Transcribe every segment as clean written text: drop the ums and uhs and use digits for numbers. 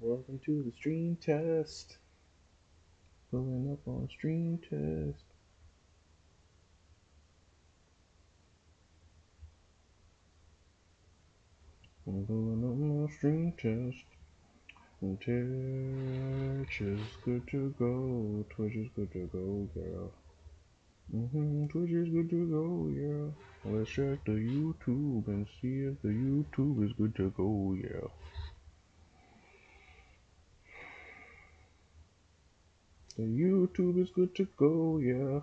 Welcome to the stream test. Pulling up on stream test. I'm pulling up on stream test. And Twitch is good to go. Twitch is good to go, girl. Twitch is good to go, yeah. Let's check the YouTube and see if the YouTube is good to go, yeah. The YouTube is good to go, yeah.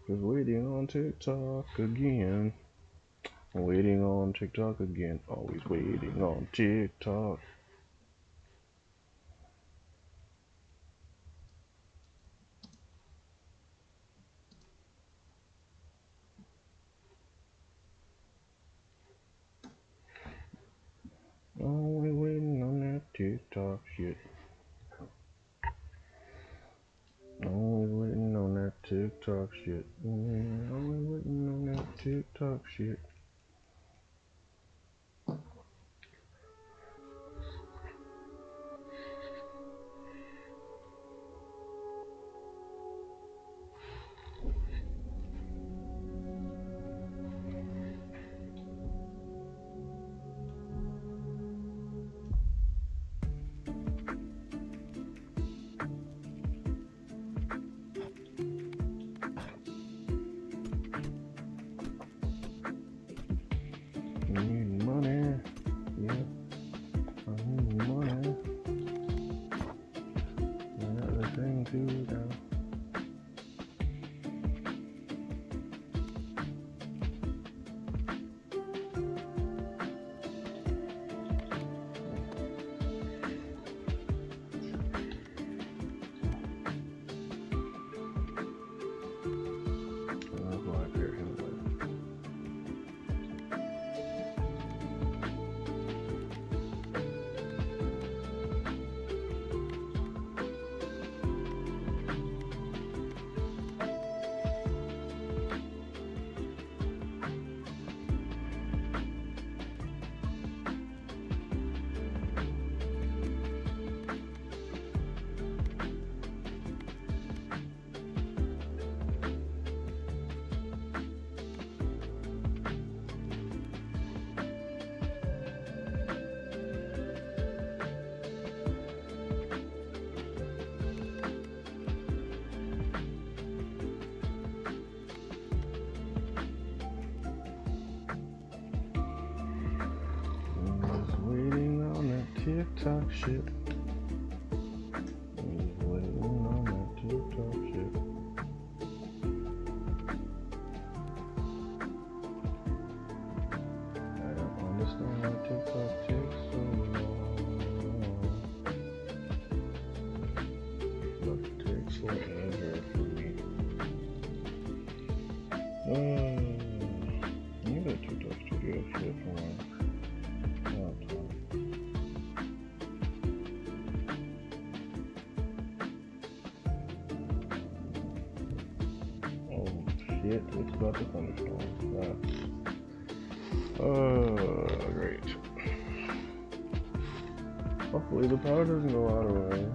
Just waiting on TikTok again. Waiting on TikTok again. Always waiting on TikTok. Always waiting on that TikTok shit. Always waiting on that TikTok shit. Always waiting on that TikTok shit. I need money. Yeah, I need money. I got the thing too now. That's why I fear him. I'm just waiting on that TikTok shit. I'm just waiting on that TikTok shit. I don't understand why TikTok takes so long. But it takes forever for me. You got TikTok studio shit for one. Oh shit, it's about to thunderstorm. Great. Hopefully the power doesn't go out of way.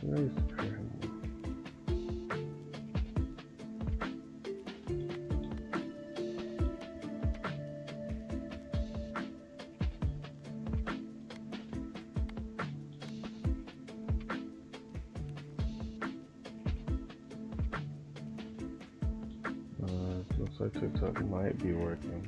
Nice. Looks like TikTok might be working.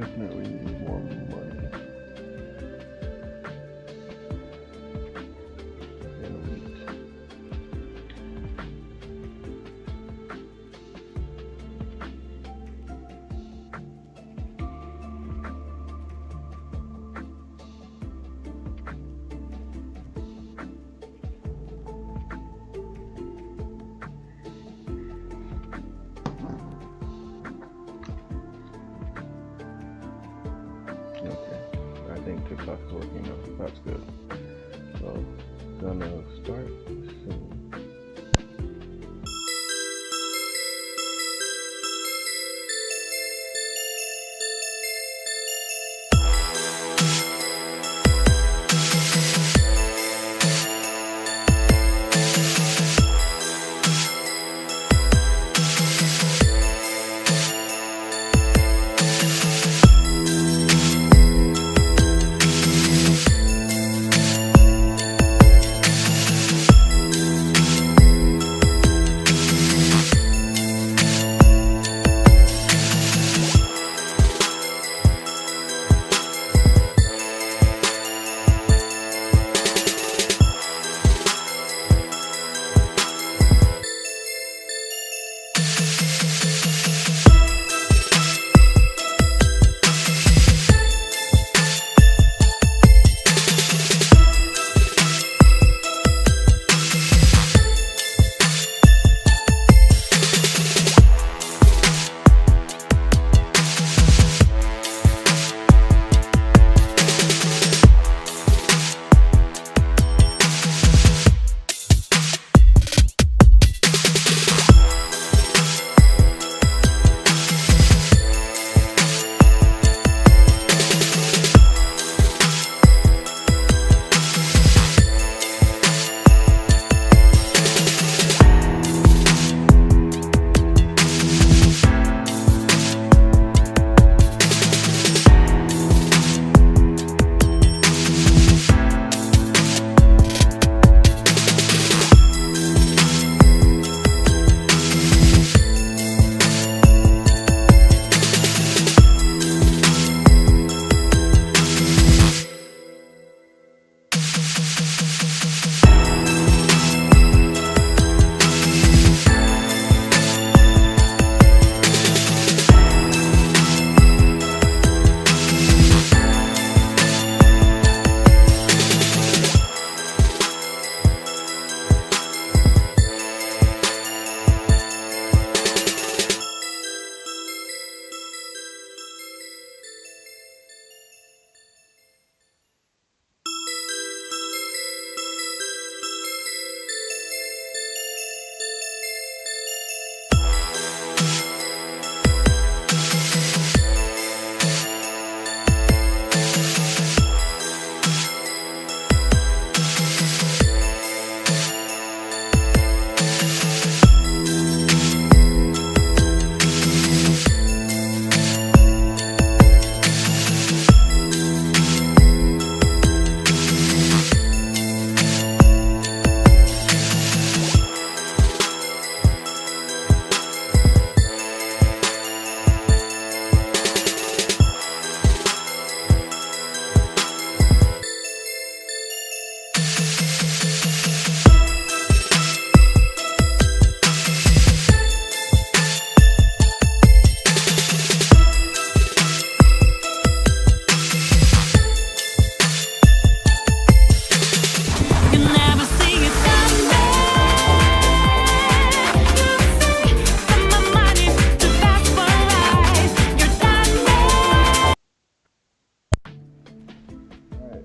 Definitely need more money in a week. Okay, I think TikTok's working now. That's good. So, gonna start soon.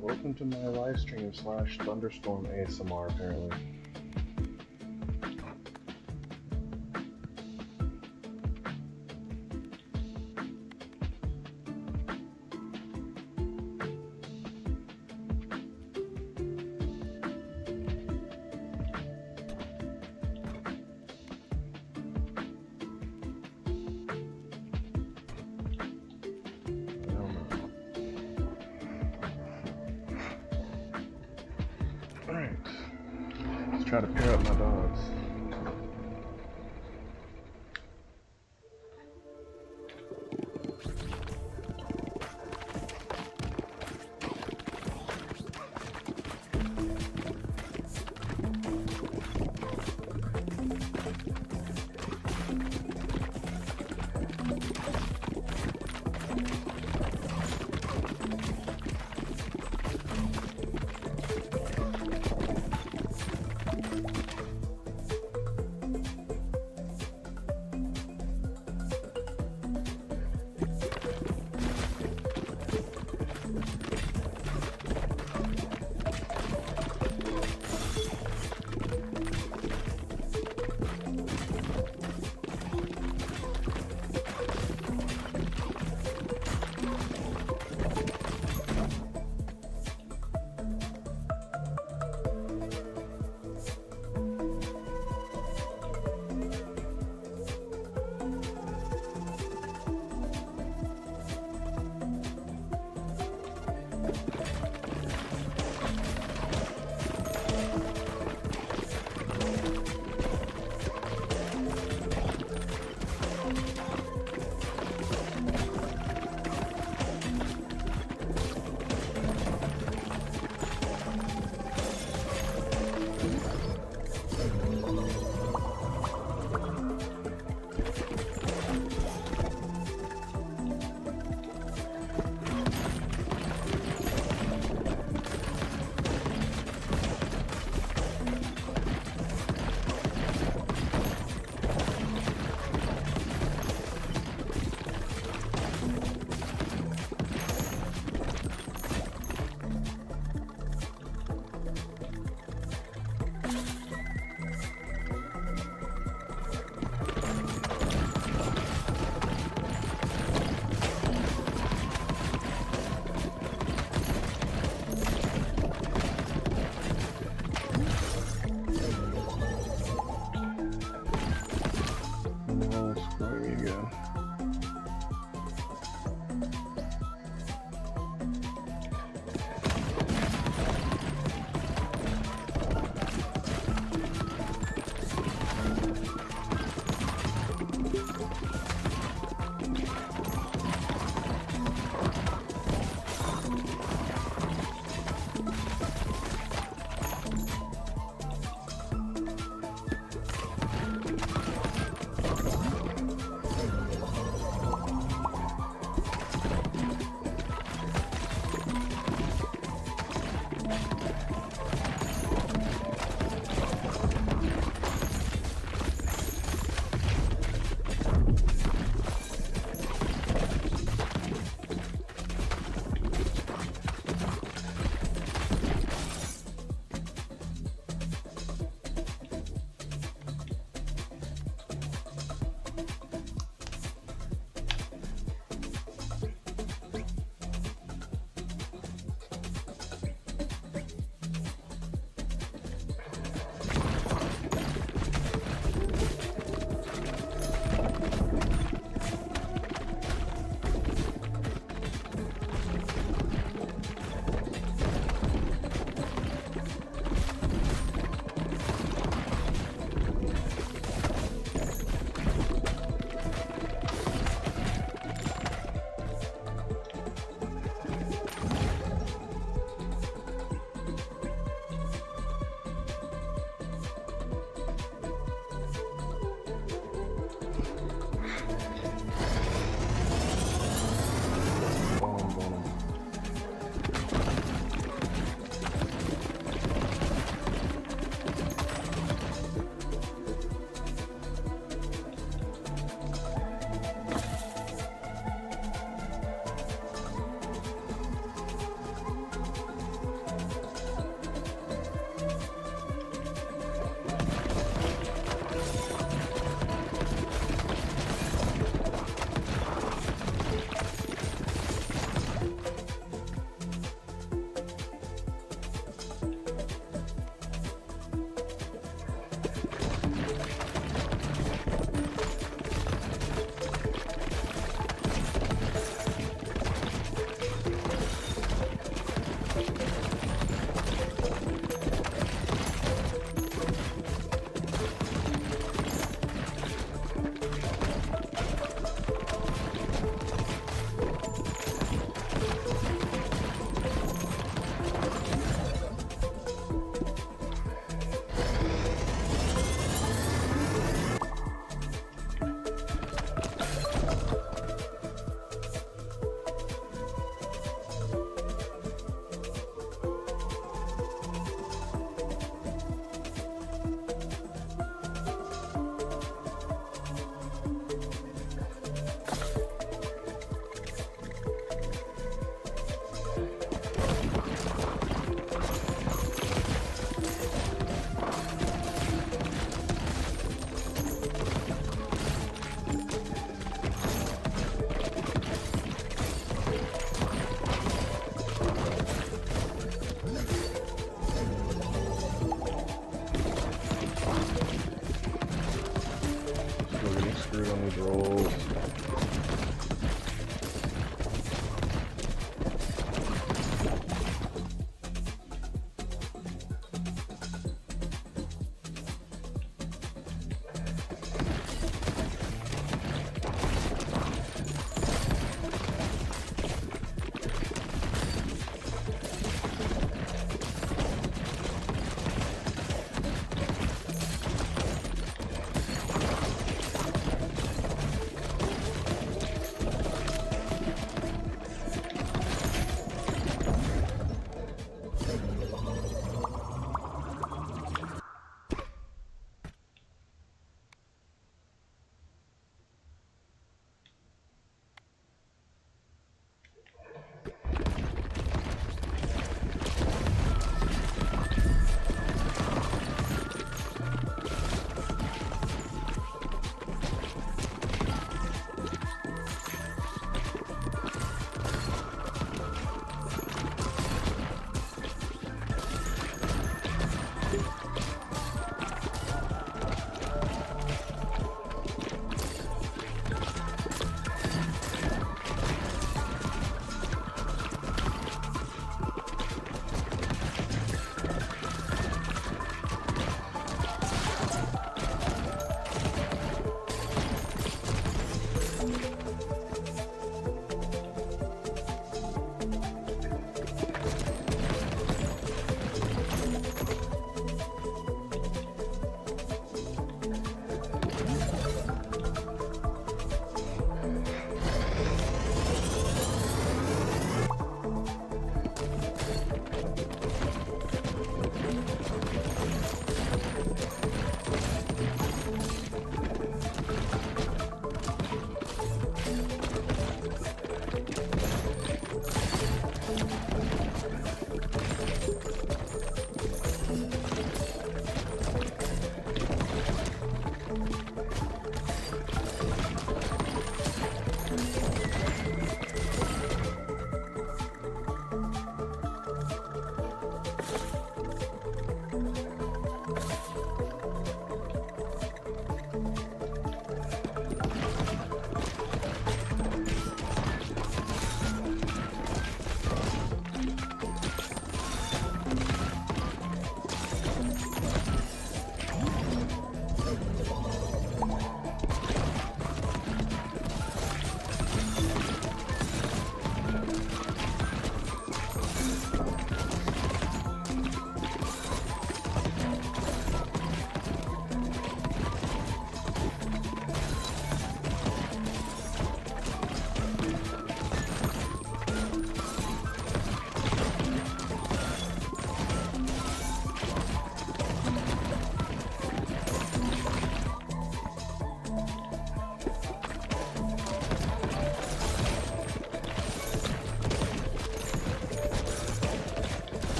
Welcome to my live stream / thunderstorm ASMR apparently. Alright, let's try to pair up my dogs.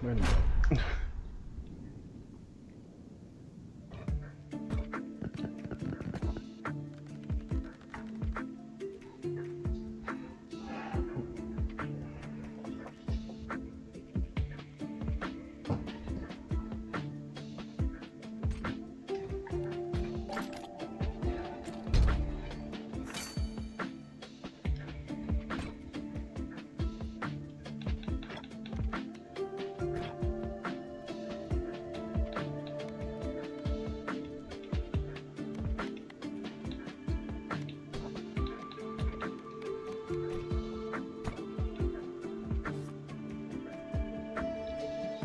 Man,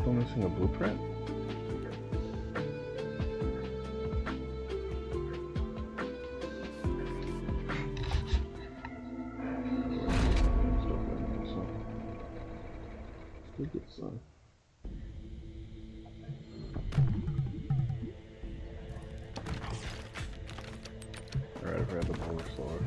still missing a blueprint? Still good son. Alright, I forgot the boulder sword.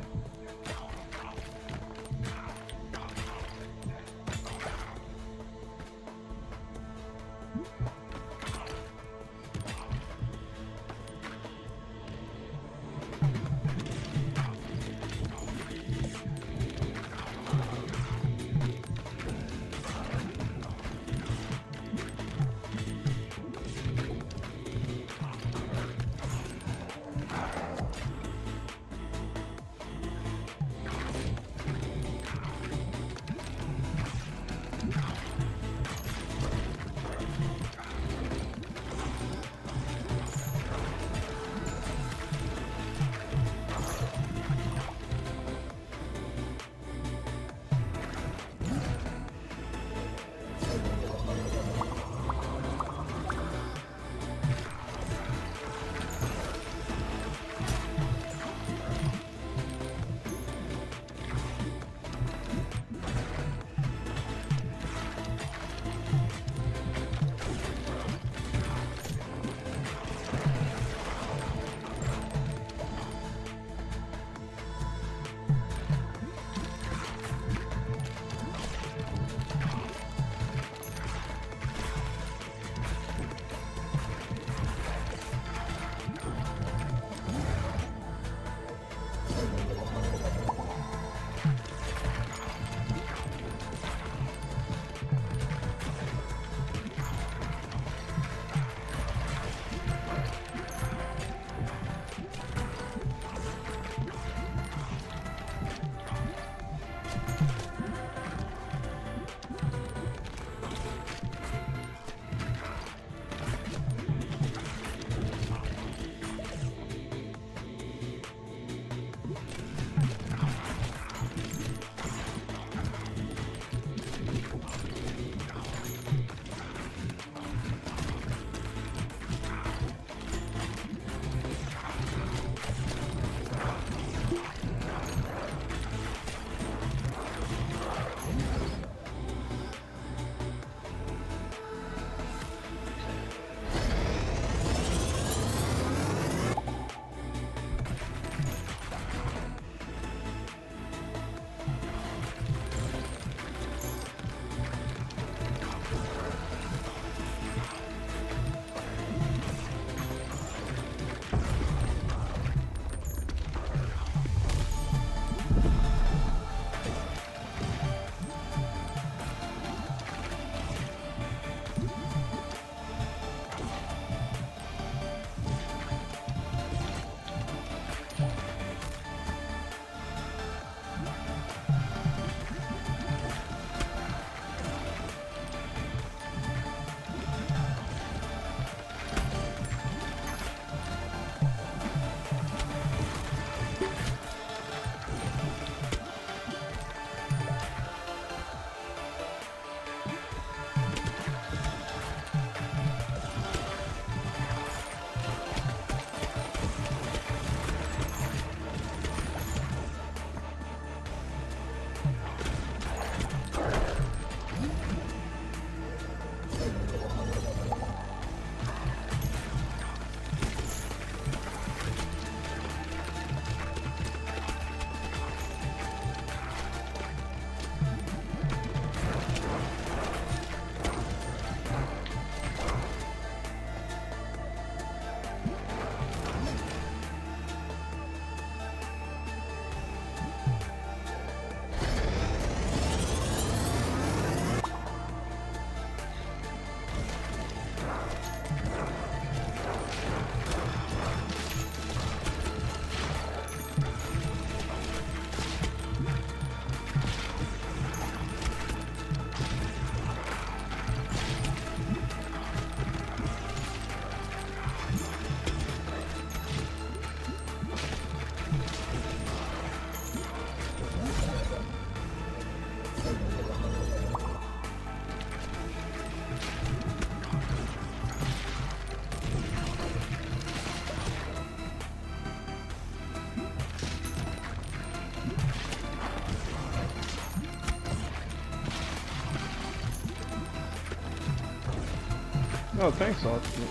Oh, thanks, Austin.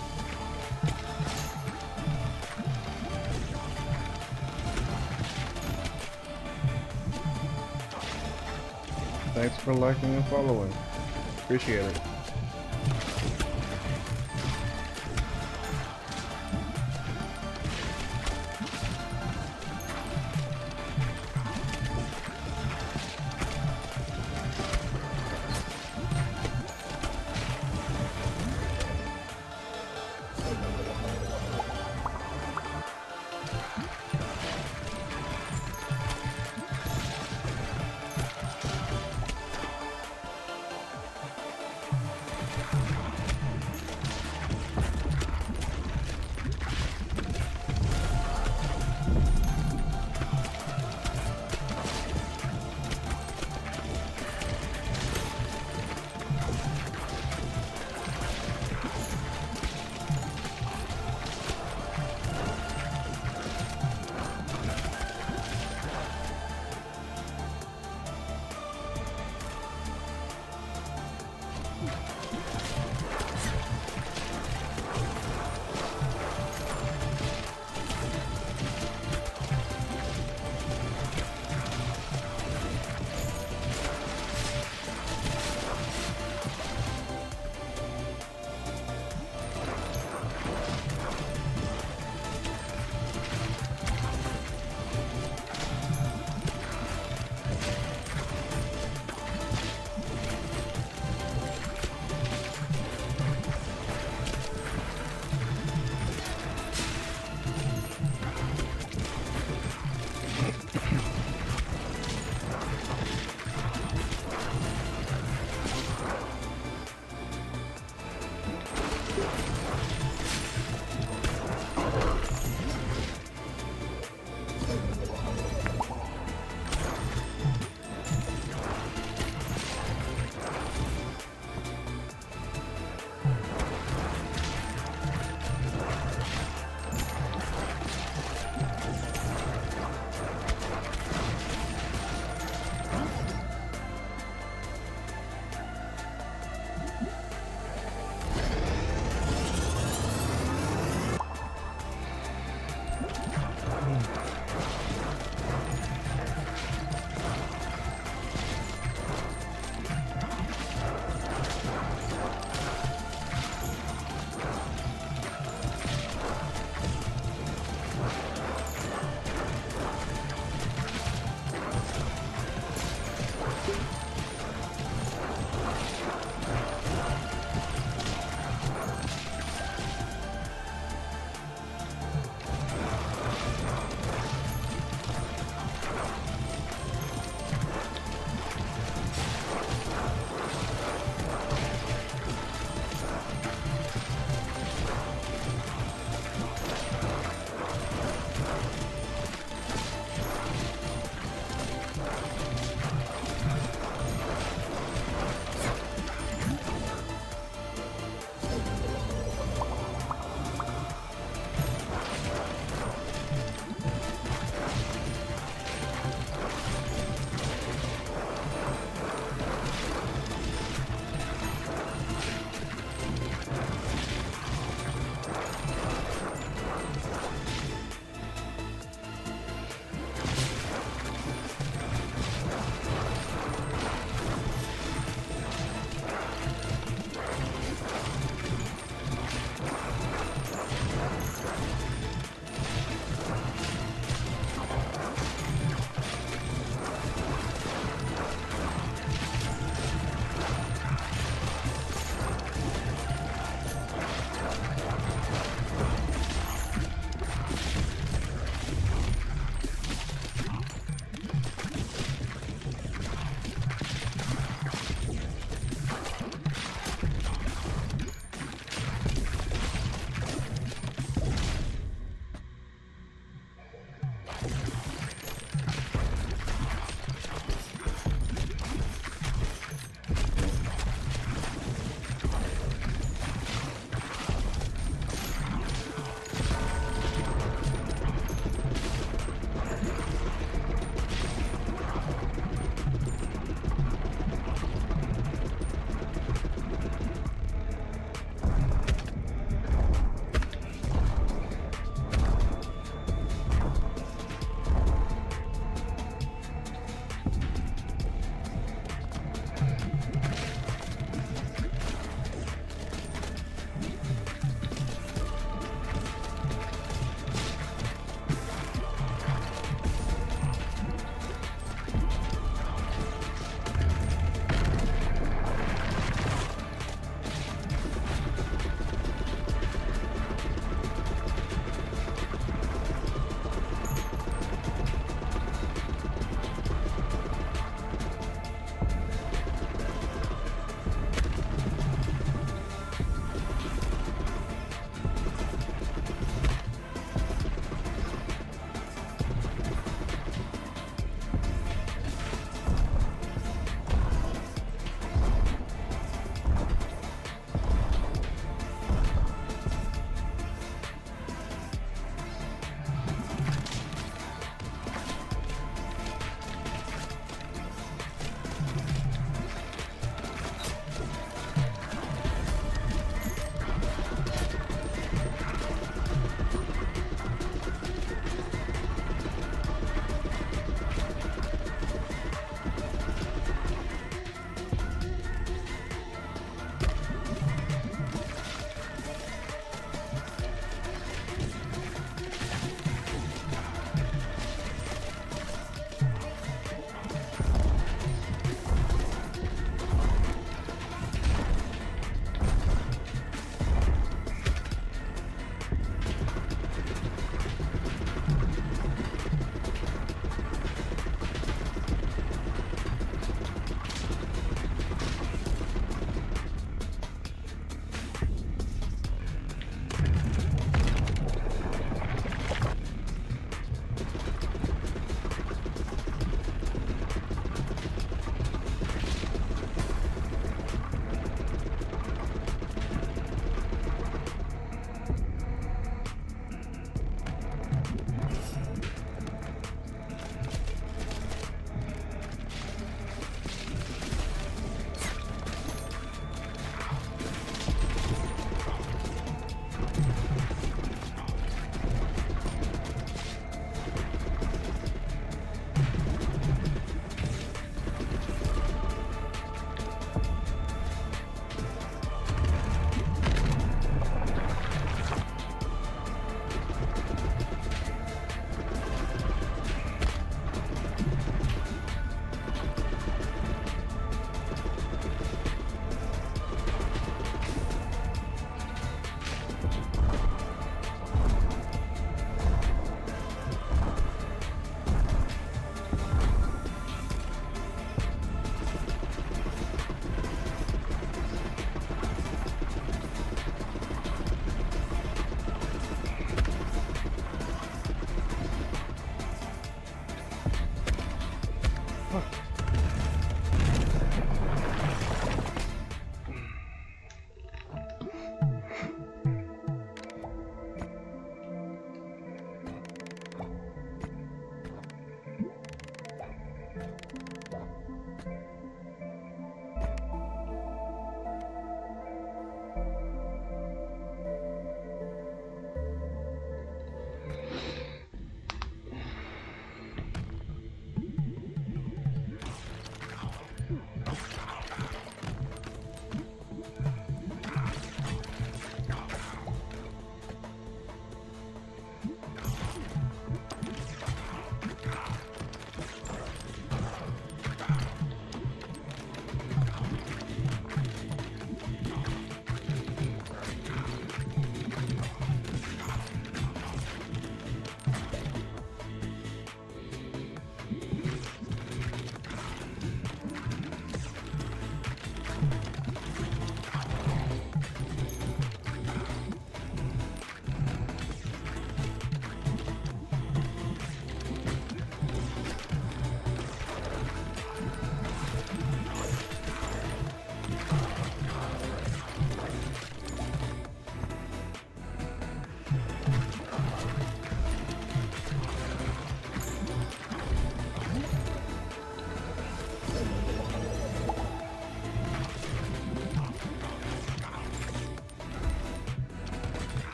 Thanks for liking and following. Appreciate it.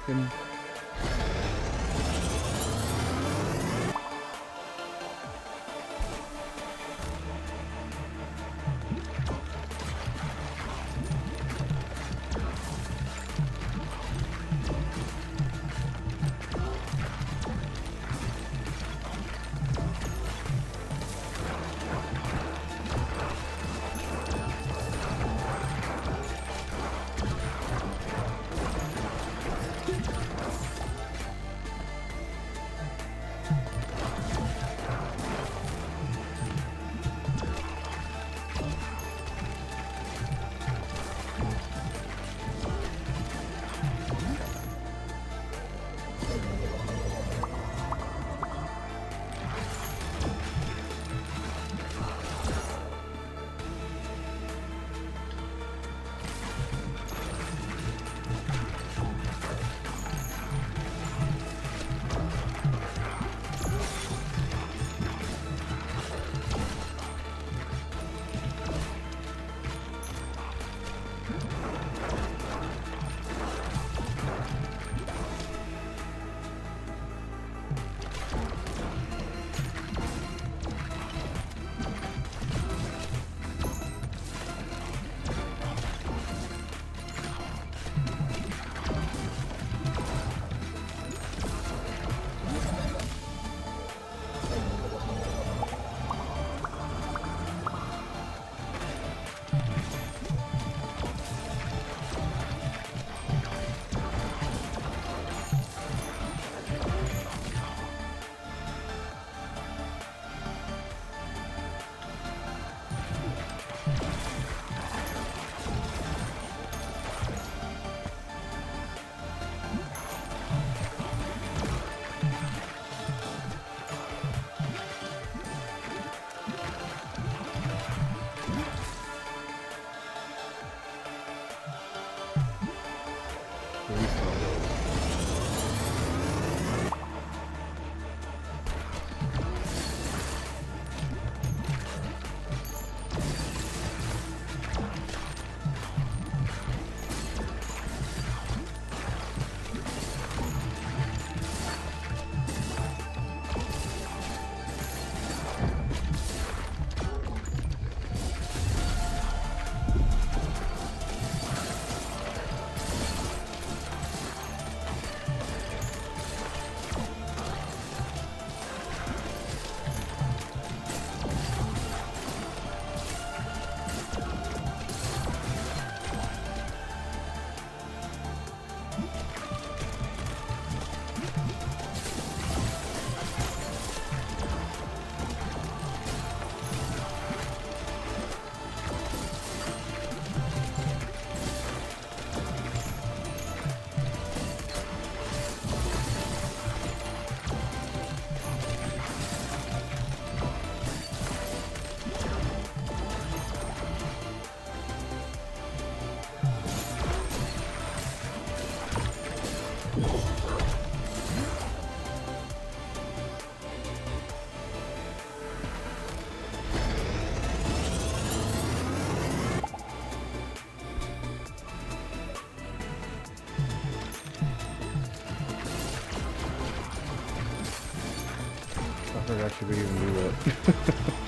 And I forgot you could even do that.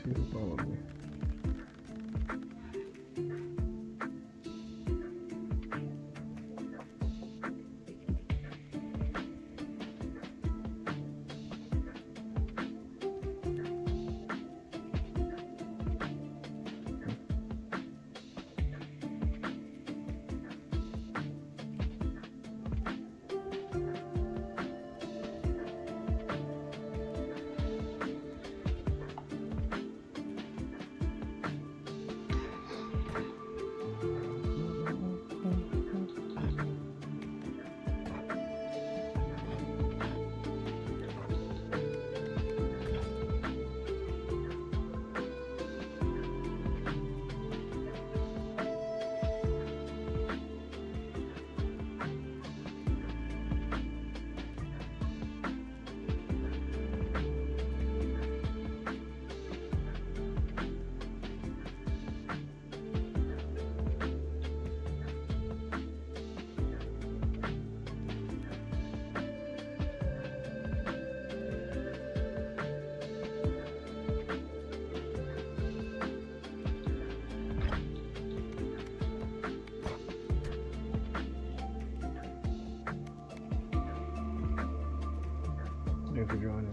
People follow me. Thanks for joining.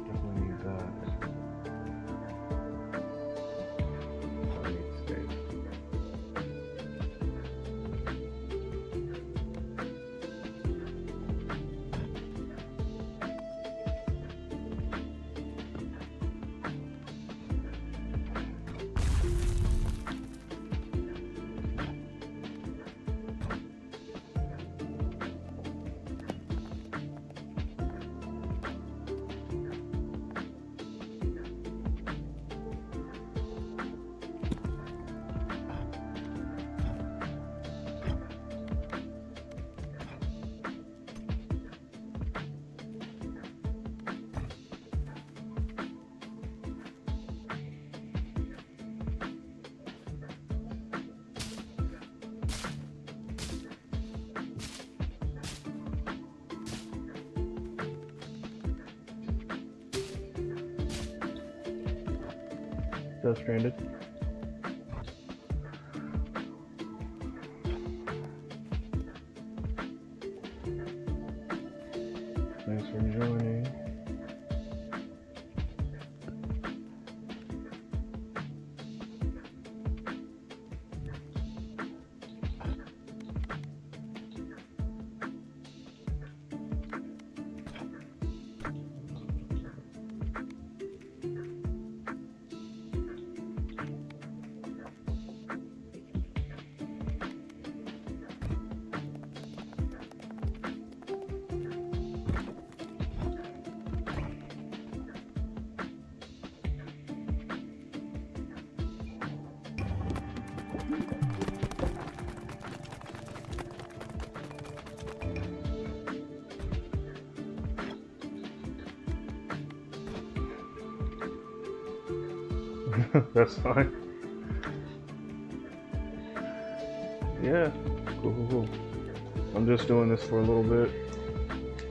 Definitely need that. I need space. Still stranded. Thanks for joining. That's fine. Yeah, cool. I'm just doing this for a little bit,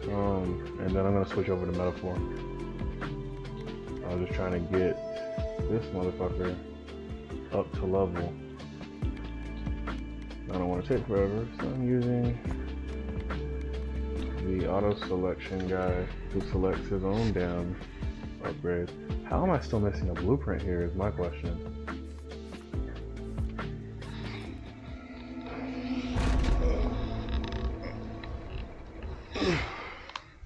and then I'm gonna switch over to Metaphor. I was just trying to get this motherfucker up to level. I don't want to take forever, so I'm using the auto selection guy who selects his own damn upgrade. How am I still missing a blueprint here is my question.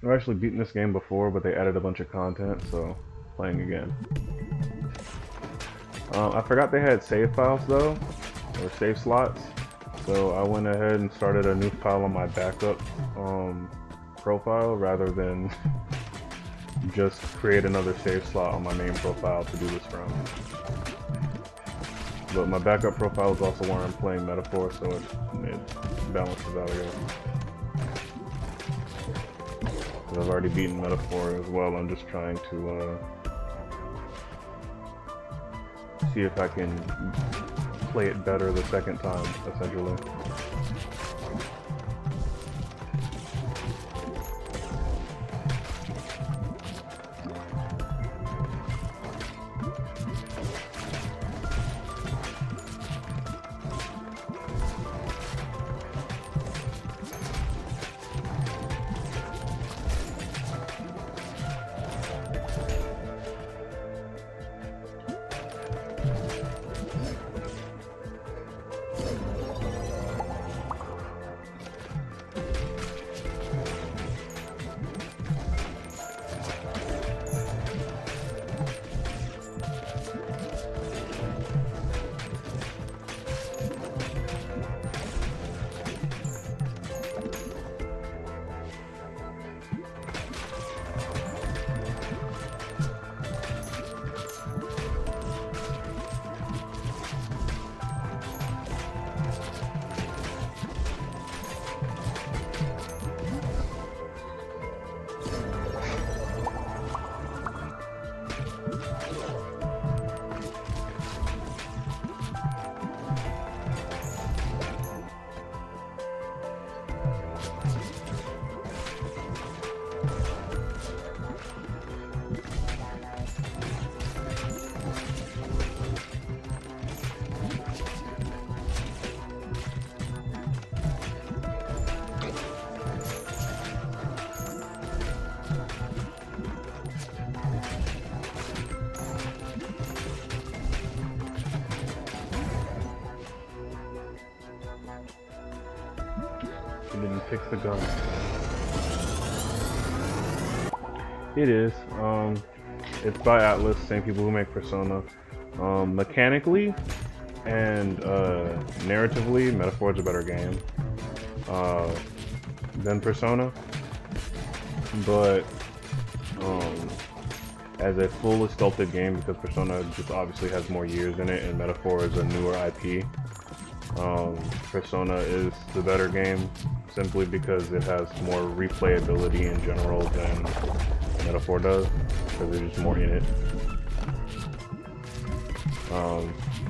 I've actually beaten this game before, but they added a bunch of content, so playing again. I forgot they had save files though, or save slots, so I went ahead and started a new file on my backup profile rather than just create another save slot on my main profile to do this from. But my backup profile is also where I'm playing Metaphor, so it balances out again. I've already beaten Metaphor as well. I'm just trying to see if I can play it better the second time, essentially. fix the gun. It is. It's by Atlas, same people who make Persona. Mechanically and narratively, Metaphor is a better game than Persona. But as a fully sculpted game, because Persona just obviously has more years in it, and Metaphor is a newer IP. Persona is the better game simply because it has more replayability in general than Metaphor does, because there's just more in it.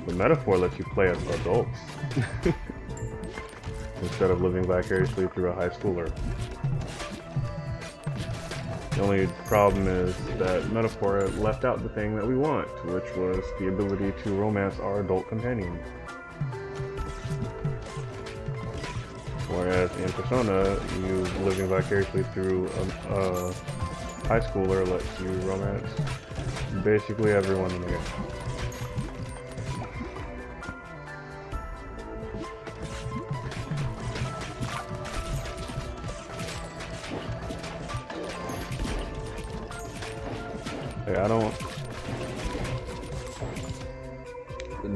The Metaphor lets you play as adults instead of living vicariously through a high schooler. The only problem is that Metaphor left out the thing that we want, which was the ability to romance our adult companions. Whereas in Persona, you living vicariously through a high schooler lets you romance basically everyone in the game. Hey, I don't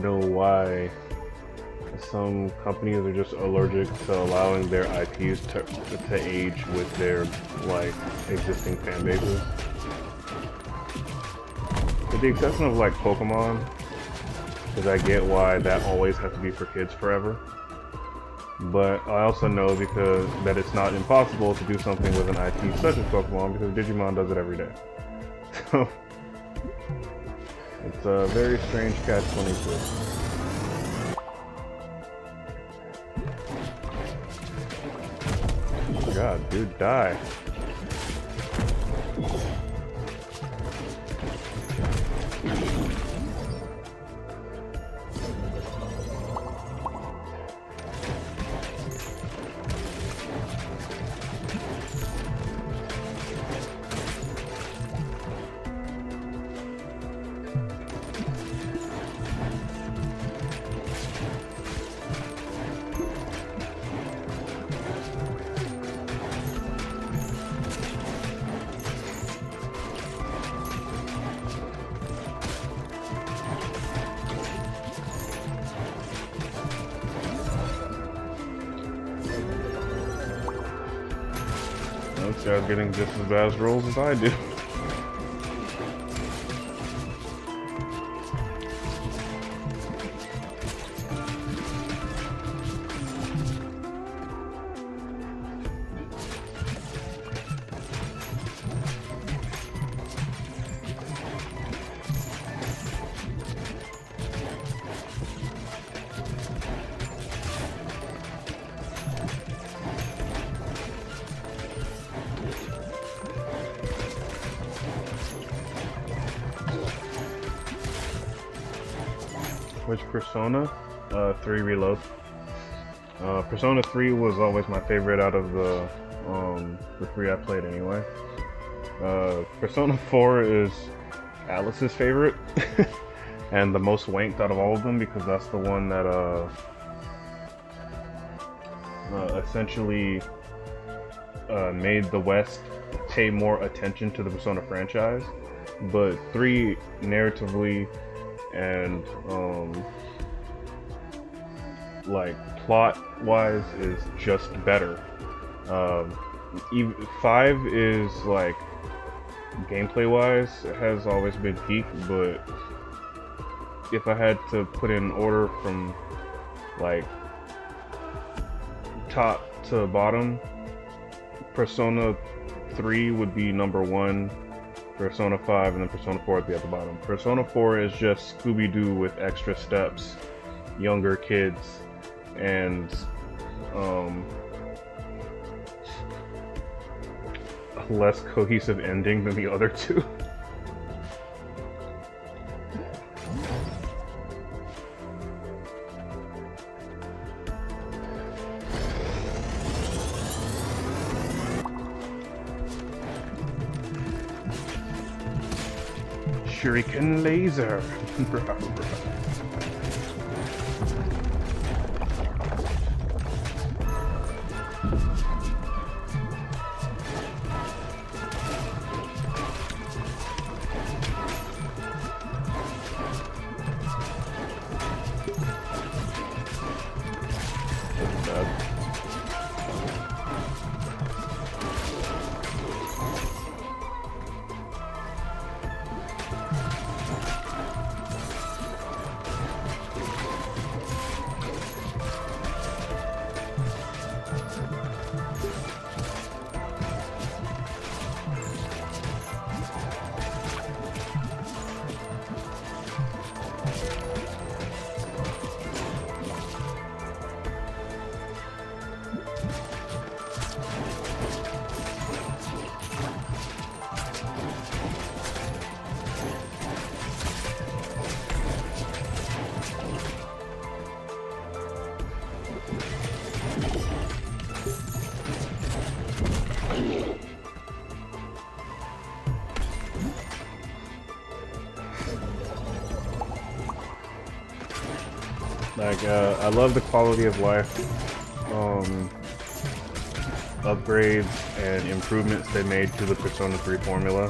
know why some companies are just allergic to allowing their IPs to age with their like existing fan bases. With the exception of like Pokemon, because I get why that always has to be for kids forever. But I also know because that it's not impossible to do something with an IP such as Pokemon, because Digimon does it every day. So it's a very strange catch-22. God, dude, die. Those guys getting just as bad rolls as I do. Which Persona? 3 Reload. Persona 3 was always my favorite out of the 3 I played anyway. Persona 4 is Alice's favorite, and the most wanked out of all of them, because that's the one that essentially made the West pay more attention to the Persona franchise. But 3 narratively and like plot wise is just better. 5 is like gameplay wise has always been peak, but if I had to put in order from like top to bottom, Persona 3 would be number 1, Persona 5, and then Persona 4 would be at the bottom. Persona 4 is just Scooby-Doo with extra steps, younger kids, and a less cohesive ending than the other two. Shuriken laser. Like, I love the quality of life upgrades and improvements they made to the Persona 3 formula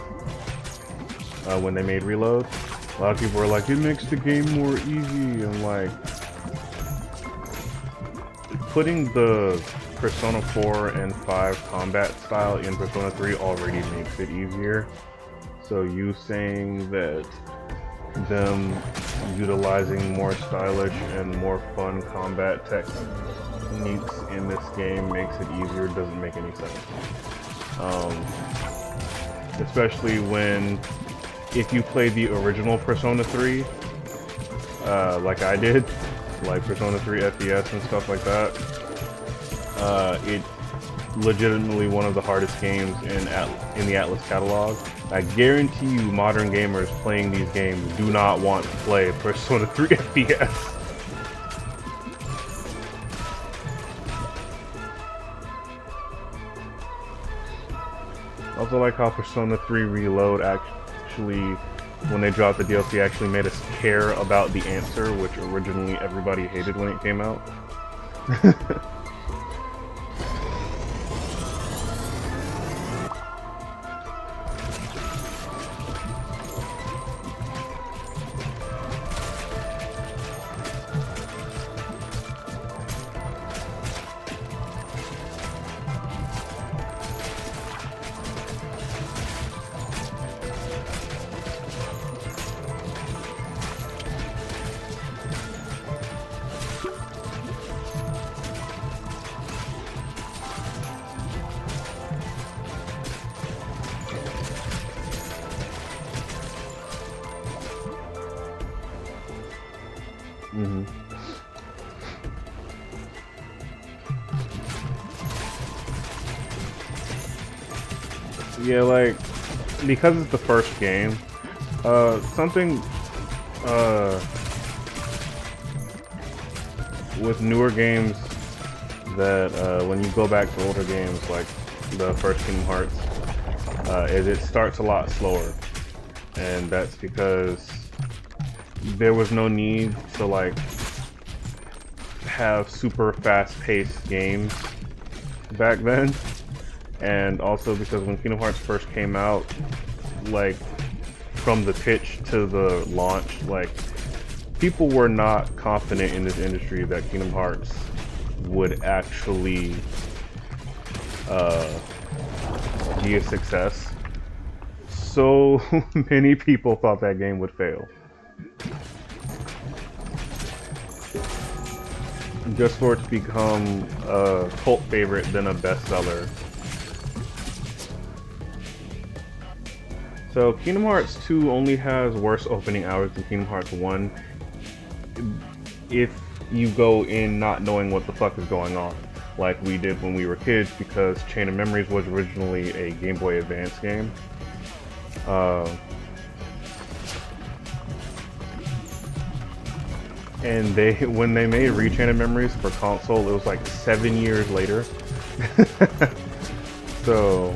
when they made Reload. A lot of people were like, it makes the game more easy, and like, putting the Persona 4 and 5 combat style in Persona 3 already makes it easier. So you saying that them utilizing more stylish and more fun combat techniques in this game makes it easier doesn't make any sense. Especially when, if you play the original Persona 3, like I did, like Persona 3 FES and stuff like that, it legitimately one of the hardest games in the Atlas catalog. I guarantee you modern gamers playing these games do not want to play Persona 3 FPS. I also like how Persona 3 Reload actually, when they dropped the DLC, actually made us care about the answer, which originally everybody hated when it came out. Mm-hmm. Yeah, like, because it's the first game, something, with newer games that, when you go back to older games, like the first Kingdom Hearts, is it starts a lot slower. And that's because there was no need to, like, have super fast-paced games back then. And also because when Kingdom Hearts first came out, like, from the pitch to the launch, like, people were not confident in this industry that Kingdom Hearts would actually be a success. So many people thought that game would fail. Just for it to become a cult favorite, then a bestseller. So Kingdom Hearts 2 only has worse opening hours than Kingdom Hearts 1 if you go in not knowing what the fuck is going on, like we did when we were kids, because Chain of Memories was originally a Game Boy Advance game. And when they made Re-Chain of Memories for console, it was like 7 years later. So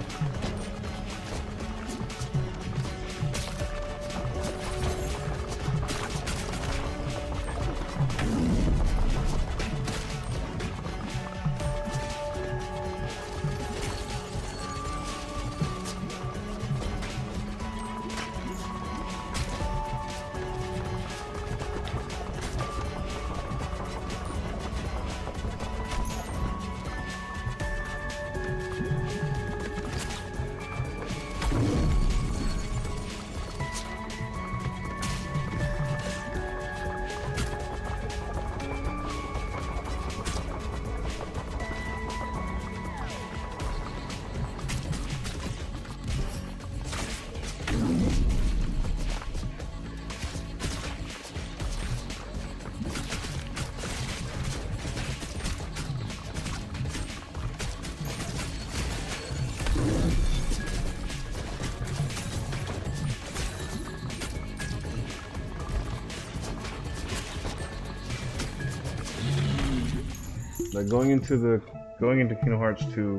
like going into Kingdom Hearts 2,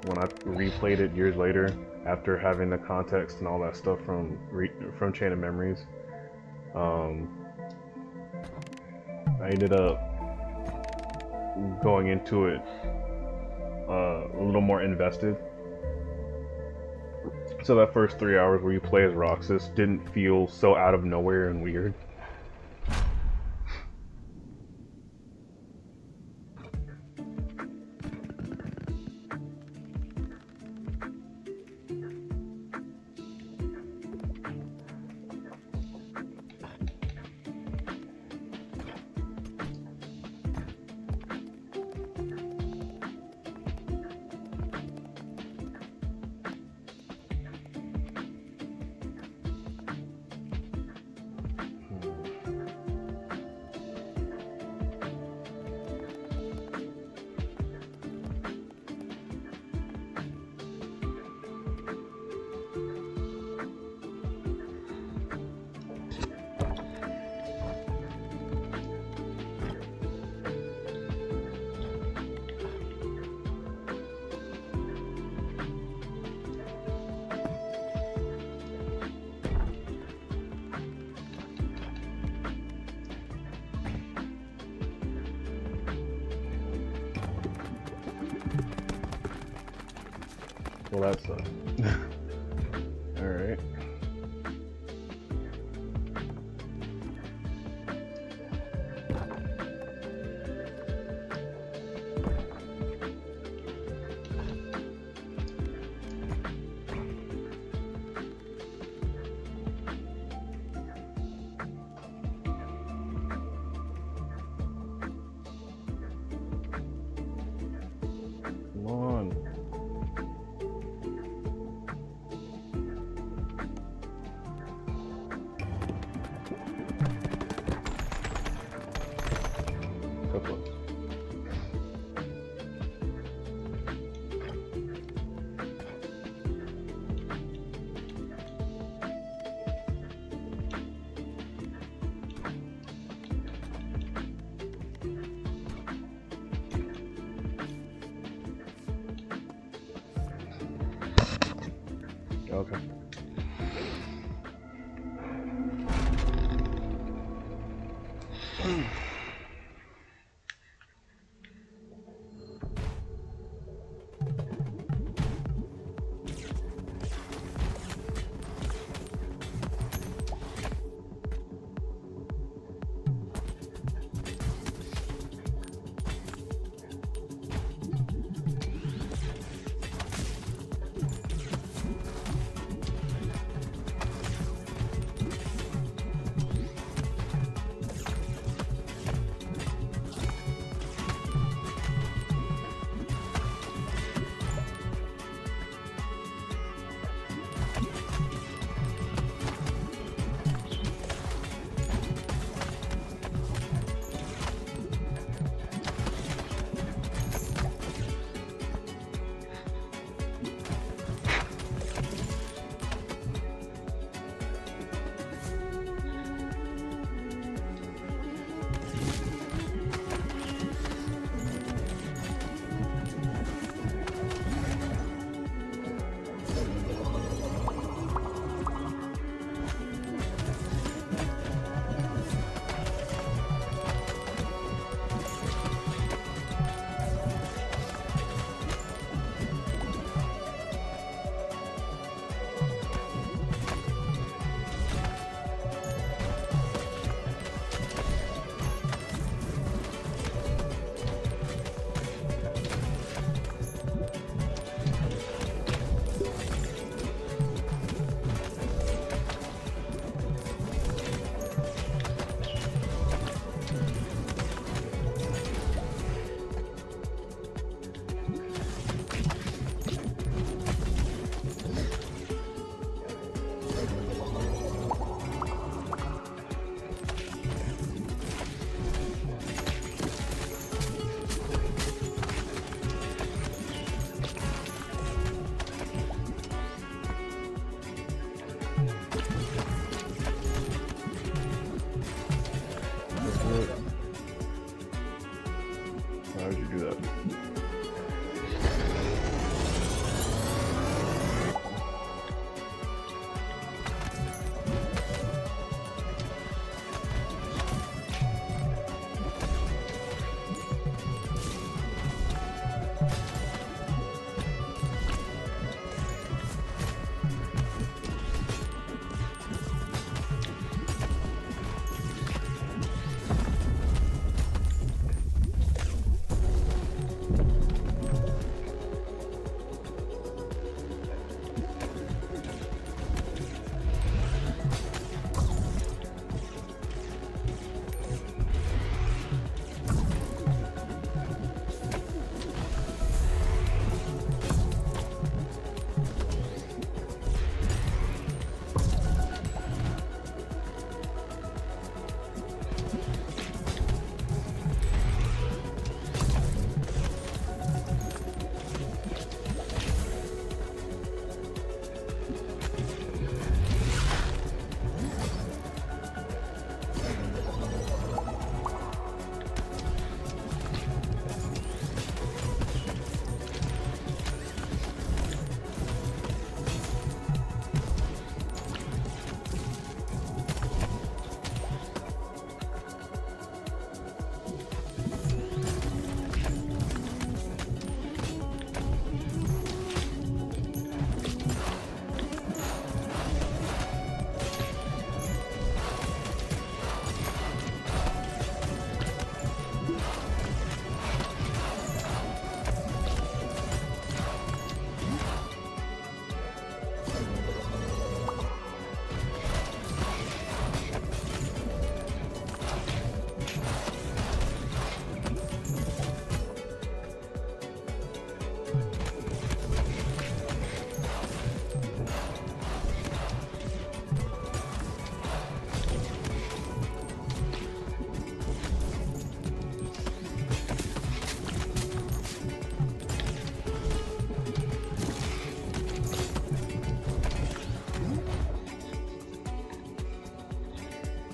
when I replayed it years later after having the context and all that stuff from Chain of Memories, I ended up going into it a little more invested. So that first 3 hours where you play as Roxas didn't feel so out of nowhere and weird. Well, that sucks. Alright. Come on. So close. Okay. Why would you do that?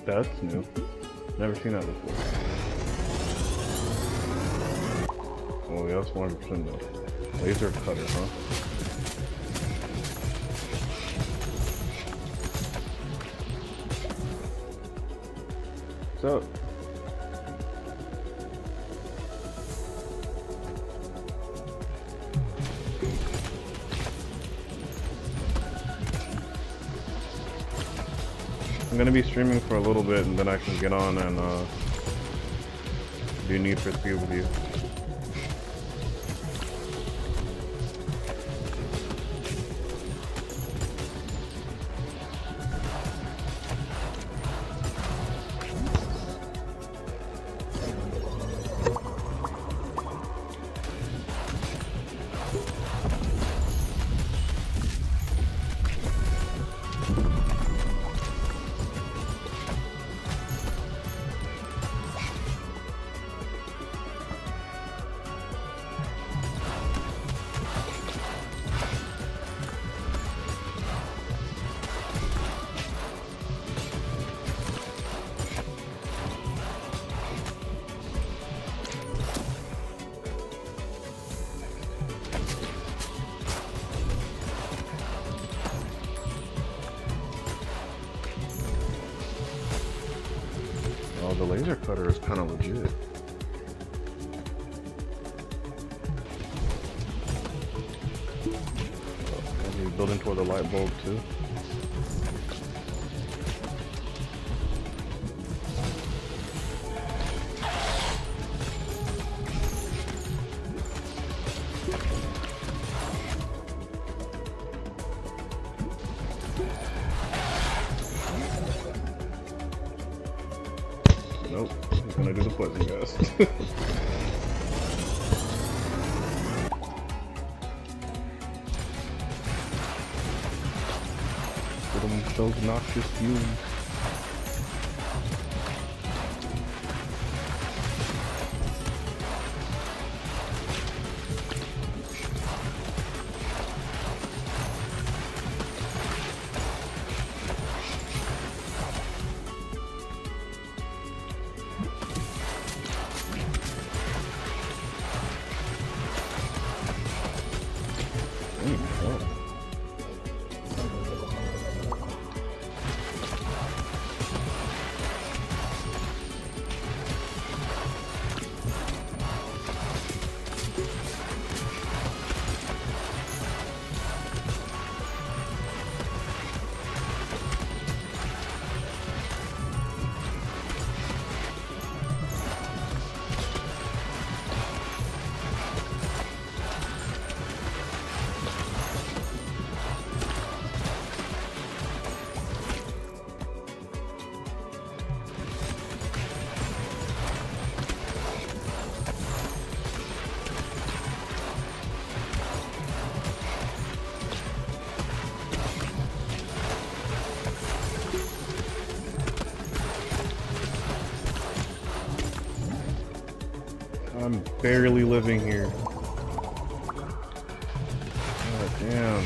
That's new. Never seen that before. Oh yeah, that's 100% though. Laser cutter, huh? What's up? I'm gonna be streaming for a little bit and then I can get on and do Need for Speed with you. Oh, the laser cutter is kind of legit. Maybe building toward the light bulb too. Nope, he's gonna do the poison gas. Put him those noxious fumes. I'm barely living here. God damn.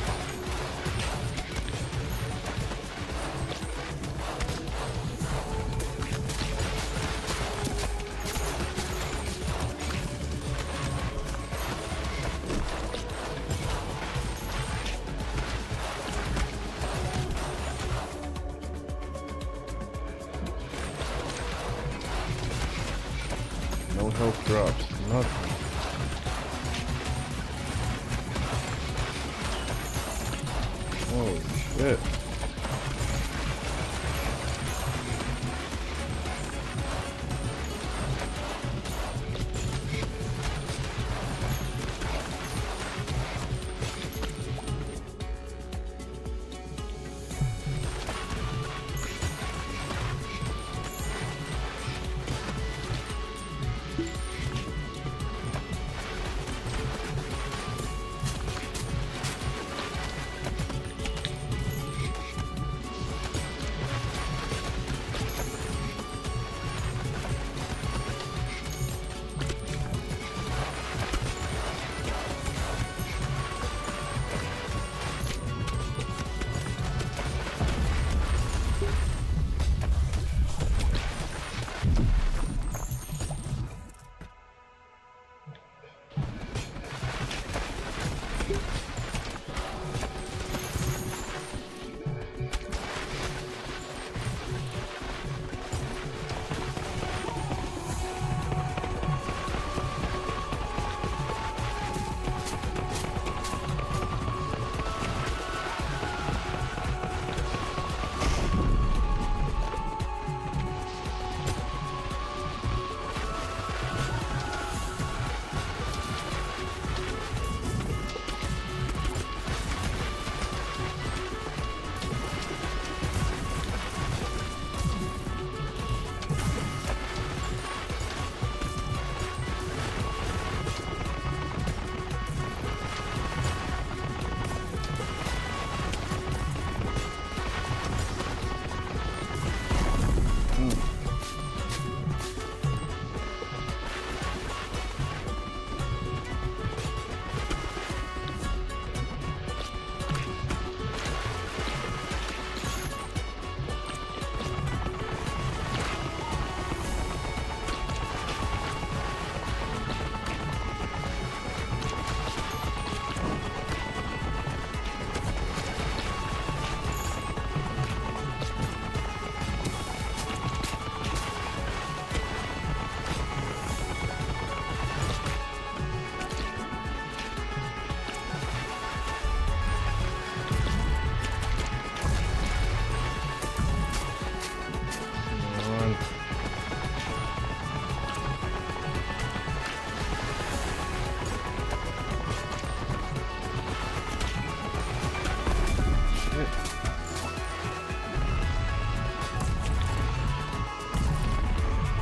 No health drops, nothing. Holy shit.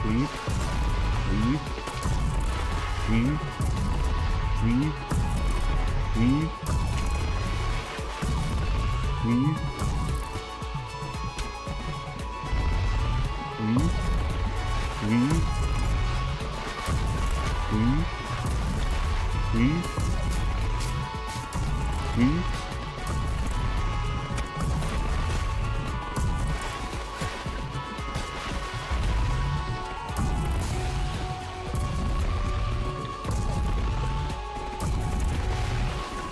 Weave. Weave. Weave. Weave. Weave. Weave. Weave. Weave. Weave. Weave. Weave.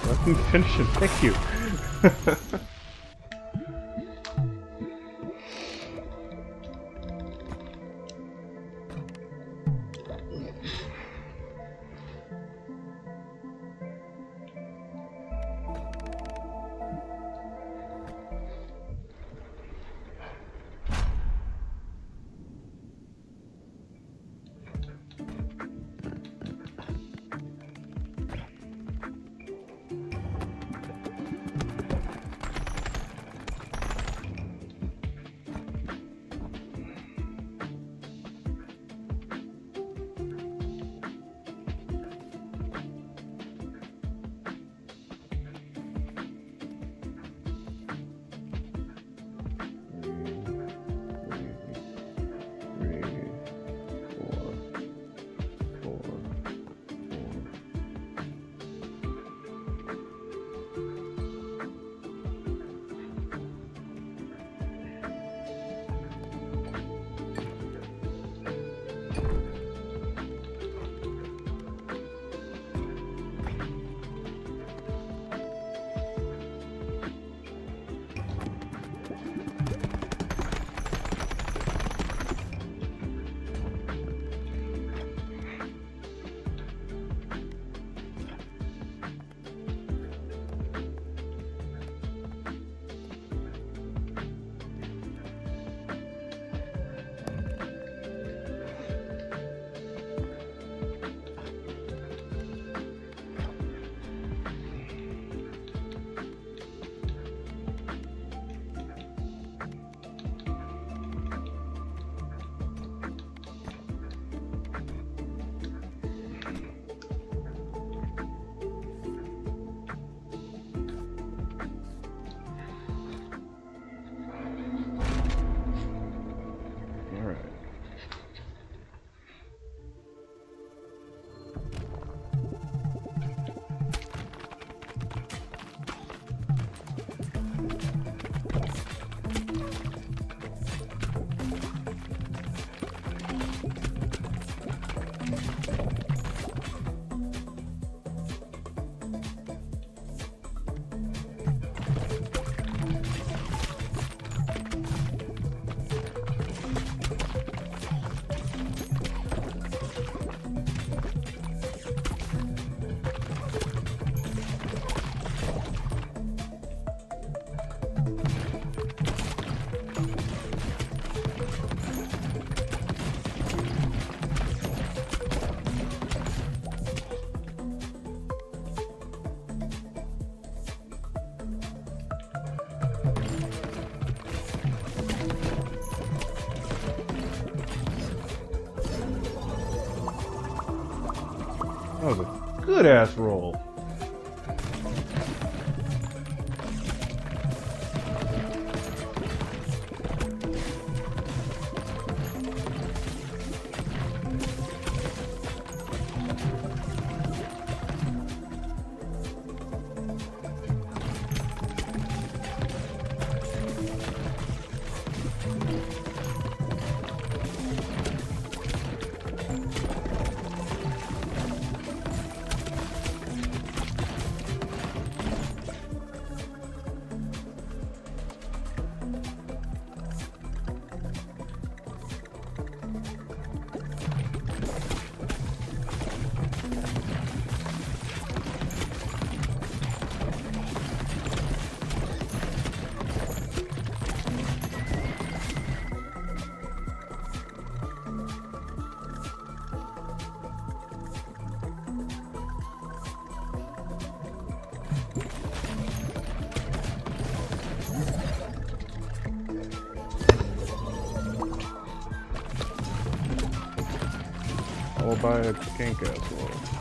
Let me finish it, thank you. That was a good ass roll. Or buy a kink ass one.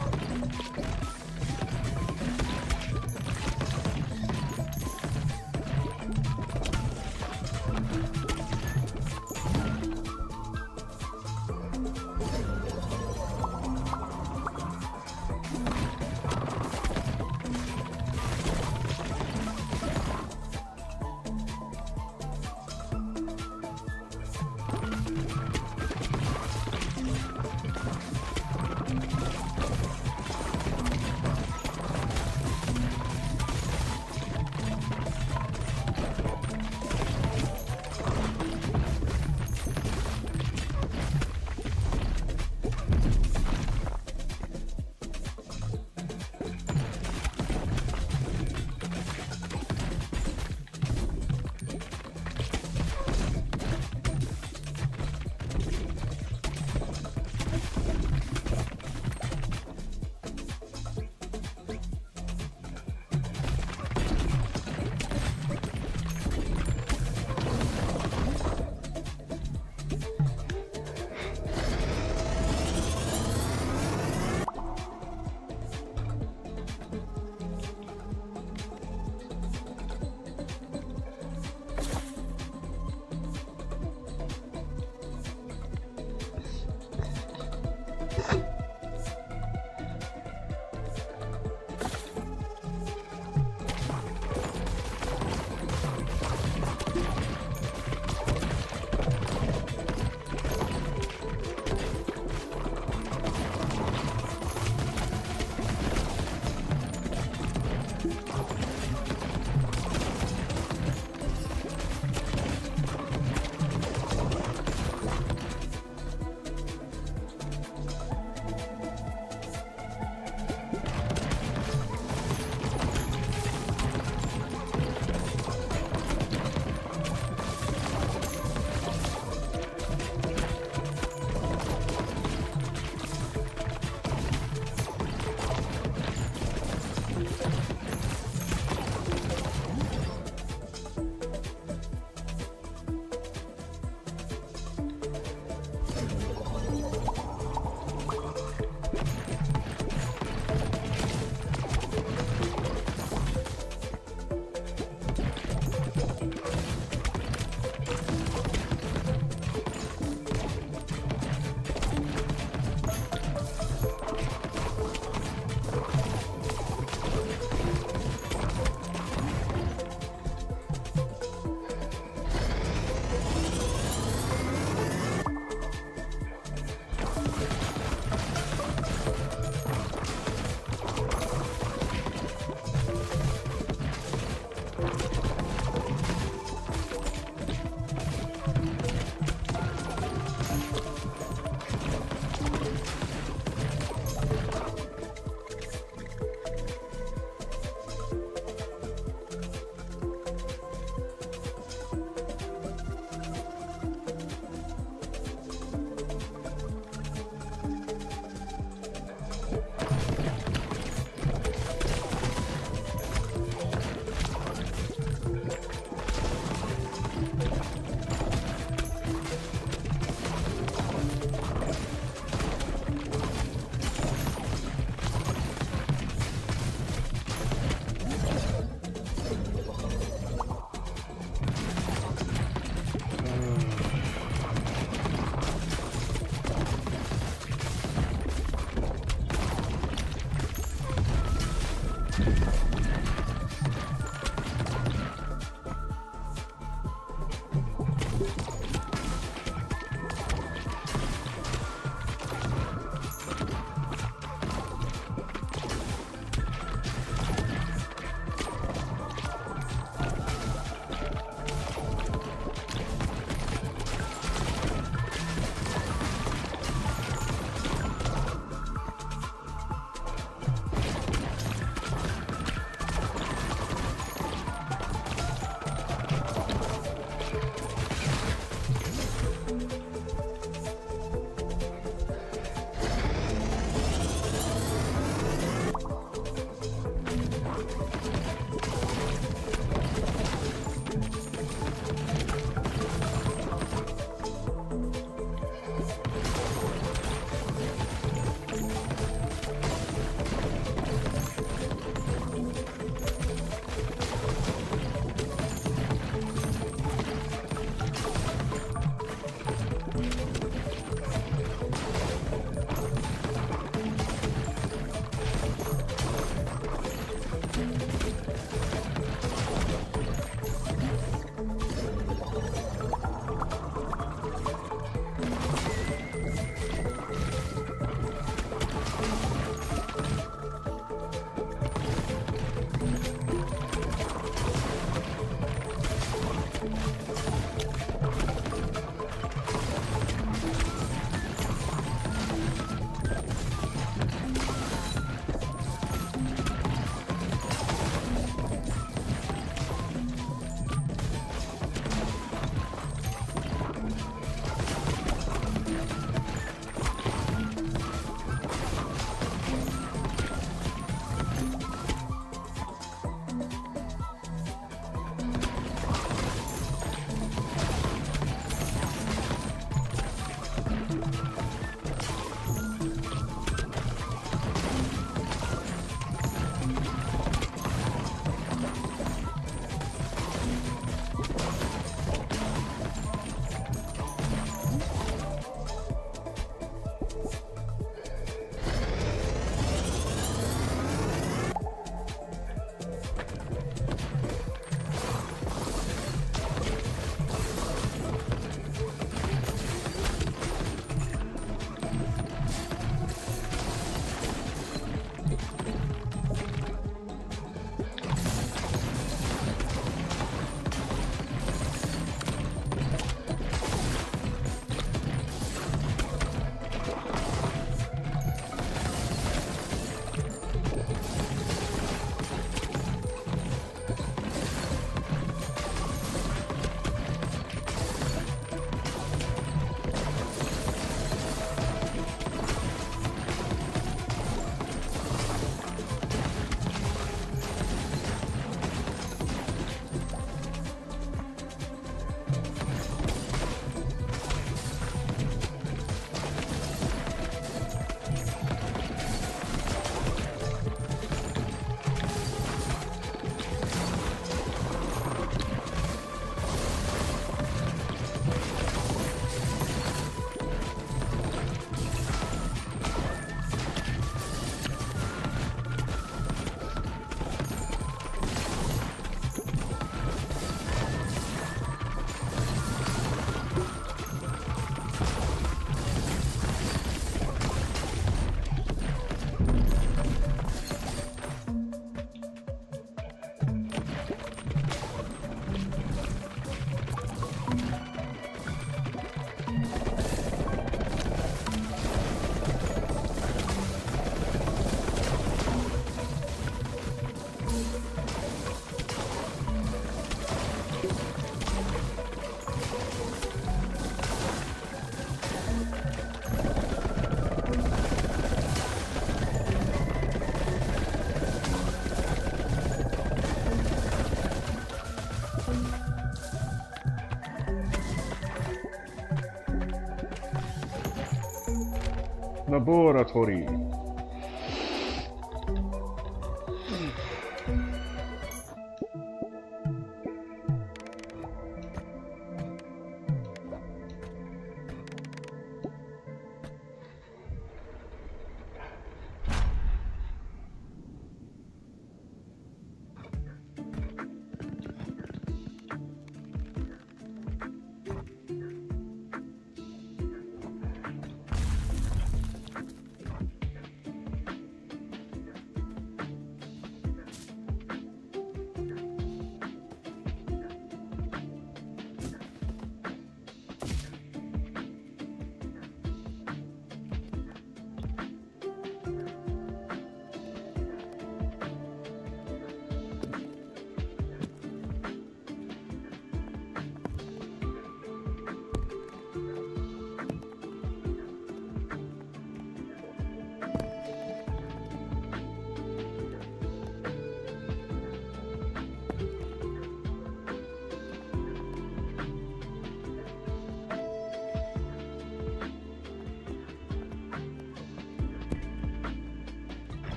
Laboratory.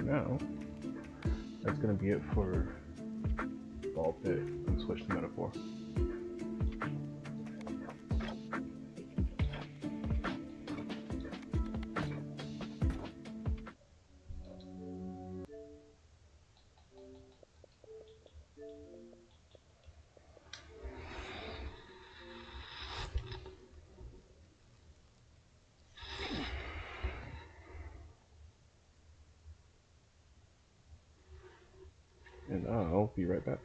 Now, that's going to be it for ball pit and switch to metaphor. And I'll be right back.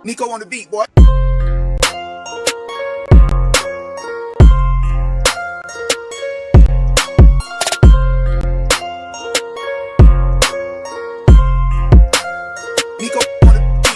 Nico on the beat, boy. Nico on the beat, boy.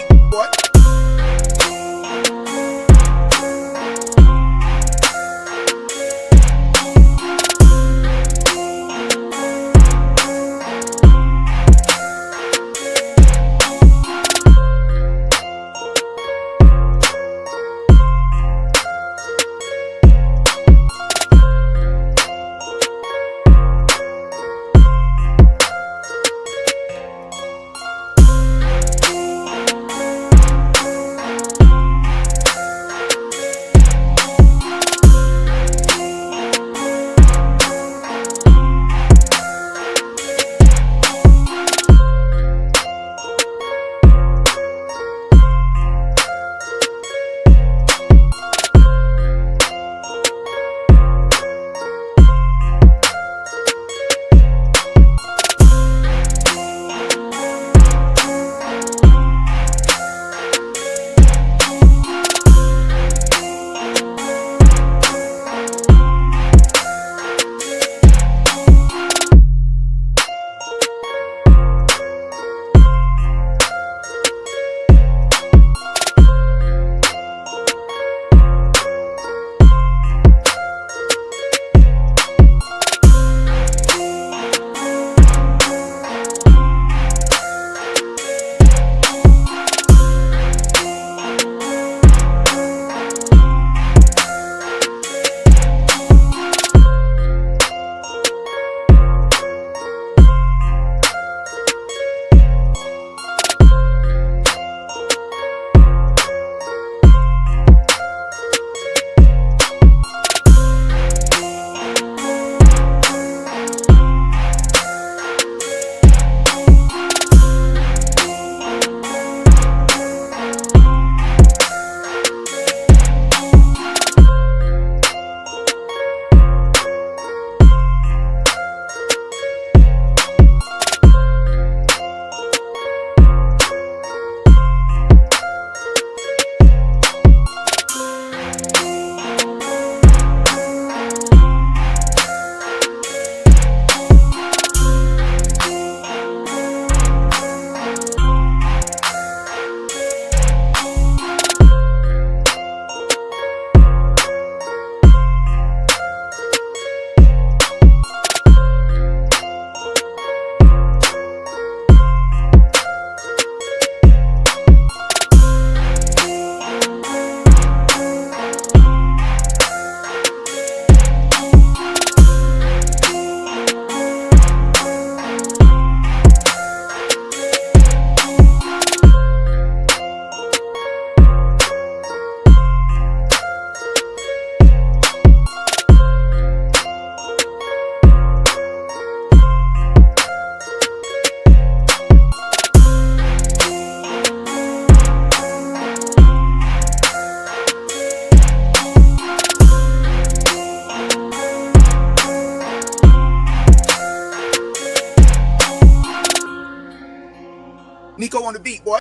Nico on the beat, boy.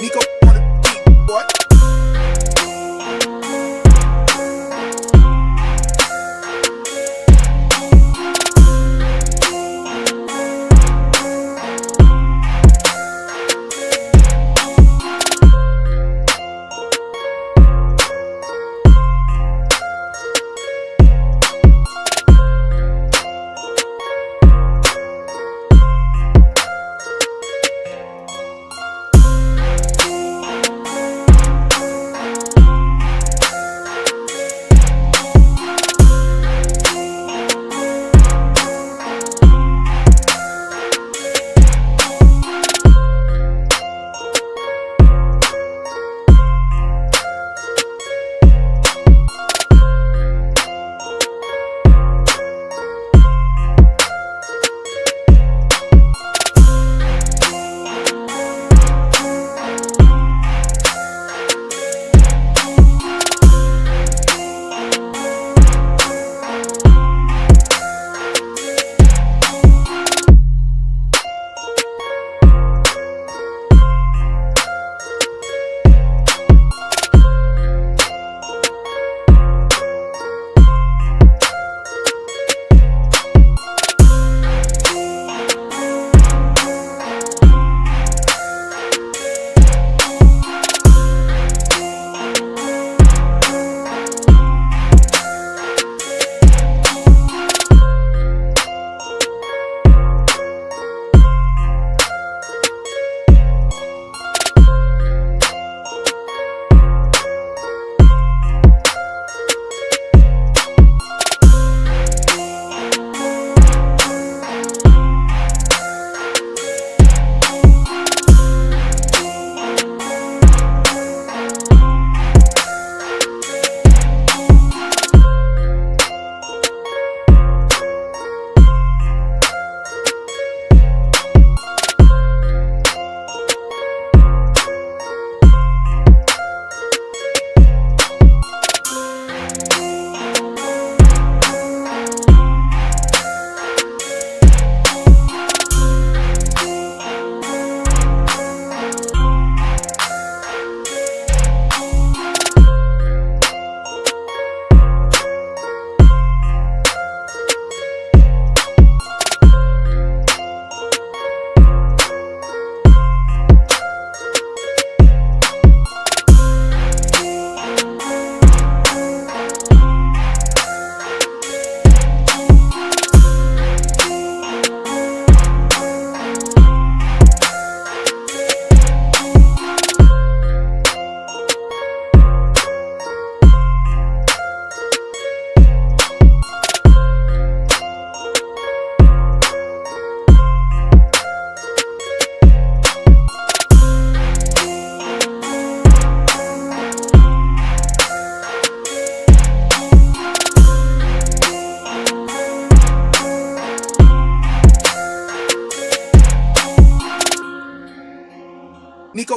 Nico on the beat, boy.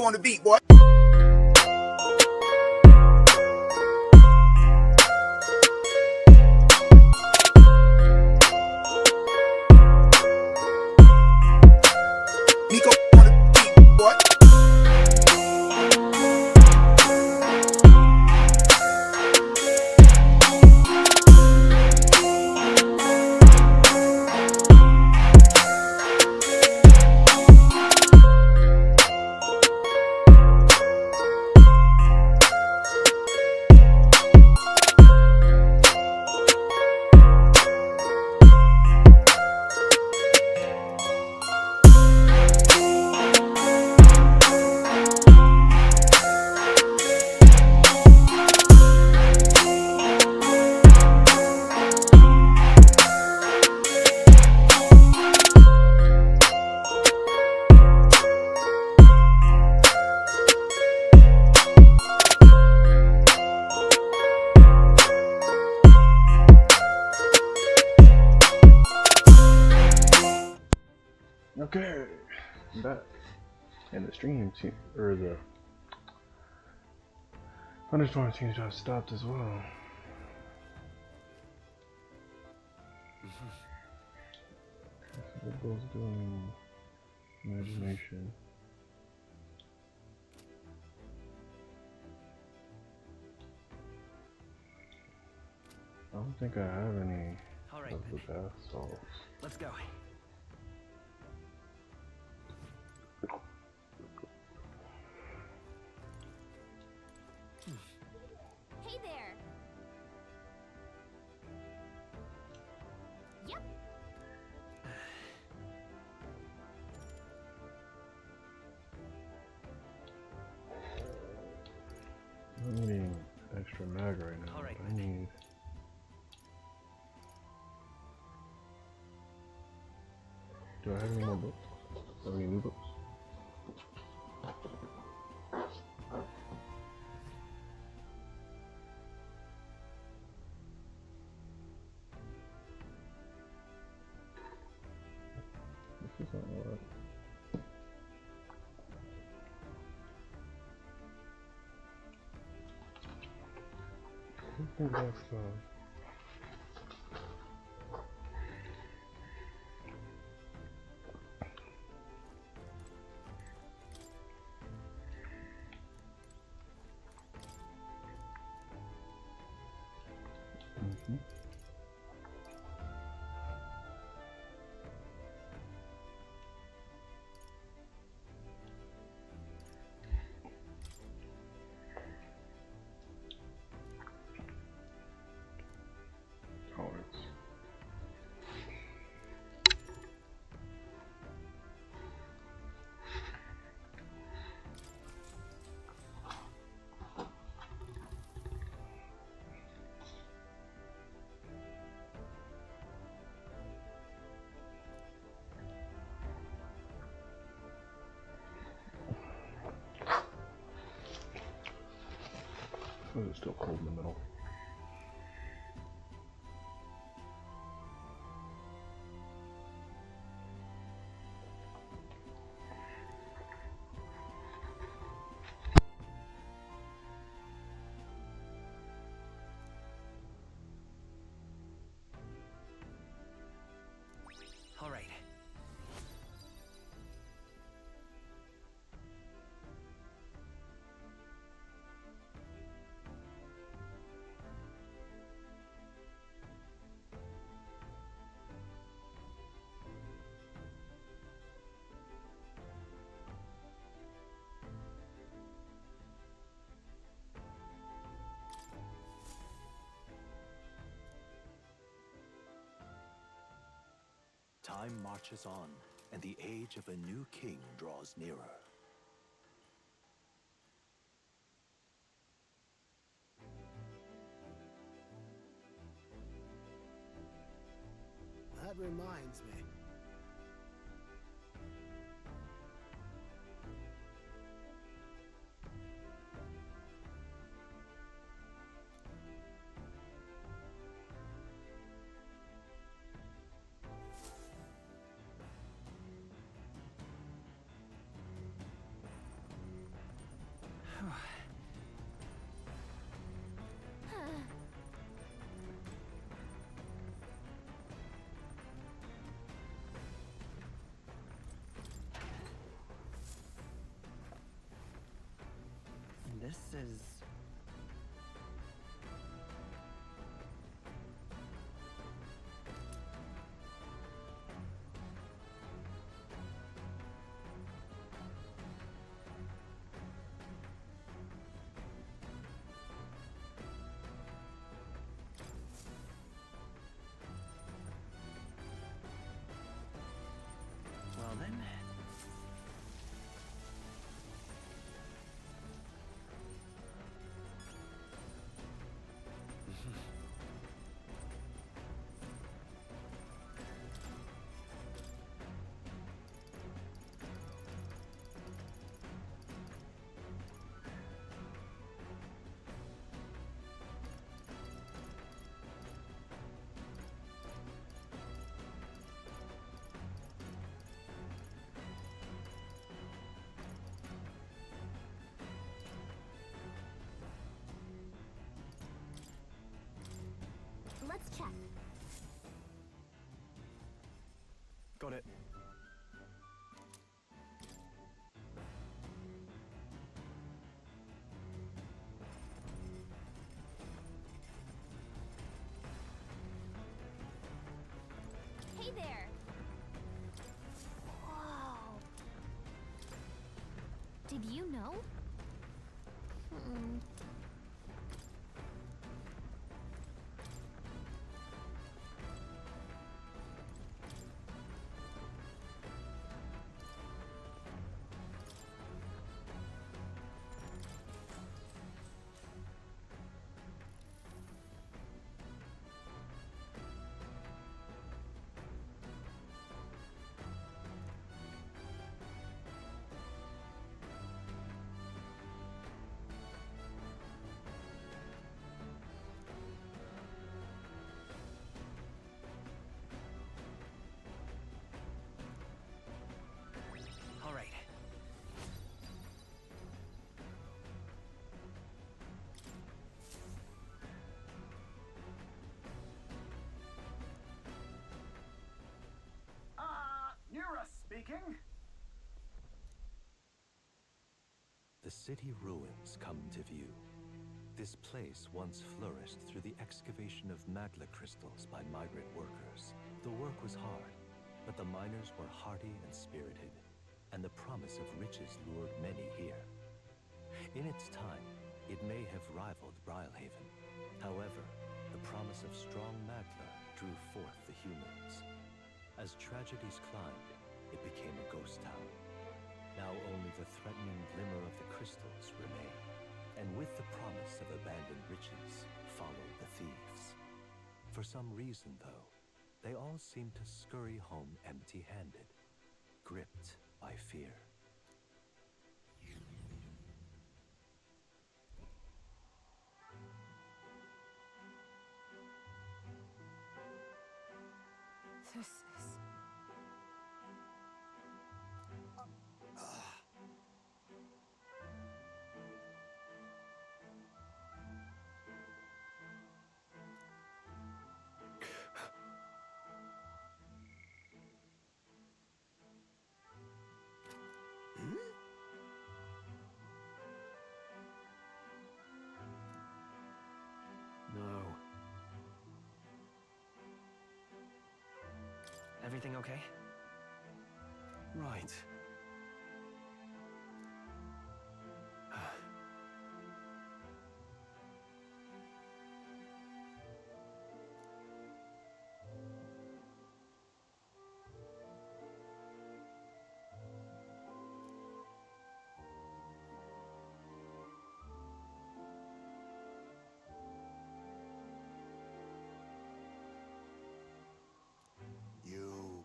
on the beat, boy. Nico on the beat, boy. Okay, I'm back. And the stream team, or the thunderstorm seems to have stopped as well. We're both doing imagination. I don't think I have any of the bath salts. Let's go. Hey there. Yep. I'm needing extra mag right now. Alright, I need. Do I have any more books? Do I have any new books? This isn't what. I think that's tolerance. It's still cold in the middle. All right. Time marches on, and the age of a new king draws nearer. That reminds me. This is... Well then... Let's check. Got it. Hey there! Whoa! Did you know? Hmm. All right. Nura speaking. The city ruins come to view. This place once flourished through the excavation of magla crystals by migrant workers. The work was hard, but the miners were hardy and spirited, and the promise of riches lured many here. In its time, it may have rivaled Brylehaven. However, the promise of strong magla drew forth the humans. As tragedies climbed, it became a ghost town. Now only the threatening glimmer of the crystals remain. And with the promise of abandoned riches followed the thieves. For some reason, though, they all seem to scurry home empty-handed, gripped by fear. This is... No. Everything okay? Right. You...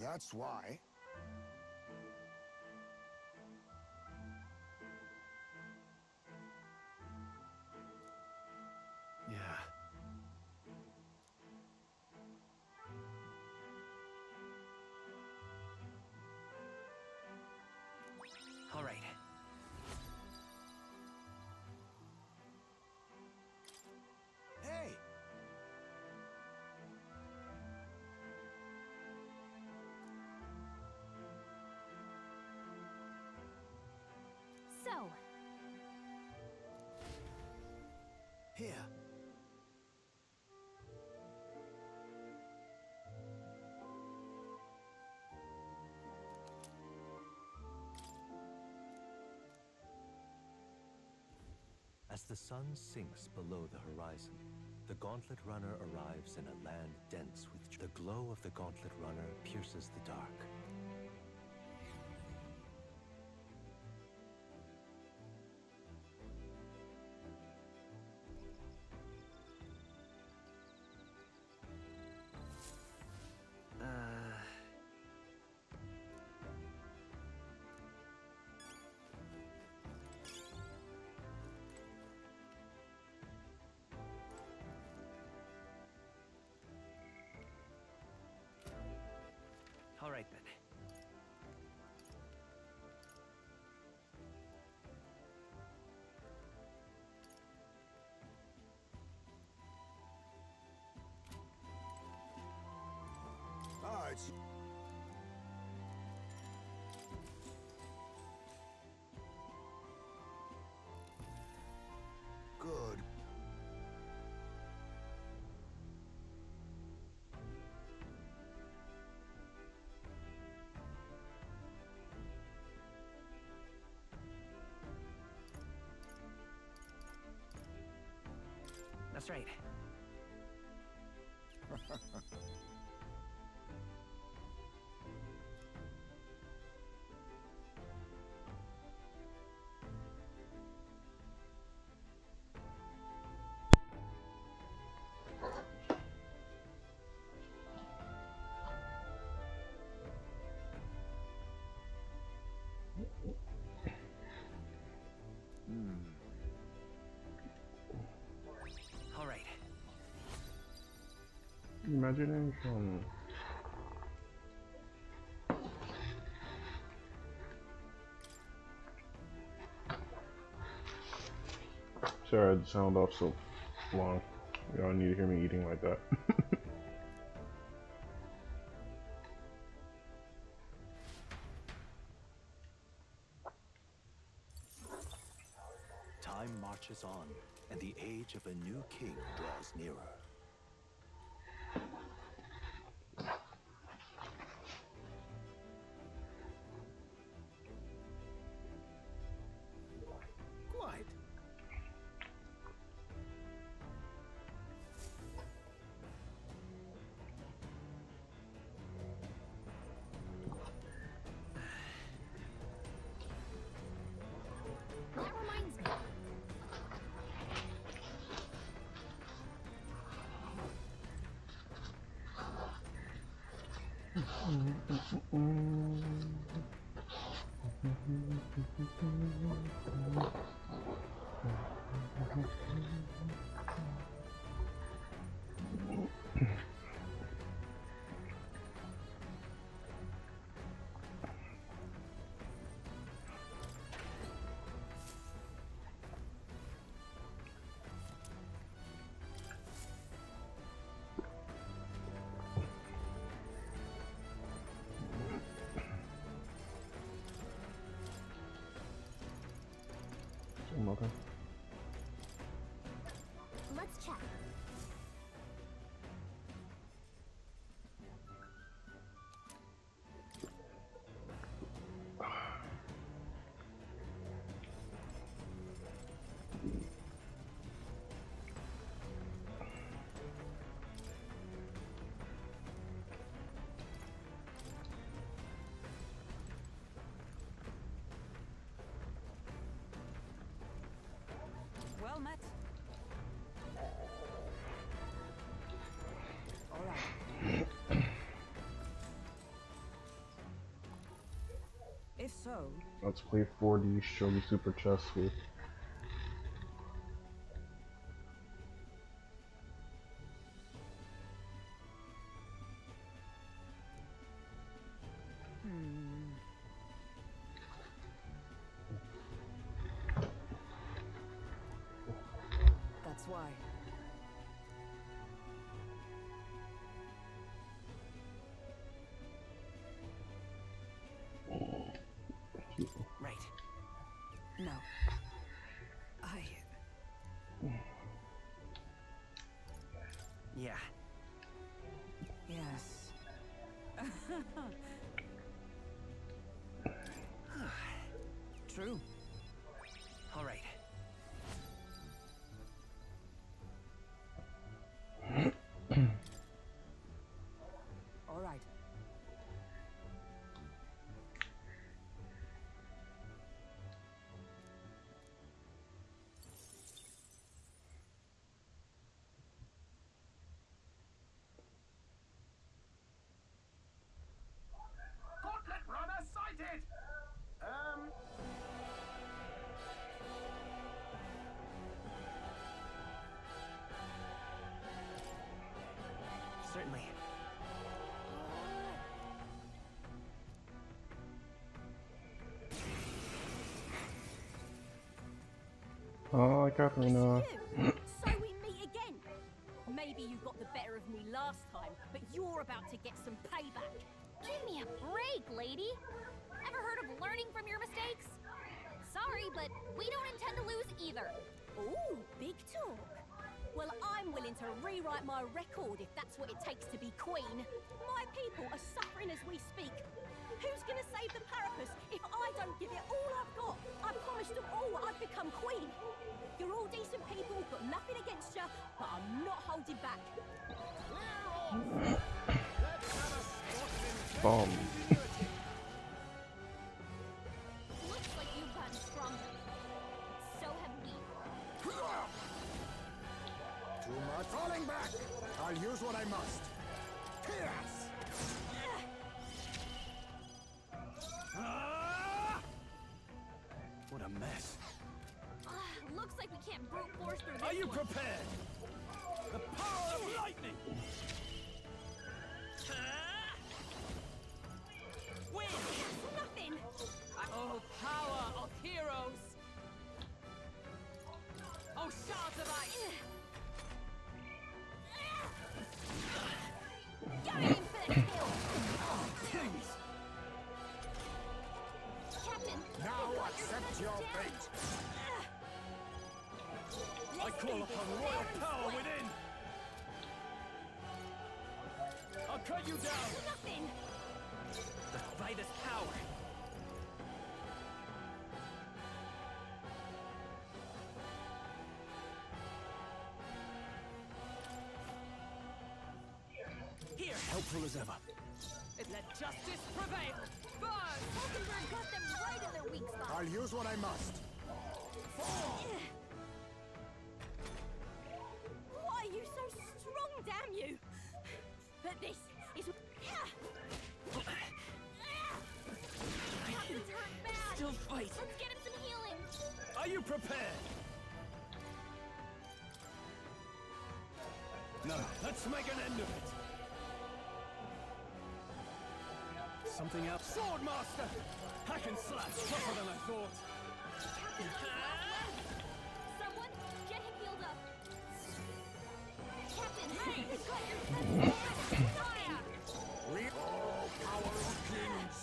That's why. Yeah. All right. As the sun sinks below the horizon, the Gauntlet Runner arrives in a land dense with the glow of the Gauntlet Runner pierces the dark. All right then. Ah, it's good. That's right. All right. Imagine if sorry, I had the sound off so long. Y'all need to hear me eating like that. Time marches on, and the age of a new king draws nearer. Quite. That reminds me. Okay. Let's check. Well met. All right. If so, Let's play 4D Shogi Super Chess with that's why. Right. No. I... Yeah. Yes. True. All right. Oh, Katarina. You! So we meet again. Maybe you got the better of me last time, but you're about to get some payback. Give me a break, lady. Ever heard of learning from your mistakes? Sorry, but we don't intend to lose either. Ooh, big talk. Well, I'm willing to rewrite my record if that's what it takes to be queen. My people are suffering as we speak. Who's gonna save the Parapus if I don't give it all I've got? I promised them all I'd become queen. You're all decent people, got nothing against you, but I'm not holding back. Bomb. Looks like you've gotten stronger. So have we. Too much. Falling back! I'll use what I must. Yes! What a mess. Looks like we can't brute force through this Are you one. prepared? The power of lightning! Win! Nothing. Oh, power of heroes! Oh, shards of ice! Go in for the kill. Kings! Captain, Now accept your fate. I call upon royal power within! I'll cut you down! Nothing. The Vitus power! Here, Helpful as ever. let justice prevail! Burn! Falkenberg got them right in their weak spot. I'll use what I must. Why are you so strong, damn you? But this is... Captain's hurt bad. Still fight! Let's get him some healing. Are you prepared? No, let's make an end of it. Something else? Swordmaster! Hack and slash, tougher than I thought. Someone, get him healed up. Captain, hey, you got your fire! All power of kings.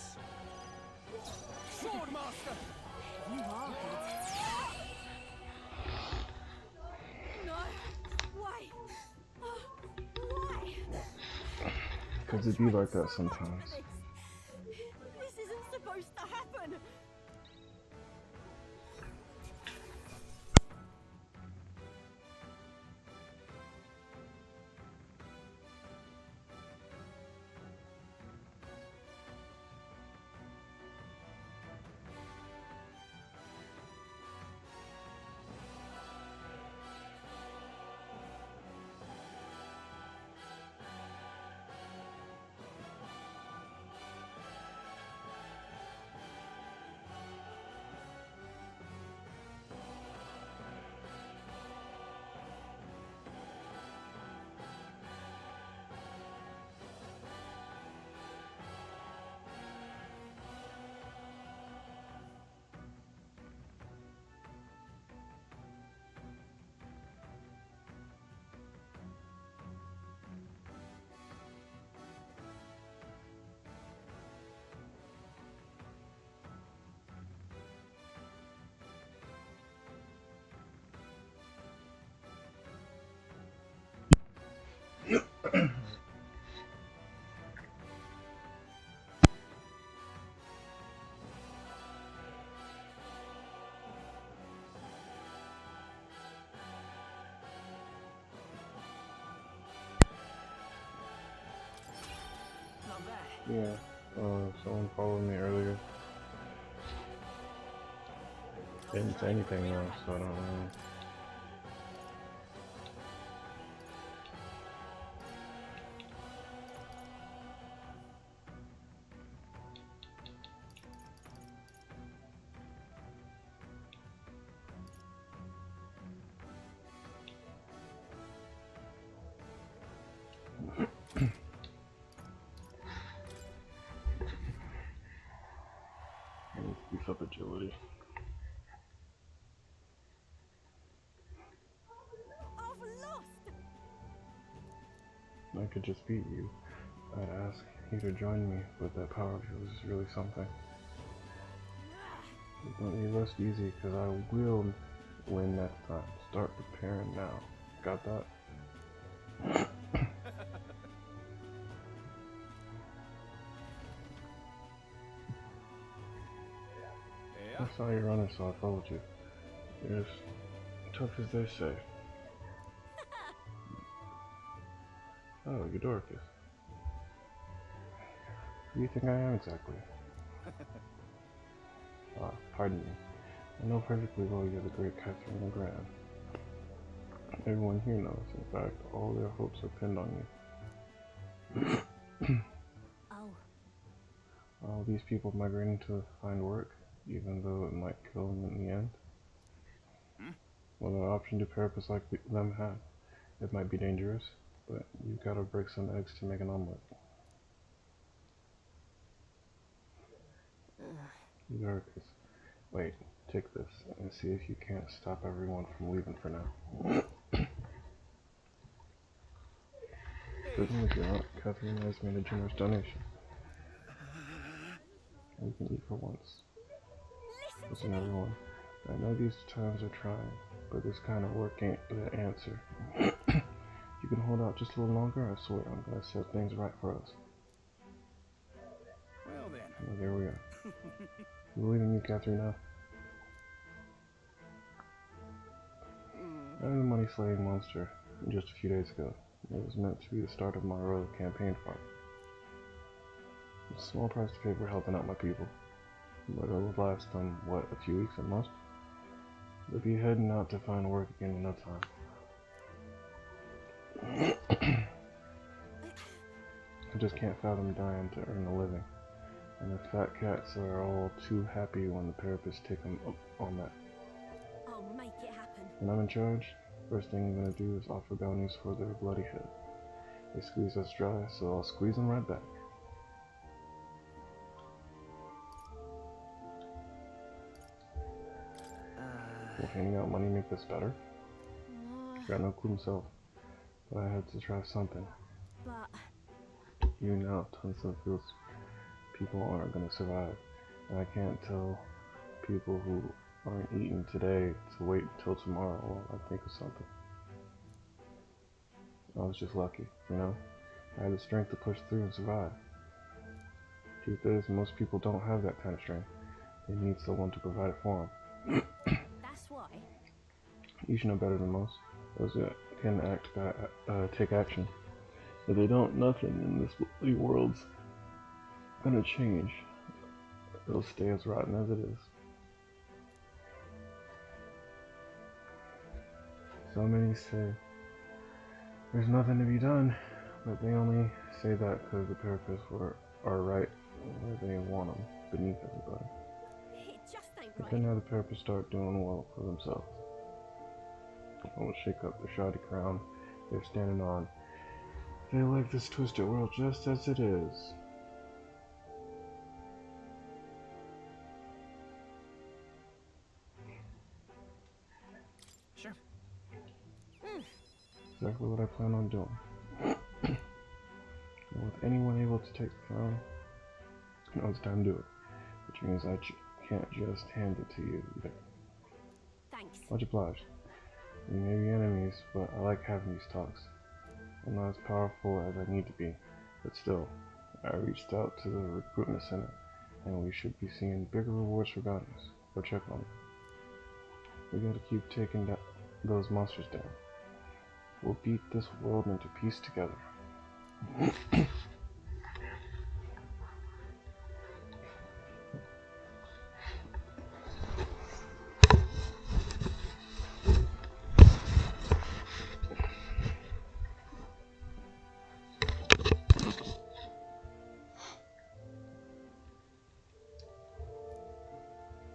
Swordmaster! You are good. No. Why? Why? Because it be like that sometimes. This isn't supposed to happen. Not bad. Yeah. Someone followed me earlier. Didn't say anything though, so I don't know. Beef up agility. I could just beat you. I'd ask you to join me, but that power was really something. Don't you rest easy, cause I will win next time. Start preparing now. Got that? I saw you running, so I followed you. You're as tough as they say. Oh, you're Dorcas. Who do you think I am exactly? Pardon me. I know perfectly well you're the great Catherine LeGrand. Everyone here knows. In fact, all their hopes are pinned on you. Oh. All these people migrating to find work, even though it might kill them in the end. What other option do therapists like them have? It might be dangerous, but you've got to break some eggs to make an omelet. Dorcas, wait, take this and see if you can't stop everyone from leaving for now. Sitting with your aunt, Catherine has made a generous donation. We can eat for once. Listen, everyone. I know these times are trying, but this kind of work ain't the answer. You can hold out just a little longer, I swear I'm gonna set things right for us. Well then. Well, there we are. You believe in me, Catherine, now? I had a money-slaying monster just a few days ago. It was meant to be the start of my royal campaign farm. It's a small price to pay for helping out my people, but it'll last them, what, a few weeks at most? They'll be heading out to find work again in no time. I just can't fathom dying to earn a living, and the fat cats are all too happy when the therapists take them up on that. I'll make it happen. When I'm in charge, first thing I'm gonna do is offer bounties for their bloody head. They squeeze us dry, so I'll squeeze them right back. Will handing out money make this better? Got no clue myself, but I had to try something. But You know, tons of those people aren't gonna survive, and I can't tell people who aren't eating today to wait until tomorrow while I think of something. I was just lucky, you know? I had the strength to push through and survive. Truth is, most people don't have that kind of strength. They need someone to provide it for them. that's why. You should know better than most. Those that can take action. If they don't, nothing in this world's gonna change. It'll stay as rotten as it is. So many say there's nothing to be done, but they only say that because the therapists are right where they want them, beneath everybody. It just ain't But right. then now the therapists start doing well for themselves. I will shake up the shoddy crown they're standing on. They like this twisted world just as it is. Sure. Exactly what I plan on doing. And with anyone able to take the throne, now it's time to do it. Which means I can't just hand it to you either. Thanks. Much obliged. We may be enemies, but I like having these talks. I'm not as powerful as I need to be, but still, I reached out to the recruitment center, and we should be seeing bigger rewards for bounties. Go check on it. We gotta keep taking those monsters down. We'll beat this world into peace together.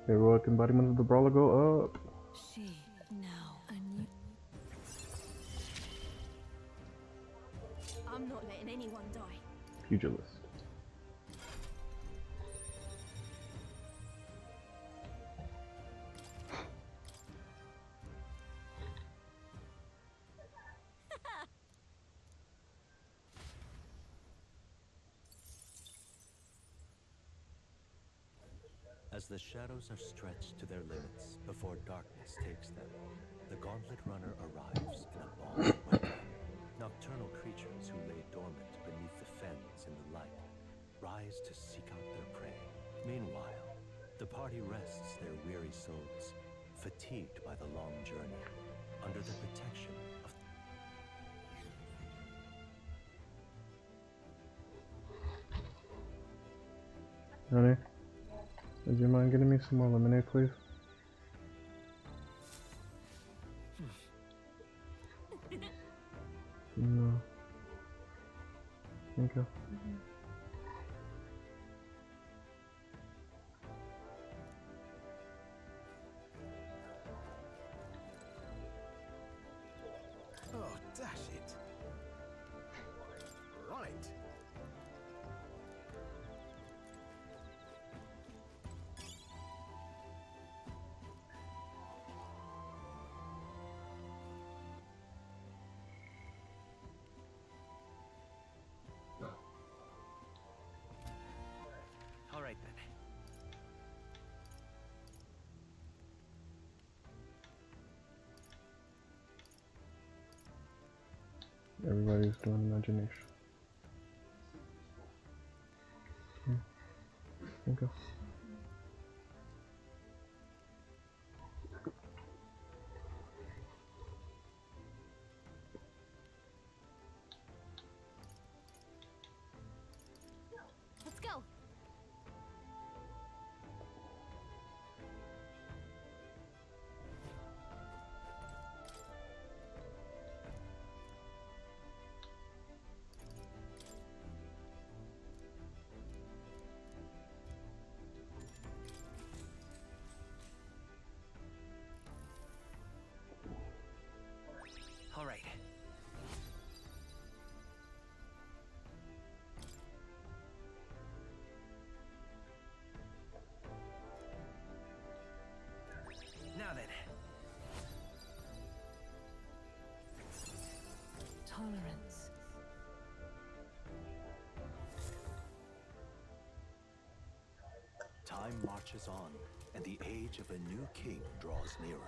Heroic embodiment of the brawler, go up. She now a new. I'm not letting anyone die. Pugilist. As the shadows are stretched to their limits before darkness takes them, the Gauntlet Runner arrives in a bald wetland. Nocturnal creatures who lay dormant beneath the fens in the light rise to seek out their prey. Meanwhile, the party rests their weary souls, fatigued by the long journey, under the protection of... Honey, would you mind getting me some more lemonade, please? No. Thank you. Oh, dash it. Right. All right then. Everybody's doing imagination. Thank you. Let's go. All right. Now then. Tolerance. Time marches on, and the age of a new king draws nearer.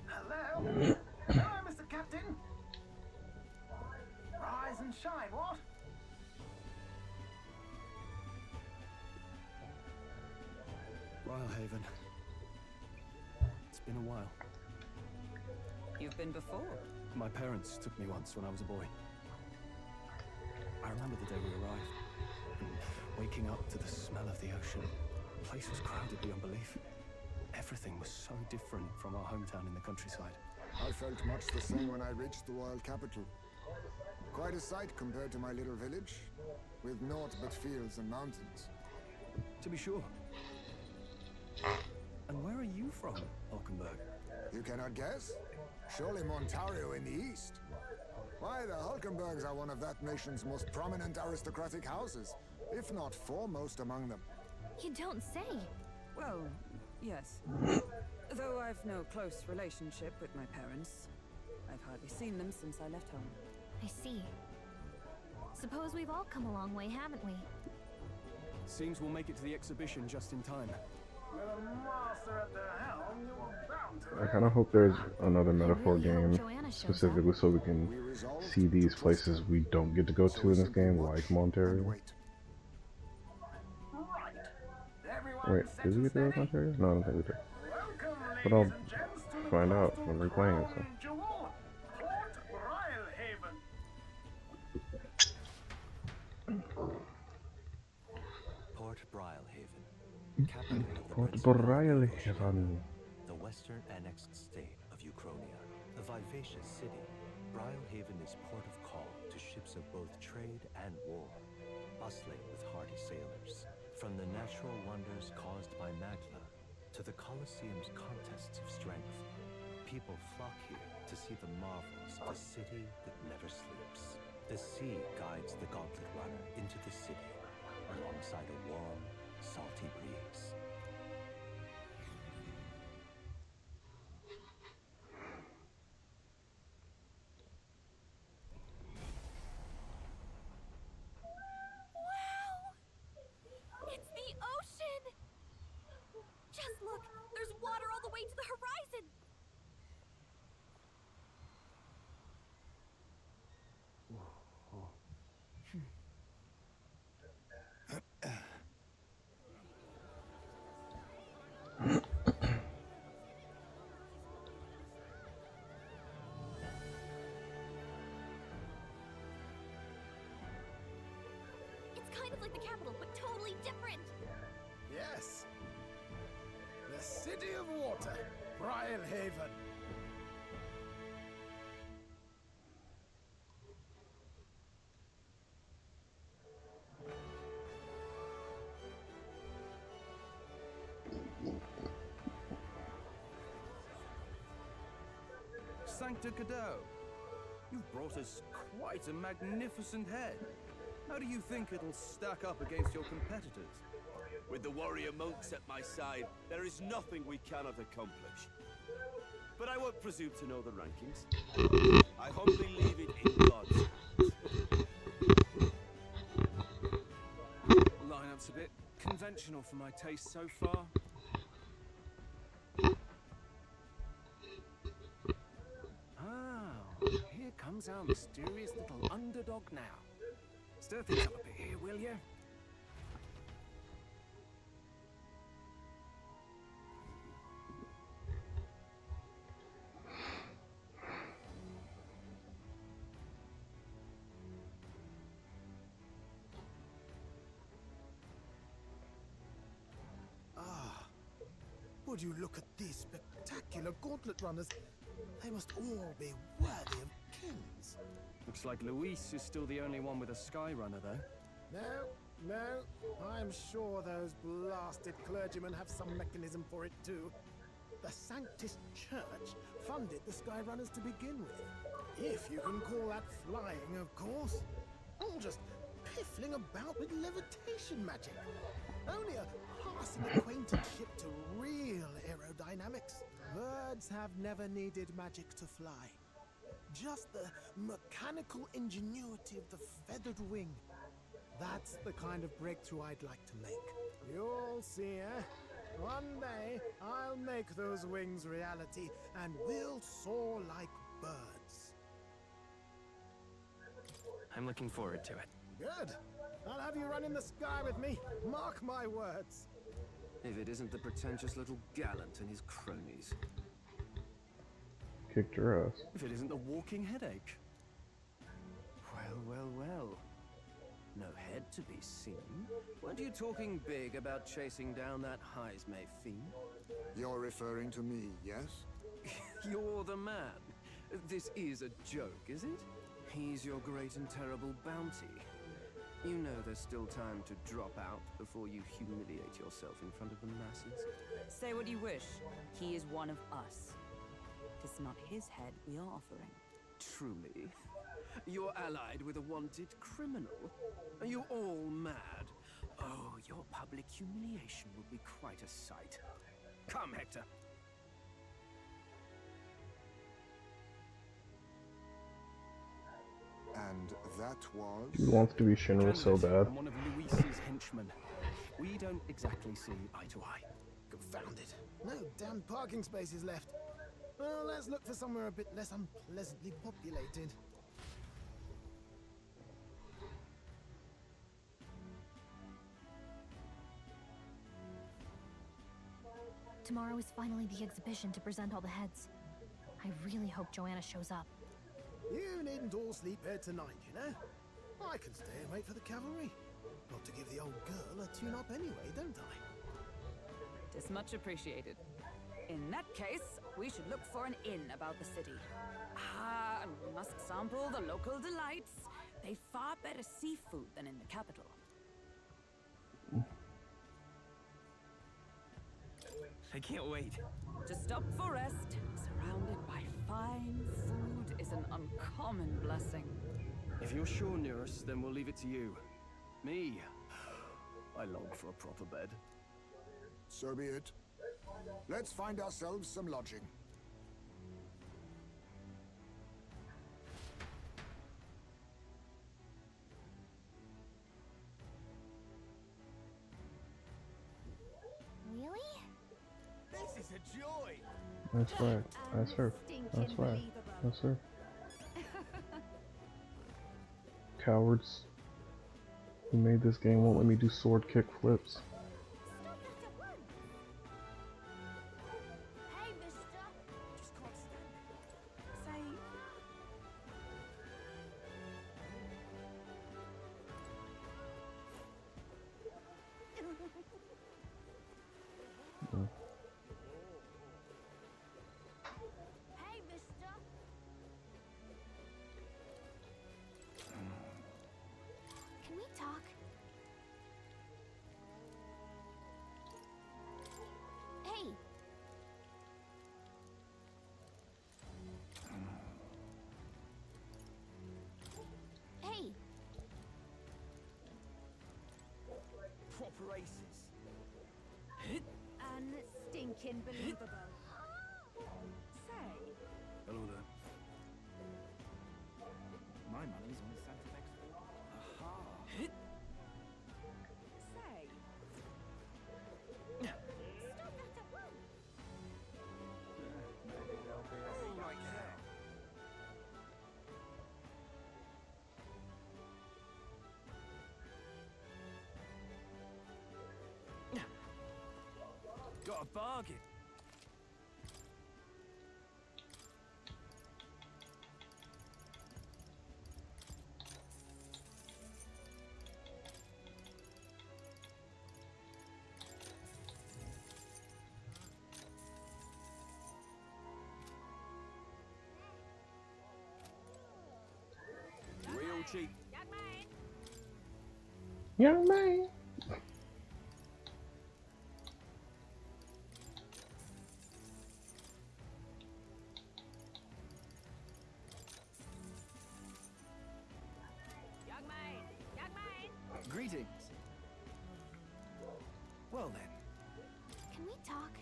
Hello? Hello, Mr. Captain? Rise and shine, what? Haven. It's been a while. You've been before? My parents took me once when I was a boy. I remember the day we arrived, and waking up to the smell of the ocean. The place was crowded beyond belief. Everything was so different from our hometown in the countryside. I felt much the same when I reached the royal capital. Quite a sight compared to my little village, with naught but fields and mountains. To be sure. And where are you from, Hulkenberg? You cannot guess? Surely Montario in the east. Why, the Hulkenbergs are one of that nation's most prominent aristocratic houses, if not foremost among them. You don't say. Well, yes. Though I've no close relationship with my parents. I've hardly seen them since I left home. I see. Suppose we've all come a long way, haven't we? Seems we'll make it to the exhibition just in time. With a master at the helm, you were bound to... I kind of hope there's another metaphor really hope game Joanna shows specifically so we can see these places we don't get to go to in this game, like Montario. Wait, did we get to go to Montario? No, I don't think we did. But I'll find out when we're playing it. So. Port Brilehaven, capital of the Port Principality of Brilehaven. the western annexed state of Uchronia. A vivacious city, Brilehaven is port of call to ships of both trade and war, bustling with hardy sailors. From the natural wonders caused by Magla to the Colosseum's contests of strength, people flock here to see the marvels of a city that never sleeps. The sea guides the Gauntlet Runner into the city, alongside a warm, salty breeze. way to the horizon! It's kind of like the capital, but totally different! Yes. The City of Water, Briarhaven. Sancta Cadeau, you've brought us quite a magnificent head. How do you think it'll stack up against your competitors? With the warrior monks at my side, there is nothing we cannot accomplish. But I won't presume to know the rankings. I humbly leave it in God's hands. Lineup's a bit conventional for my taste so far. Ah, here comes our mysterious little underdog now. Stir things up a bit here, will you? Would you look at these spectacular gauntlet runners? They must all be worthy of kings. Looks like Luis is still the only one with a sky runner, though. No, I'm sure those blasted clergymen have some mechanism for it too. The Sanctus Church funded the Skyrunners to begin with. If you can call that flying, of course. All just piffling about with levitation magic. Only a passing acquaintanceship to real aerodynamics. Birds have never needed magic to fly. Just the mechanical ingenuity of the feathered wing. That's the kind of breakthrough I'd like to make. You'll see, eh? One day, I'll make those wings reality, and we'll soar like birds. I'm looking forward to it. Good. I'll have you run in the sky with me. Mark my words. If it isn't the pretentious little gallant and his cronies. Kicked her ass. If it isn't the walking headache. Well. No head to be seen. Weren't you talking big about chasing down that Heismay fiend? You're referring to me, yes? You're the man. This is a joke, is it? He's your great and terrible bounty. You know there's still time to drop out before you humiliate yourself in front of the masses. Say what you wish. He is one of us. Tis not his head we are offering. Truly? You're allied with a wanted criminal? Are you all mad? Oh, your public humiliation will be quite a sight. Come, Hector. And that was... He wants to be Shinra so bad. I'm one of Luis's henchmen. We don't exactly see eye to eye. Confound it. No damn parking spaces left. Well, let's look for somewhere a bit less unpleasantly populated. Tomorrow is finally the exhibition to present all the heads. I really hope Joanna shows up. You needn't all sleep here tonight, you know? I can stay and wait for the cavalry. Got to give the old girl a tune-up anyway, don't I? Tis much appreciated. In that case, we should look for an inn about the city. Ah, and we must sample the local delights. They've far better seafood than in the capital. I can't wait. To stop for rest, surrounded by fine food, is an uncommon blessing. If you're sure, Nearest, then we'll leave it to you. Me, I long for a proper bed. So be it. Let's find ourselves some lodging. Really? This is a joy. That's right. That's her. That's right. That's her. Cowards who made this game won't let me do sword kick flips. Stop that at once! Hey, mister! Just can't stand it. Say, Mm. Hey, mister! Can we talk? Hey! Hey! Proper aces. Unstinking believable. say. Hello there. My money's on Santa Fe's floor. Aha. Say. Stop that at once! Maybe there'll be a All right now. Got a bargain. Real cheap. Young man. Greetings. Well then. Can we talk?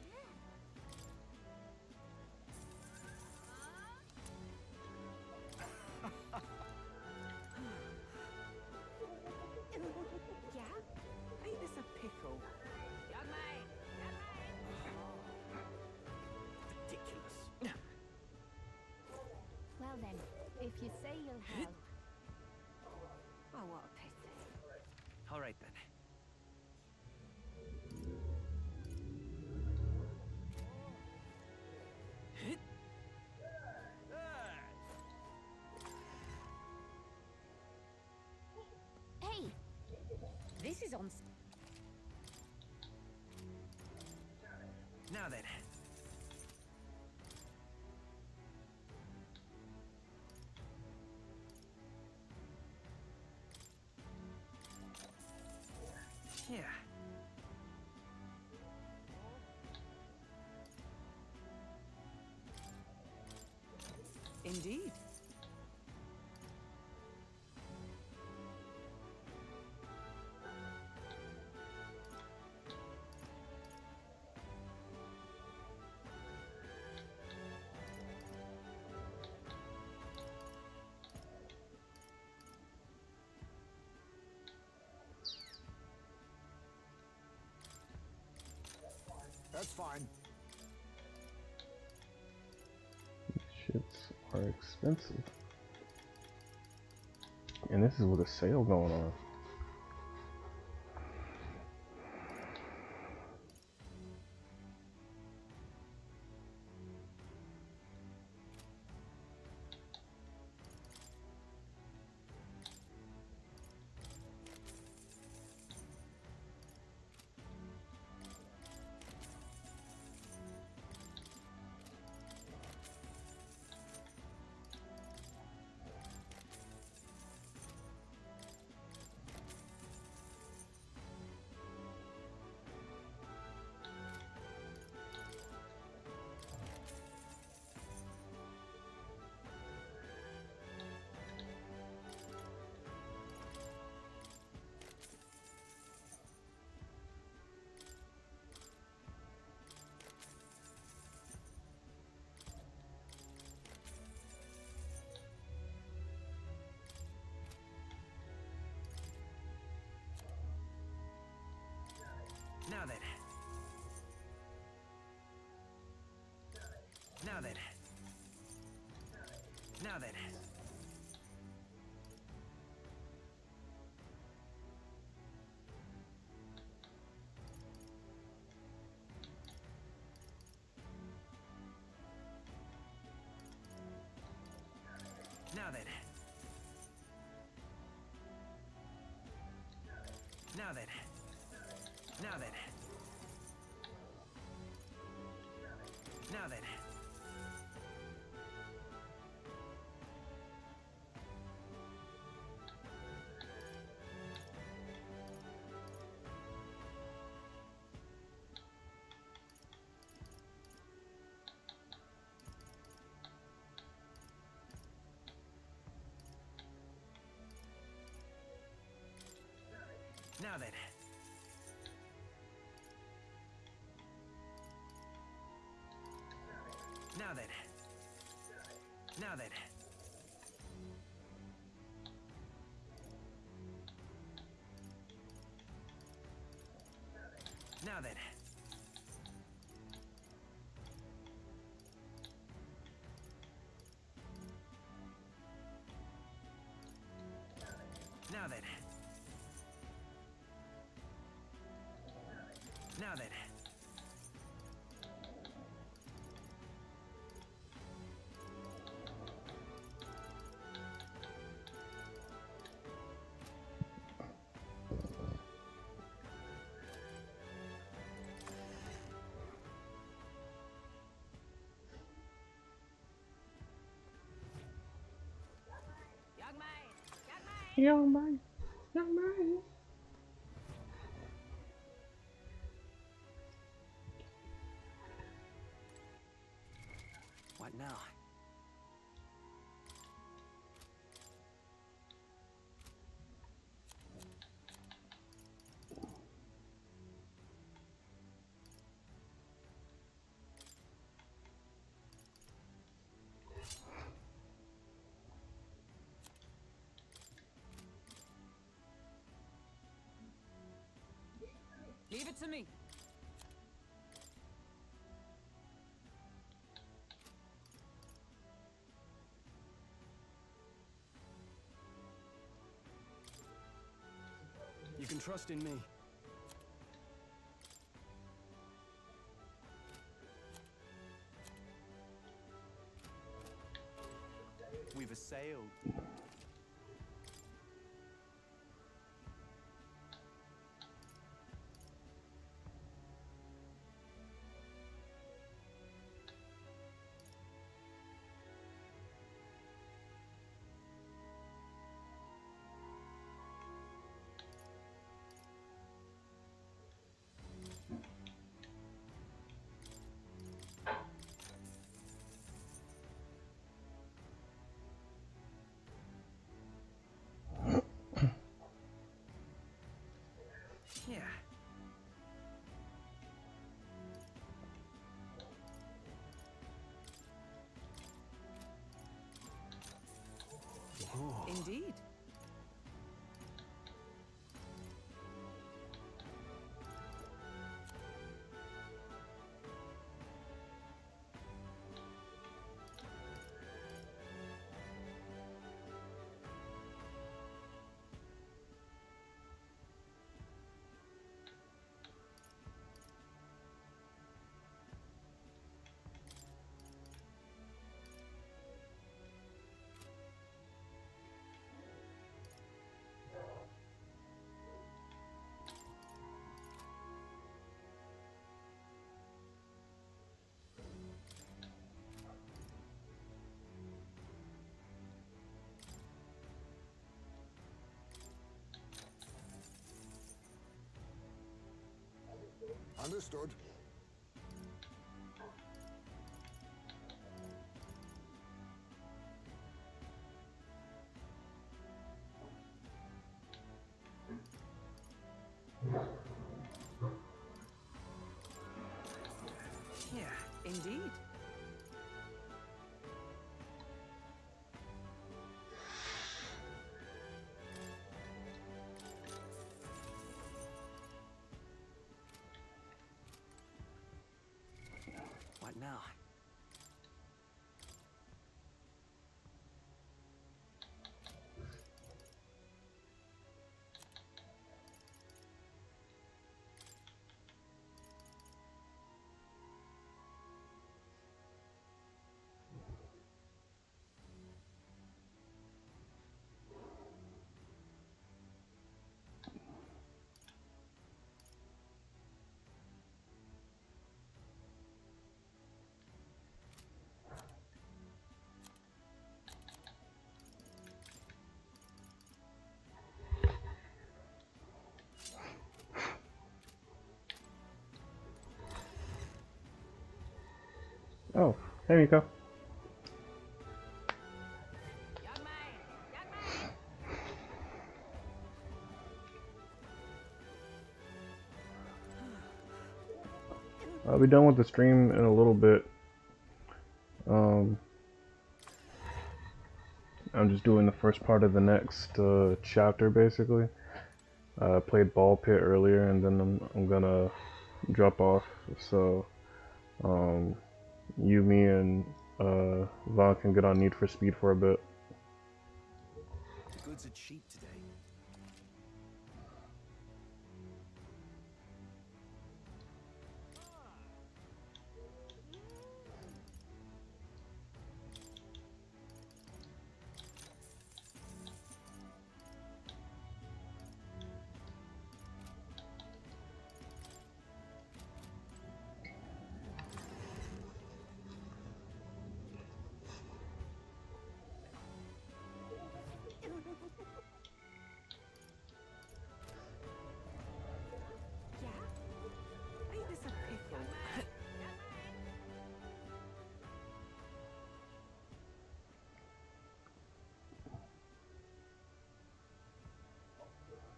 Yeah? Ain't this a pickle? Ridiculous. Well then, if you say you'll help. Oh, what a pity. All right then. Hey! This is on. Now then. Yeah. Indeed. That's fine. Shits are expensive. And this is with a sale going on. Now then. then. Now then. Now then. Now then. Now then. Now then. Now then. Now then. Now then. Now then. Now then. Now then. Young man! Young man! Young man. Young man. What now? Leave it to me. You can trust in me. We've assailed. Yeah. Indeed. Understood. Yeah. Indeed. What now? Oh, there you go. I'll be done with the stream in a little bit. I'm just doing the first part of the next chapter, basically. I played Ball Pit earlier, and then I'm gonna drop off. So, you, me, and Vaughn can get on Need for Speed for a bit. The goods are cheap today.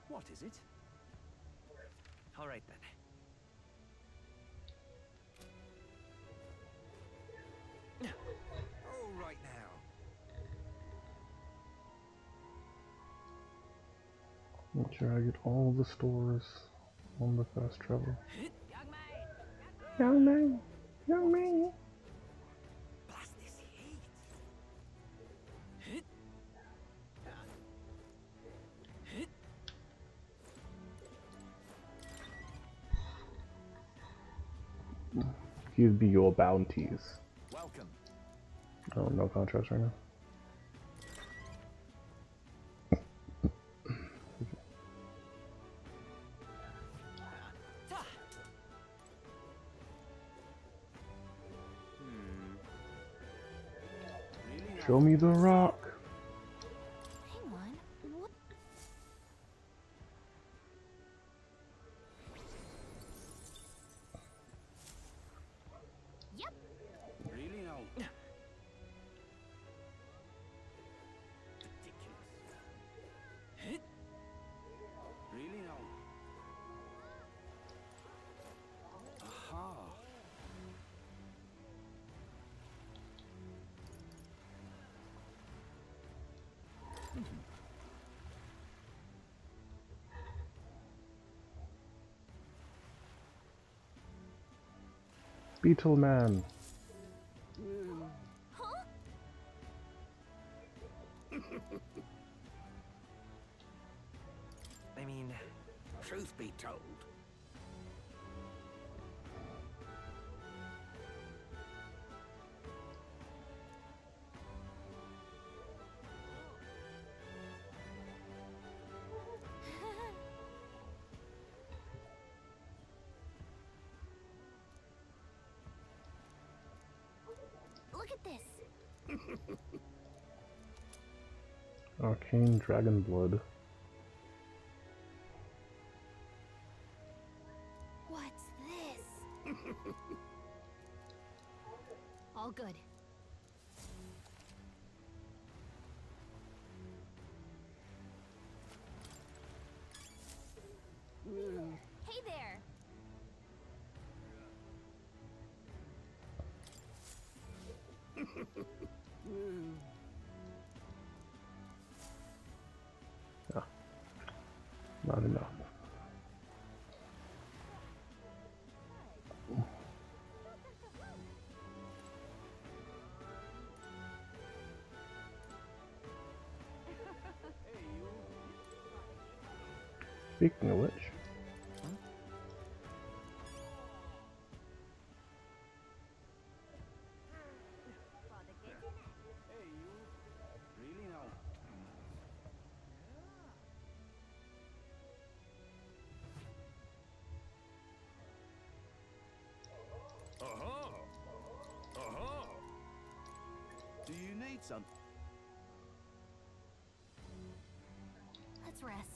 What is it? All right then. All right now. Make sure I get all the stores on the fast travel. Young man, young man. Blast this heat. These be your bounties. Welcome. Oh, no contracts right now. Show me the rock. Hang on. What? Yep. Really now? Really now? Aha. Beetle Man. Huh? I mean, Truth be told. Look at this. Arcane Dragon Blood. What's this? All good. Hey there. Not enough. Speaking of which, Really now? Aha! Aha! Do you need some? Let's rest.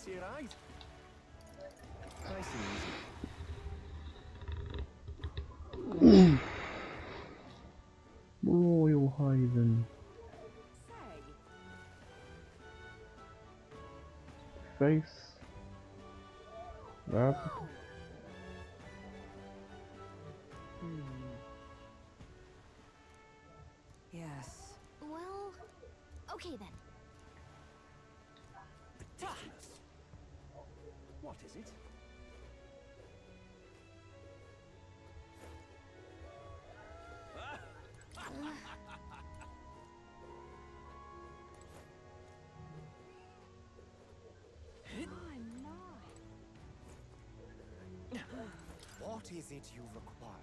fancy a ride? Nice and easy. Royal Haven. Face. That. Yes. Well, okay then. Ridiculous. What is it? What is it you require?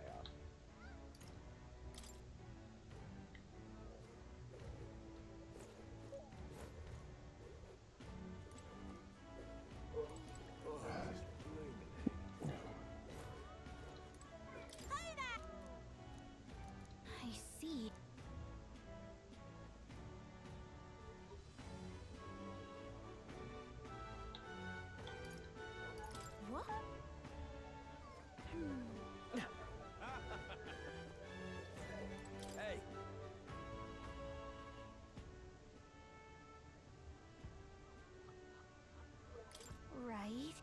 I see. What? Hey. Right.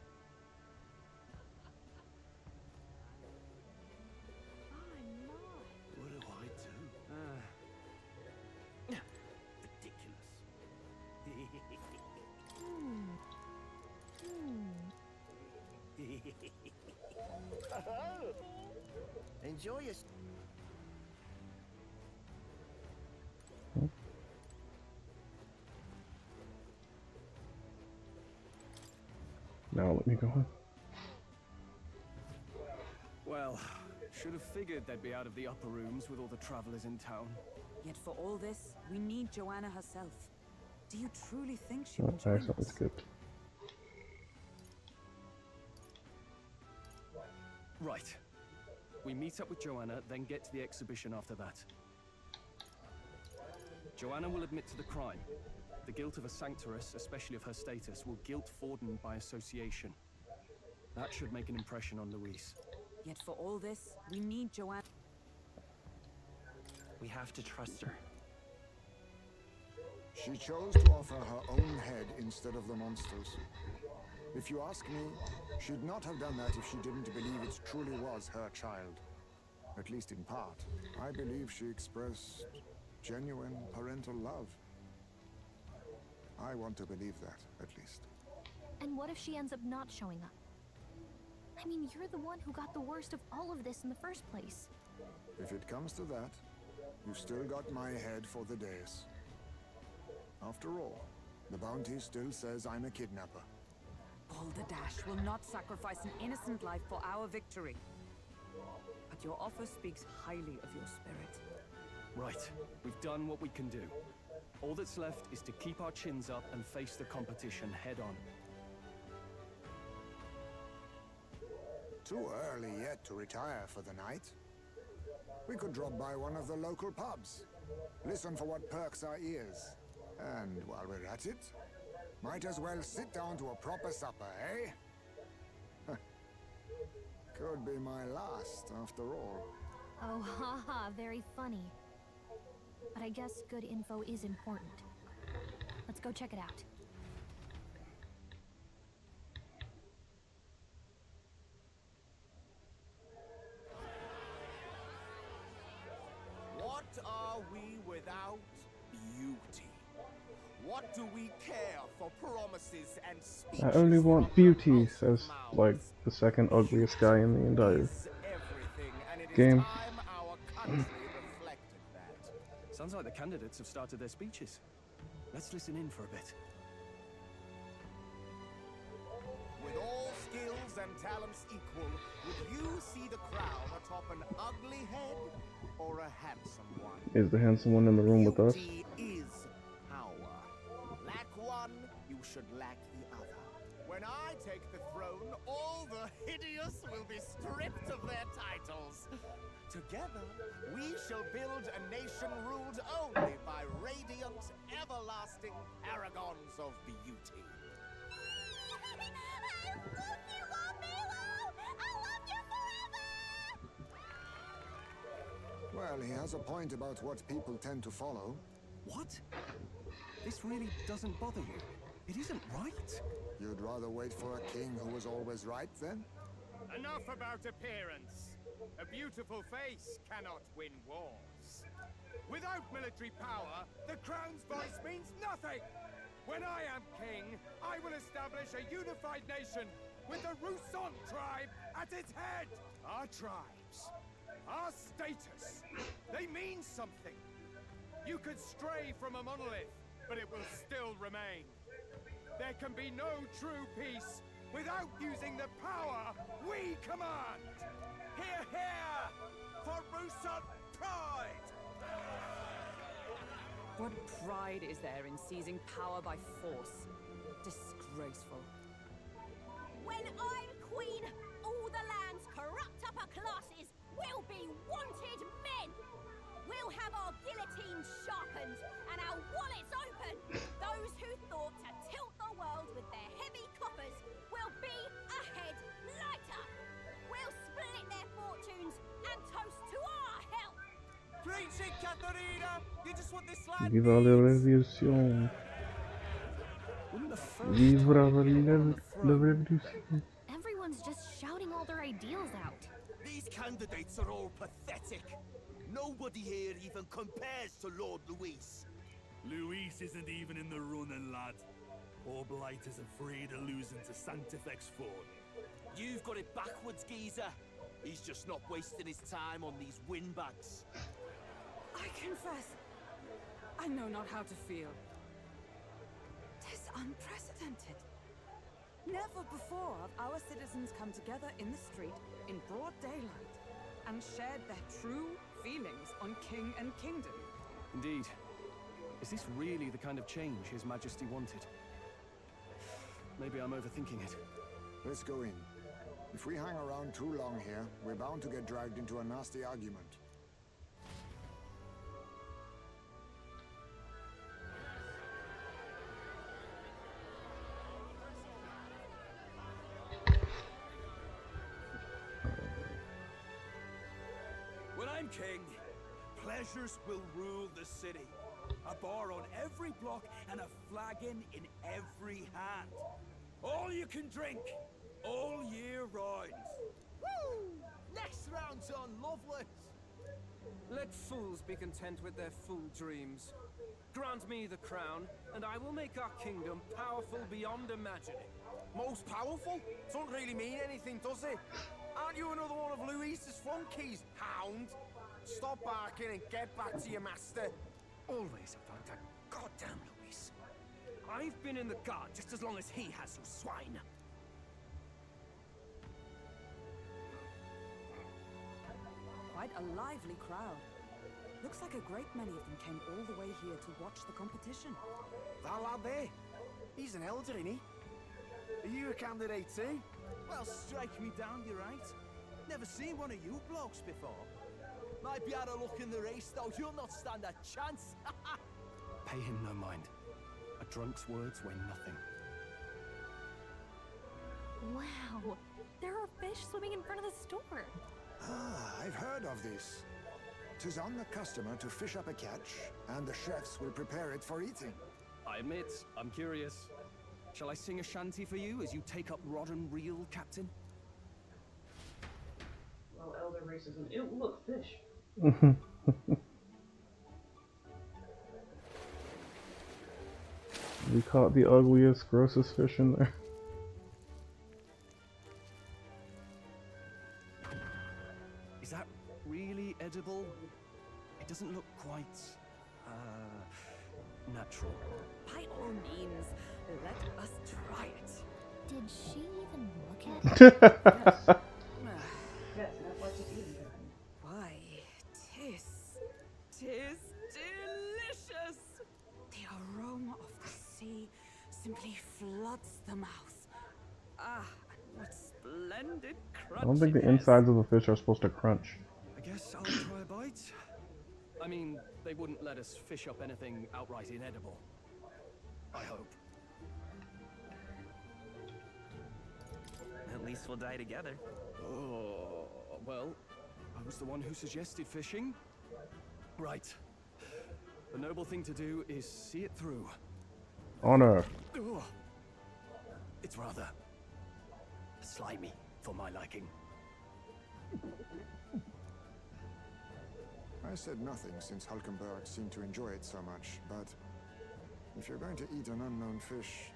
What do I do? Ridiculous. Enjoy your... Now let me go on. Well, should have figured they'd be out of the upper rooms with all the travelers in town. Yet for all this, we need Joanna herself. Do you truly think she Oh, would join excellent, us? that's good. Right. We meet up with Joanna, then get to the exhibition after that. Joanna will admit to the crime. The guilt of a sanctoress, especially of her status, will guilt Forden by association. That should make an impression on Louise. Yet for all this, we need Joanna. We have to trust her. She chose to offer her own head instead of the monster's. If you ask me, she'd not have done that if she didn't believe it truly was her child. At least in part. I believe she expressed genuine parental love. I want to believe that, at least. And what if she ends up not showing up? I mean, you're the one who got the worst of all of this in the first place. If it comes to that, you've still got my head for the dais. After all, the bounty still says I'm a kidnapper. Balderdash will not sacrifice an innocent life for our victory. But your offer speaks highly of your spirit. Right. We've done what we can do. All that's left is to keep our chins up and face the competition head on. Too early yet to retire for the night. We could drop by one of the local pubs. Listen for what perks our ears. And while we're at it, might as well sit down to a proper supper, eh? Could be my last, after all. Oh, haha, very funny. But I guess good info is important. Let's go check it out. What are we without beauty? What do we care for promises and speeches? I only want beauty, says like the second ugliest guy in the entire game. Sounds like the candidates have started their speeches. Let's listen in for a bit. With all skills and talents equal, would you see the crown atop an ugly head or a handsome one? Is the handsome one in the room with us? Beauty is power. Lack one, you should lack the other. When I take the throne, all the hideous will be stripped of their titles. Together, we shall build a nation ruled only by radiant, everlasting paragons of beauty. Well, he has a point about what people tend to follow. What? This really doesn't bother you? It isn't right. You'd rather wait for a king who was always right, then? Enough about appearance. A beautiful face cannot win wars. Without military power, the crown's voice means nothing. When I am king, I will establish a unified nation with the Rousson tribe at its head. Our tribes, our status, they mean something. You could stray from a monolith, but it will still remain. There can be no true peace without using the power we command. Hear, hear! For Rousson pride! What pride is there in seizing power by force? Disgraceful. When I'm queen, all the land's corrupt upper classes will be wanted men. We'll have our guillotines sharpened and our wallets open. Those who thought to tilt the world with their heavy coffers will be a head lighter. We'll split their fortunes and toast to our help. Preach it, Katharina! You just want this land. Viva la revolution! Viva la revolution! Everyone's just shouting all their ideals out. These candidates are all pathetic. Nobody here even compares to Lord Luis. Luis isn't even in the running, lad. Poor Blight is afraid of losing to Sanctifex Ford. You've got it backwards, geezer. He's just not wasting his time on these windbags. I confess, I know not how to feel. 'Tis unprecedented. Never before have our citizens come together in the street in broad daylight and shared their true feelings on king and kingdom. Indeed. Is this really the kind of change His Majesty wanted? Maybe I'm overthinking it. Let's go in. If we hang around too long here, we're bound to get dragged into a nasty argument. When I'm king, pleasures will rule the city. A bar on every block and a flagon in every hand. All you can drink, all year round. Woo! Next round's on Loveless. Let fools be content with their fool dreams. Grant me the crown, and I will make our kingdom powerful beyond imagining. Most powerful? Doesn't really mean anything, does it? Aren't you another one of Luis's flunkies, hound? Stop barking and get back to your master. Always about that goddamn Luis. I've been in the guard just as long as he has, you swine. Quite a lively crowd. Looks like a great many of them came all the way here to watch the competition. That lad there, he's an elder, isn't he? Are you a candidate too? Well, strike me down, you're right. Never seen one of you blokes before. Might be out of luck in the race, though. You'll not stand a chance. Pay him no mind. A drunk's words weigh nothing. Wow, there are fish swimming in front of the store. Ah, I've heard of this. 'Tis on the customer to fish up a catch, and the chefs will prepare it for eating. I admit, I'm curious. Shall I sing a shanty for you as you take up rod and reel, Captain? Well, elder racism. Ew, look, fish. We caught the ugliest, grossest fish in there. Is that really edible? It doesn't look quite, natural. By all means, let us try it. Did she even look at it? Yes, that's why she's eating it. Why, tis delicious! The aroma of the sea simply floods the mouth. Ah, what splendid crunch! I don't think the insides of the fish are supposed to crunch. I guess I'll try a bite. I mean, they wouldn't let us fish up anything outright inedible. I hope. At least we'll die together. Oh, well, I was the one who suggested fishing. Right. The noble thing to do is see it through. Honor. Ugh. It's rather slimy for my liking. I said nothing since Hulkenberg seemed to enjoy it so much, but if you're going to eat an unknown fish,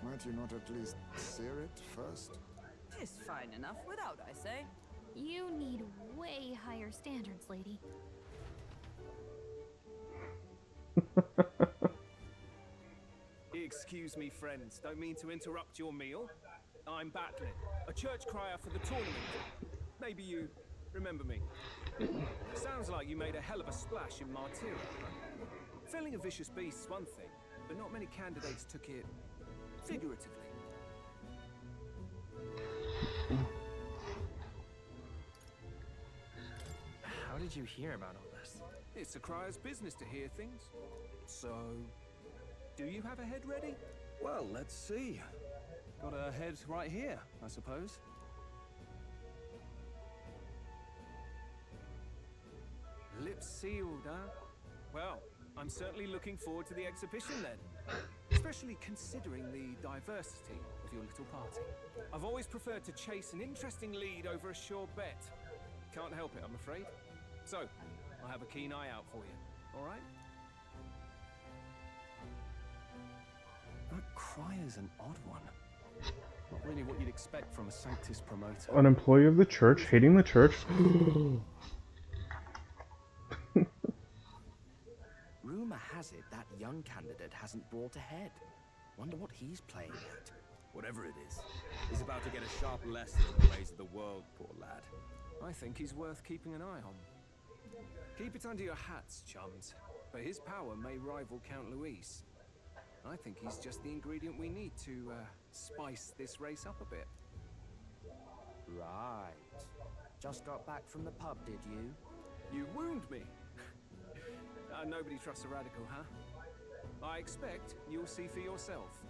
might you not at least sear it first? It's fine enough without, I say. You need way higher standards, lady. Excuse me, friends. Don't mean to interrupt your meal. I'm Batlin, a church crier for the tournament. Maybe you remember me. Sounds like you made a hell of a splash in Martyra. Felling a vicious beast's one thing, but not many candidates took it figuratively. How did you hear about all this? It's a crier's business to hear things. So, do you have a head ready? Well, let's see. Got a head right here, I suppose. Lips sealed, huh? Well, I'm certainly looking forward to the exhibition then. Especially considering the diversity of your little party. I've always preferred to chase an interesting lead over a sure bet. Can't help it, I'm afraid. So, I'll have a keen eye out for you, all right? That crier's an odd one. Not really what you'd expect from a Sanctus promoter. An employee of the church hating the church. Rumor has it that young candidate hasn't brought ahead. Wonder what he's playing at. Whatever it is, he's about to get a sharp lesson in the ways of the world, poor lad. I think he's worth keeping an eye on. Keep it under your hats, chums. But his power may rival Count Luis. I think he's just the ingredient we need to spice this race up a bit. Right. Just got back from the pub, did you? You wound me. Nobody trusts a radical, huh? I expect you'll see for yourself.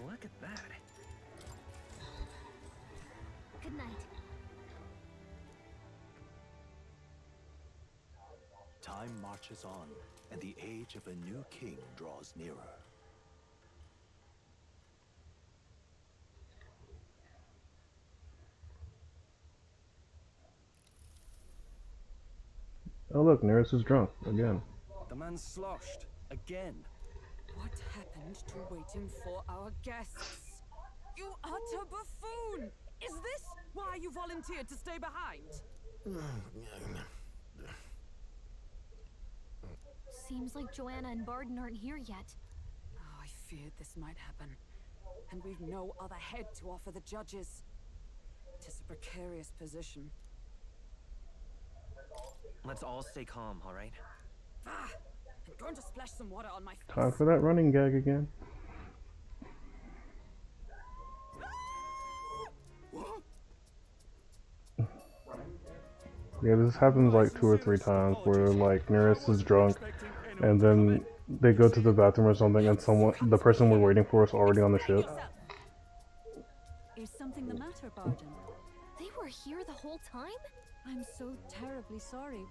Look at that. Good night. Time marches on, and the age of a new king draws nearer. Oh look, Nereus is drunk again. The man's sloshed again. What happened to waiting for our guests? You utter buffoon! Is this why you volunteered to stay behind? Seems like Joanna and Barden aren't here yet. Oh, I feared this might happen. And we've no other head to offer the judges. Tis a precarious position. Let's all stay calm, all right? Ah! I'm going to splash some water on my face. Time for that running gag again. Yeah, this happens like 2 or 3 times where like Nereus is drunk and then they go to the bathroom or something and the person we're waiting for is already on the ship. Is something the matter, Barden? They were here the whole time? I'm so terribly sorry.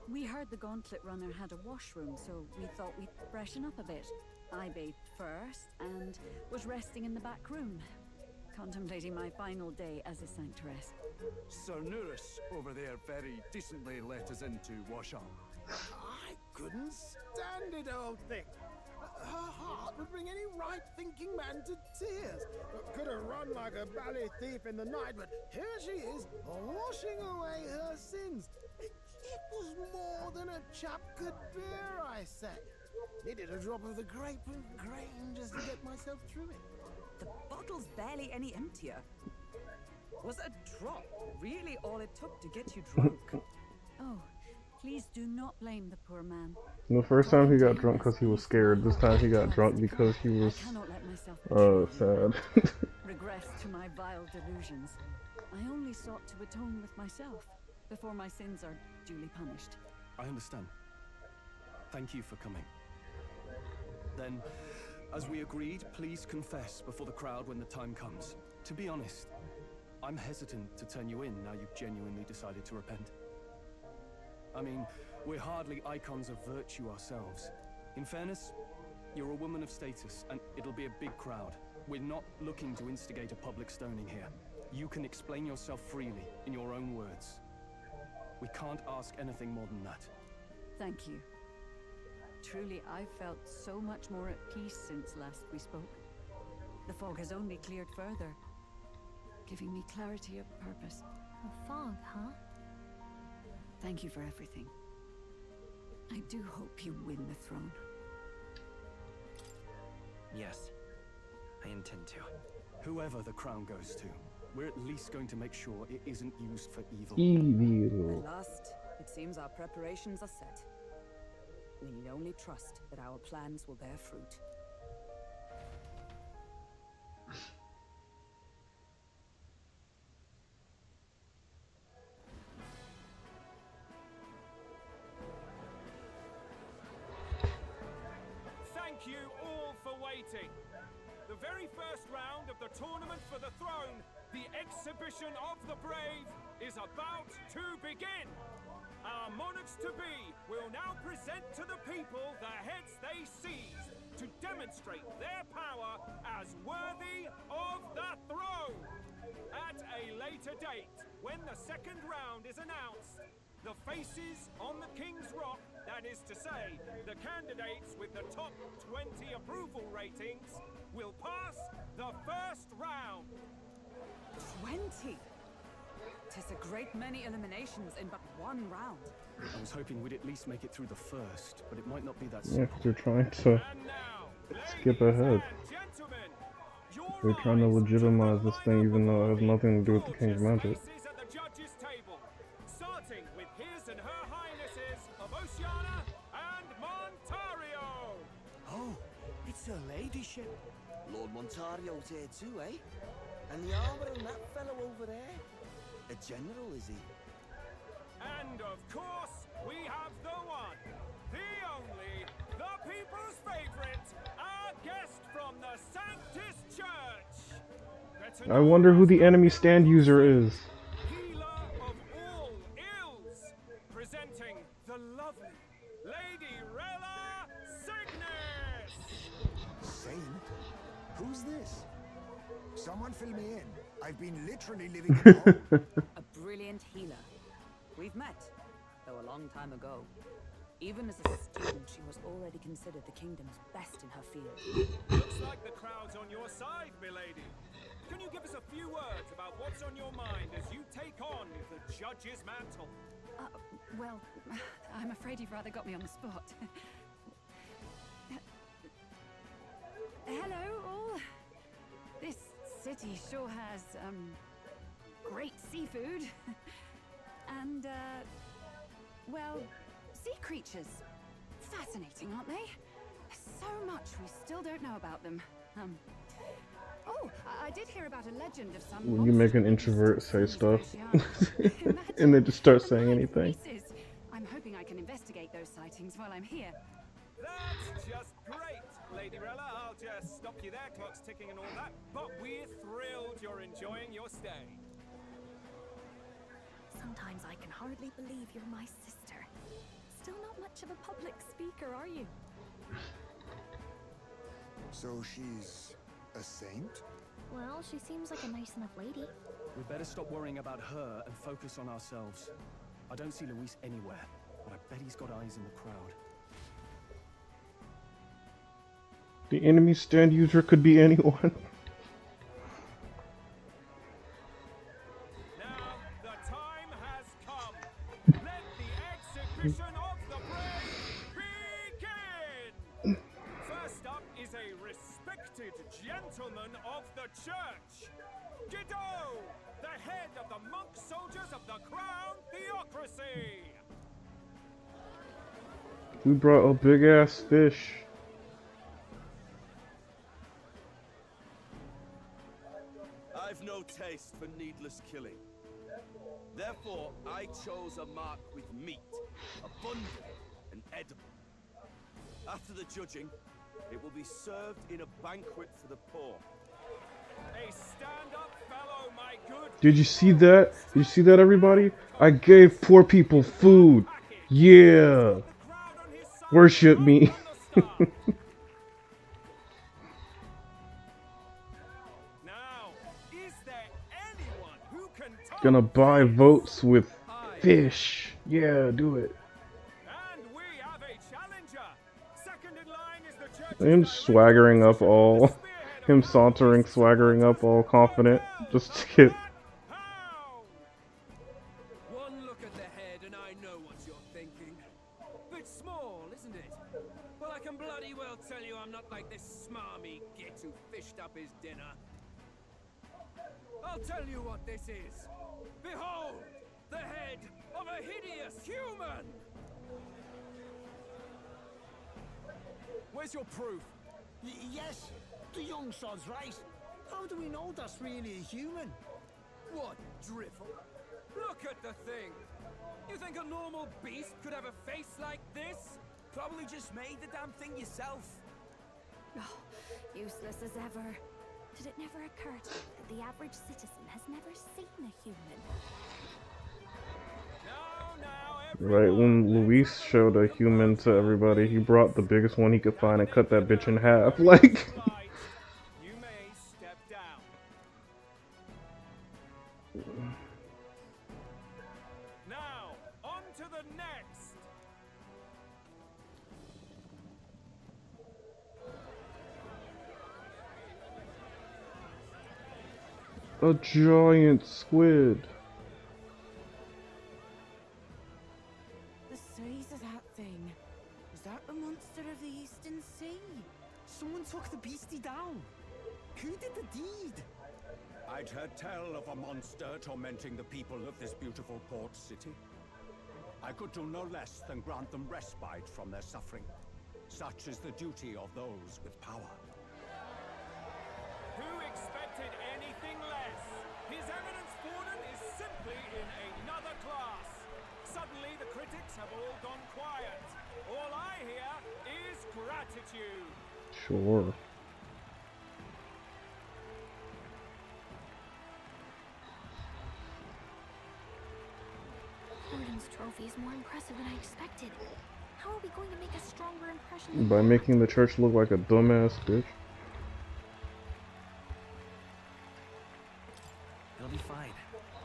We heard the Gauntlet Runner had a washroom, so we thought we'd freshen up a bit. I bathed first and was resting in the back room, contemplating my final day as a sanctuaress. Sir Nuris over there very decently let us in to wash up. I couldn't stand it, old thing. Her heart would bring any right-thinking man to tears. Could have run like a ballet thief in the night, but here she is, washing away her sins. It was more than a chap could bear, I say. Needed a drop of the grape and grain just to get myself through it. The bottle's barely any emptier. Was a drop really all it took to get you drunk? Oh, please do not blame the poor man. The first time he got drunk because he was scared. This time he got drunk because he was sad. Regress to my vile delusions. I only sought to atone with myself before my sins are duly punished. I understand. Thank you for coming. Then, as we agreed, please confess before the crowd when the time comes. To be honest, I'm hesitant to turn you in now you've genuinely decided to repent. I mean, we're hardly icons of virtue ourselves. In fairness, you're a woman of status, and it'll be a big crowd. We're not looking to instigate a public stoning here. You can explain yourself freely, in your own words. We can't ask anything more than that. Thank you. Truly, I've felt so much more at peace since last we spoke. The fog has only cleared further, giving me clarity of purpose. A fog, huh? Thank you for everything. I do hope you win the throne. Yes, I intend to. Whoever the crown goes to, we're at least going to make sure it isn't used for evil. At last, it seems our preparations are set. We need only trust that our plans will bear fruit. Thank you all for waiting. The very first round of the tournament for the throne, the exhibition of the brave, is about to begin. Our monarchs-to-be will now present to the people the heads they seized to demonstrate their power as worthy of the throne. At a later date, when the second round is announced, the faces on the King's Rock, that is to say, the candidates with the top 20 approval ratings, will pass the first round. 20? 'Tis a great many eliminations in but one round. I was hoping we'd at least make it through the first, but it might not be that Yeah, simple. 'cause they're trying to skip ahead. They're trying to legitimize this thing even though it has nothing to do with the King's magic. At the judges' table, starting with His and Her Highnesses of Oceania and Montario. Oh, it's her ladyship. Lord Montario's here too, eh? And the armor on that fellow over there? A general, is he? And of course, we have the one, the only, the people's favorite, our guest from the Sanctus Church. I wonder who the enemy stand user is. Healer of all ills, presenting the lovely Lady Rella Cygnus. Saint? Who's this? Someone fill me in. I've been literally living in home. A brilliant healer. We've met, though a long time ago. Even as a student, she was already considered the kingdom's best in her field. Looks like the crowd's on your side, milady. Can you give us a few words about what's on your mind as you take on the judge's mantle? Well, I'm afraid you've rather got me on the spot. Hello, all. This city sure has, great seafood. And, well, sea creatures. Fascinating, aren't they? So much we still don't know about them. Oh, I did hear about a legend of some... When you make an introvert say stuff, and they just start saying anything. I'm hoping I can investigate those sightings while I'm here. That's just great, Lady Rella. I'll just stop you there, clock's ticking and all that. But we're thrilled you're enjoying your stay. Sometimes I can hardly believe you're my sister. Still not much of a public speaker, are you? So she's a saint? Well, she seems like a nice enough lady. We'd better stop worrying about her and focus on ourselves. I don't see Luis anywhere, but I bet he's got eyes in the crowd. The enemy stand user could be anyone. Now, the time has come. Let the exhibition of the brave begin! First up is a respected gentleman of the church. Guido, the head of the monk soldiers of the Crown Theocracy. We brought a big ass fish. I've no taste for needless killing. Therefore, I chose a mark with meat, abundant and edible. After the judging, it will be served in a banquet for the poor. A stand-up fellow, my good. Did you see that? Did you see that, everybody? I gave poor people food. Yeah. Worship me. Gonna buy votes with fish. Yeah, do it. Him swaggering up all, him sauntering, swaggering up all confident, just to get. One look at the head and I know what you're thinking. Bit small, isn't it? Well, I can bloody well tell you I'm not like this smarmy git who fished up his dinner. I'll tell you what this is. Behold, the head of a hideous human! Where's your proof? Yes, the young sod's right. How do we know that's really a human? What drivel? Look at the thing! You think a normal beast could have a face like this? Probably just made the damn thing yourself. Oh, useless as ever. Did it never occur to you that the average citizen has never seen a human? Right when Luis showed a human to everybody, he brought the biggest one he could find and cut that bitch in half. Like. You may step down. Now, on to the next. A giant squid. The size of that thing. Is that the monster of the Eastern Sea? Someone took the beastie down. Who did the deed? I'd heard tell of a monster tormenting the people of this beautiful port city. I could do no less than grant them respite from their suffering. Such is the duty of those with power. Who expected anything less? His Eminence Forden is simply in another class. Suddenly the critics have all gone quiet. All I hear is gratitude. Sure. Fordon's trophy is more impressive than I expected. How are we going to make a stronger impression? By making the church look like a dumbass bitch. It'll be fine.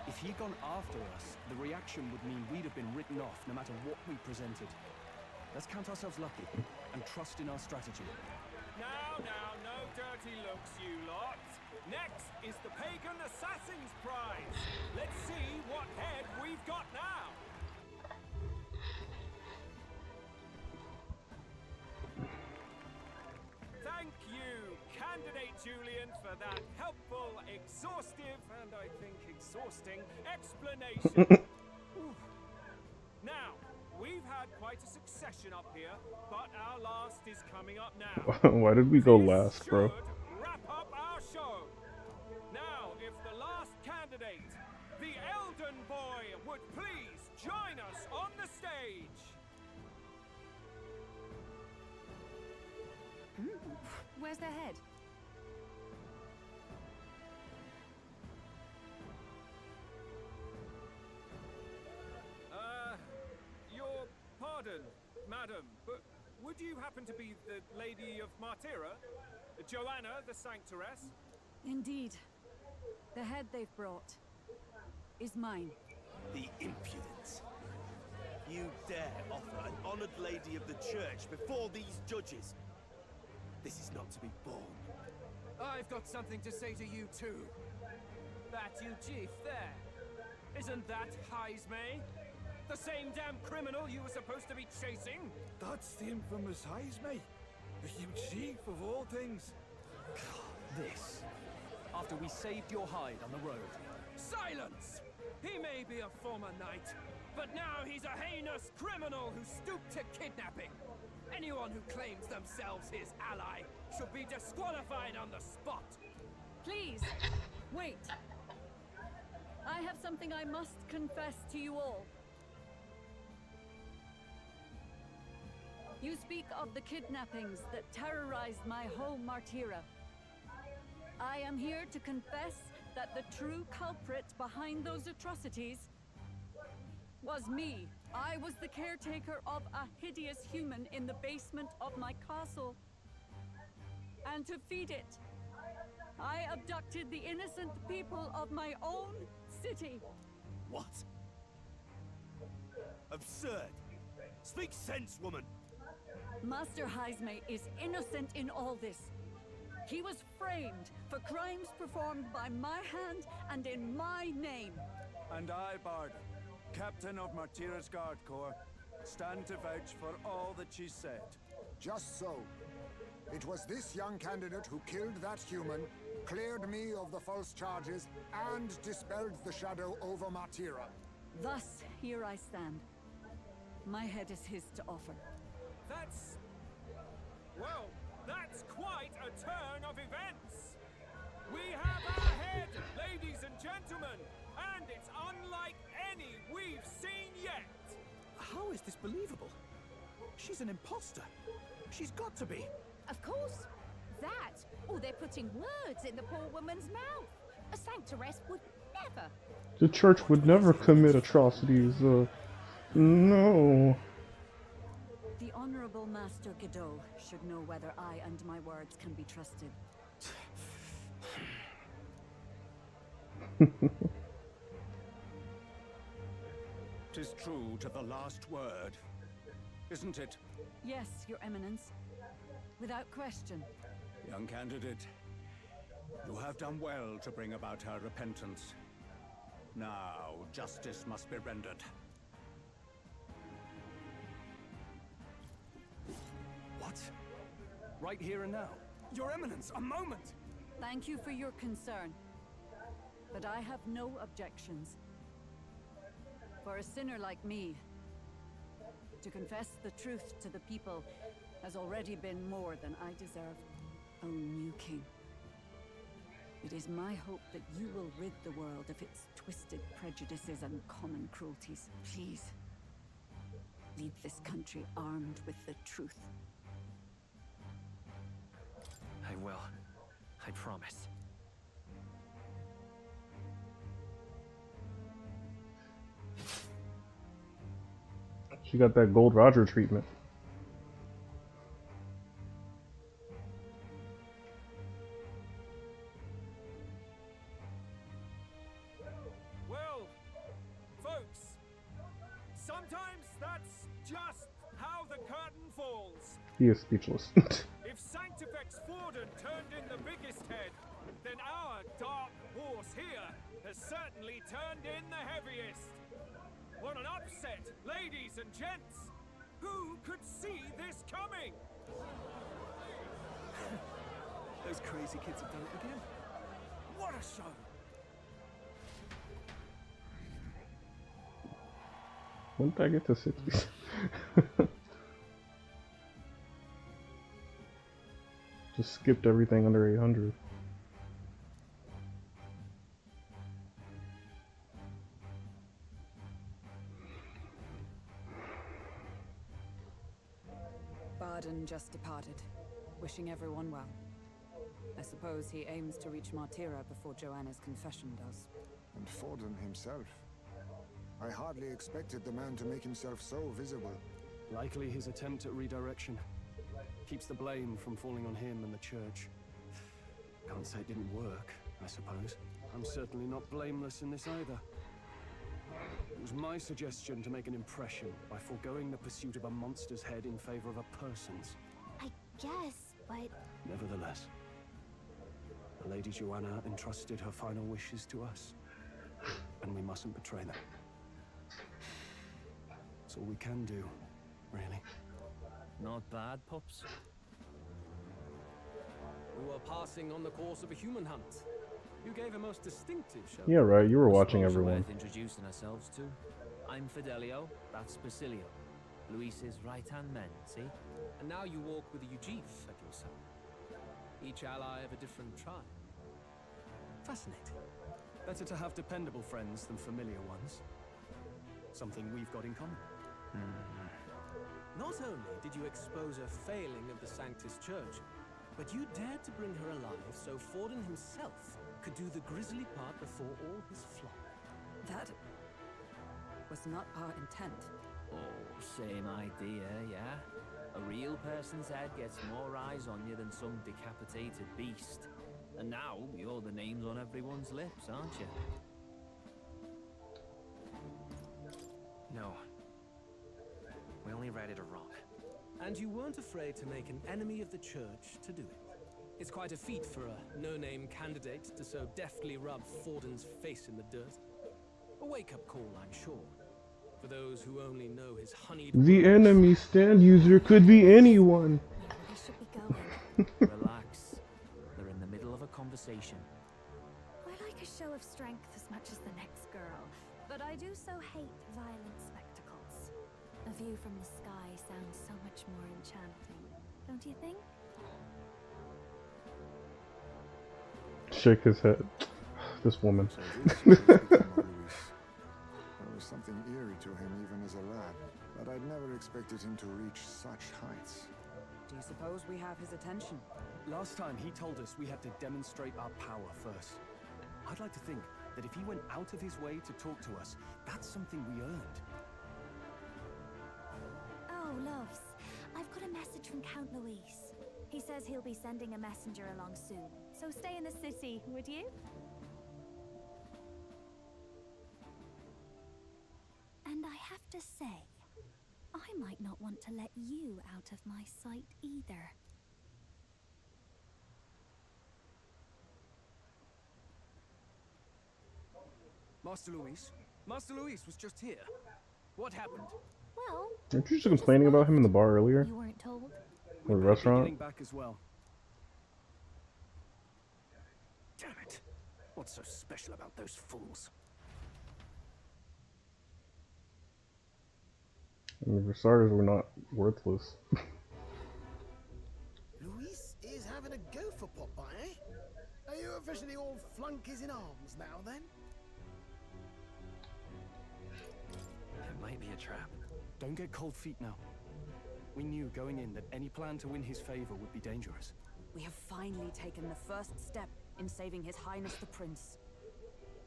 If he'd gone after us, the reaction would mean we'd have been written off no matter what we presented. Let's count ourselves lucky and trust in our strategy. Now, no dirty looks, you lot. Next is the Pagan Assassin's Prize. Let's see what head we've got now. Thank you, Candidate Julian, for that helpful, exhaustive, and I think exhausting explanation. Now, we've had quite a succession up here, but our last is coming up now. Why did we go last, bro? Wrap up our show. Now, if the last candidate, the Elden Boy, would please join us on the stage. Where's the head? Your pardon, madam, but would you happen to be the Lady of Martyra? Joanna, the Sanctoress? Indeed. The head they've brought is mine. The impudence. You dare offer an honored lady of the church before these judges? This is not to be borne. I've got something to say to you too. That you chief there. Isn't that Heismay? The same damn criminal you were supposed to be chasing? That's the infamous Heismay. The huge chief of all things. This. After we saved your hide on the road. Silence! He may be a former knight, but now he's a heinous criminal who stooped to kidnapping. Anyone who claims themselves his ally should be disqualified on the spot. Please, wait. I have something I must confess to you all. You speak of the kidnappings that terrorized my home, Martira. I am here to confess that the true culprit behind those atrocities was me. I was the caretaker of a hideous human in the basement of my castle. And to feed it, I abducted the innocent people of my own city. What? Absurd! Speak sense, woman! Master Heisme is innocent in all this. He was framed for crimes performed by my hand and in my name. And I, Barden, Captain of Martira's Guard Corps, stand to vouch for all that she said. Just so. It was this young candidate who killed that human, cleared me of the false charges, and dispelled the shadow over Martira. Thus, here I stand. My head is his to offer. That's... well, that's quite a turn of events! We have our head, ladies and gentlemen, and it's unlike any we've seen yet! How is this believable? She's an imposter. She's got to be. Of course. That, or they're putting words in the poor woman's mouth. A sanctoress would never. The church would never commit atrocities. No. The Honorable Master Godot should know whether I and my words can be trusted. Tis true to the last word, isn't it? Yes, Your Eminence. Without question. Young candidate, you have done well to bring about her repentance. Now, justice must be rendered. What? Right here and now? Your Eminence, a moment! Thank you for your concern. But I have no objections. For a sinner like me, to confess the truth to the people has already been more than I deserve. O new king, it is my hope that you will rid the world of its twisted prejudices and common cruelties. Please, leave this country armed with the truth. I will. I promise. She got that Gold Roger treatment. Well, folks, sometimes that's just how the curtain falls. He is speechless. If Sanctifex Forden turned in the biggest head, then our dark horse here has certainly turned in the heaviest. What an upset, ladies and gents! Who could see this coming? Those crazy kids have done it again. What a show! When did I get to 60s? Just skipped everything under 800. Barden just departed, wishing everyone well. I suppose he aims to reach Martira before Joanna's confession does. And Forden himself. I hardly expected the man to make himself so visible. Likely his attempt at redirection. Keeps the blame from falling on him and the church. Can't say it didn't work, I suppose. I'm certainly not blameless in this either. It was my suggestion to make an impression by foregoing the pursuit of a monster's head in favor of a person's. I guess, but... Nevertheless, the Lady Joanna entrusted her final wishes to us, and we mustn't betray them. That's all we can do, really. Not bad, Pops. We were passing on the course of a human hunt. You gave a most distinctive show. Yeah, right. You were I watching suppose everyone. worth introducing ourselves too. I'm Fidelio. That's Basilio. Luis's right-hand man, see? And now you walk with a Ujif at your side. Each ally of a different tribe. Fascinating. Better to have dependable friends than familiar ones. Something we've got in common. Not only did you expose a failing of the Sanctus Church, but you dared to bring her alive so Forden himself could do the grisly part before all his flock. That was not our intent. Oh, same idea, yeah? A real person's head gets more eyes on you than some decapitated beast. And now, you're the names on everyone's lips, aren't you? No. We only righted a wrong. And you weren't afraid to make an enemy of the church to do it. It's quite a feat for a no-name candidate to so deftly rub Forden's face in the dirt. A wake-up call, I'm sure. For those who only know his honeyed The enemy stand user could be anyone. We should be going. Relax. They're in the middle of a conversation. I like a show of strength as much as the next girl, but I do so hate violent spectacles. A view from the sky sounds so much more enchanting, don't you think? Shake his head. This woman. There was something eerie to him even as a lad, but I'd never expected him to reach such heights. Do you suppose we have his attention? Last time he told us we had to demonstrate our power first. I'd like to think that if he went out of his way to talk to us, that's something we earned. Oh, loves. I've got a message from Count Luis. He says he'll be sending a messenger along soon, so stay in the city, would you? And I have to say, I might not want to let you out of my sight either. Master Luis? Master Luis was just here. What happened? Well, Weren't you just complaining about him in the bar earlier? you weren't told. Or the restaurant? Getting back as well. Damn it. What's so special about those fools? I mean, for starters, we're not worthless. Luis is having a go for Popeye, eh? Are you officially all flunkies in arms now, then? It might be a trap. Don't get cold feet now. We knew going in that any plan to win his favor would be dangerous. We have finally taken the first step in saving His Highness the Prince.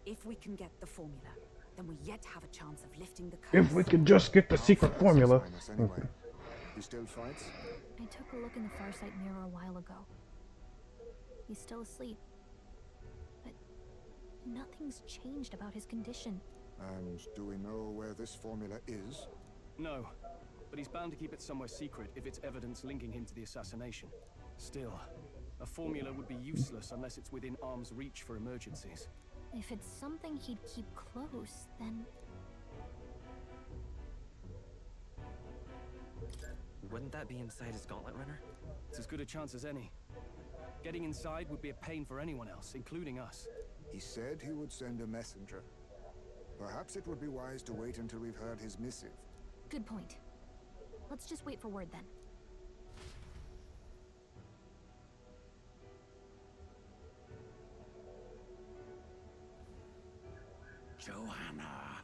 If we can get the formula, then we yet have a chance of lifting the curse. If we could just get the secret formula. Anyway, he still fights? I took a look in the Farsight mirror a while ago. He's still asleep. But nothing's changed about his condition. And do we know where this formula is? No, but he's bound to keep it somewhere secret if it's evidence linking him to the assassination. Still, a formula would be useless unless it's within arm's reach for emergencies. If it's something he'd keep close, then... Wouldn't that be inside his gauntlet runner? It's as good a chance as any. Getting inside would be a pain for anyone else, including us. He said he would send a messenger. Perhaps it would be wise to wait until we've heard his missive. Good point. Let's just wait for word then. Johanna!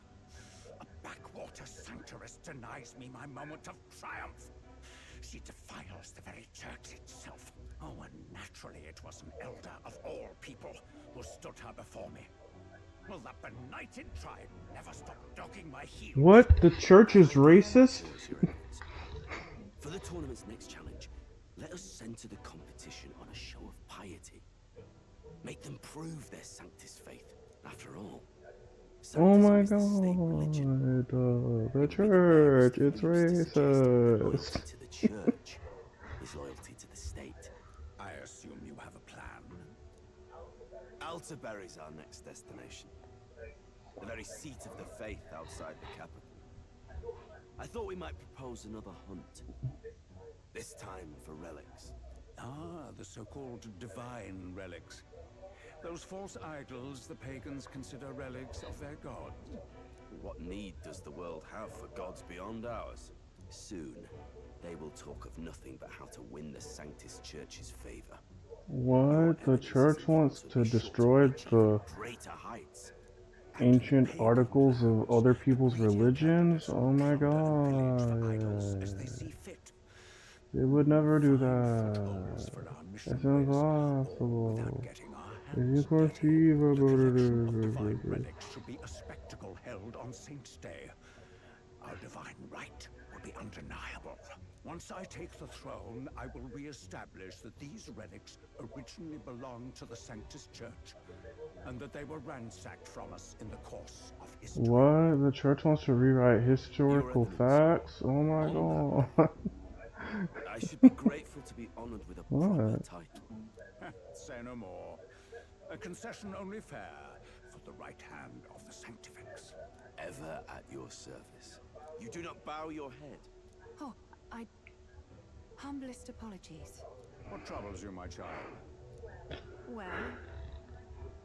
A backwater sanctuarist denies me my moment of triumph. She defiles the very church itself. Oh, and naturally it was an elder of all people who stood her before me. Will that benighted tribe never stop dogging my heels? What? The church is racist? For the tournament's next challenge, let us center the competition on a show of piety. Make them prove their Sanctus faith. After all, Oh my god, the church, it's racist. loyalty to the church is loyalty to the state. I assume you have a plan. Altaberry's our next destination. The very seat of the faith outside the capital. I thought we might propose another hunt. This time for relics. Ah, the so-called divine relics. Those false idols the pagans consider relics of their gods. What need does the world have for gods beyond ours? Soon, they will talk of nothing but how to win the Sanctus Church's favor. What? The church wants to destroy the... Greater heights. ancient articles of other people's religions? Oh my god. They would never do that. That's impossible. It's inconceivable. Relics should be a spectacle held on Saint's Day. Our divine right will be undeniable. Once I take the throne, I will re-establish that these relics originally belonged to the Sanctus Church, and that they were ransacked from us in the course of history. What? The church wants to rewrite historical facts? Oh my god. I should be grateful to be honored with a proper What? title. Say no more. A concession only fair for the right hand of the Sanctifex. Ever at your service. You do not bow your head. Oh, humblest apologies. What troubles you, my child? Well,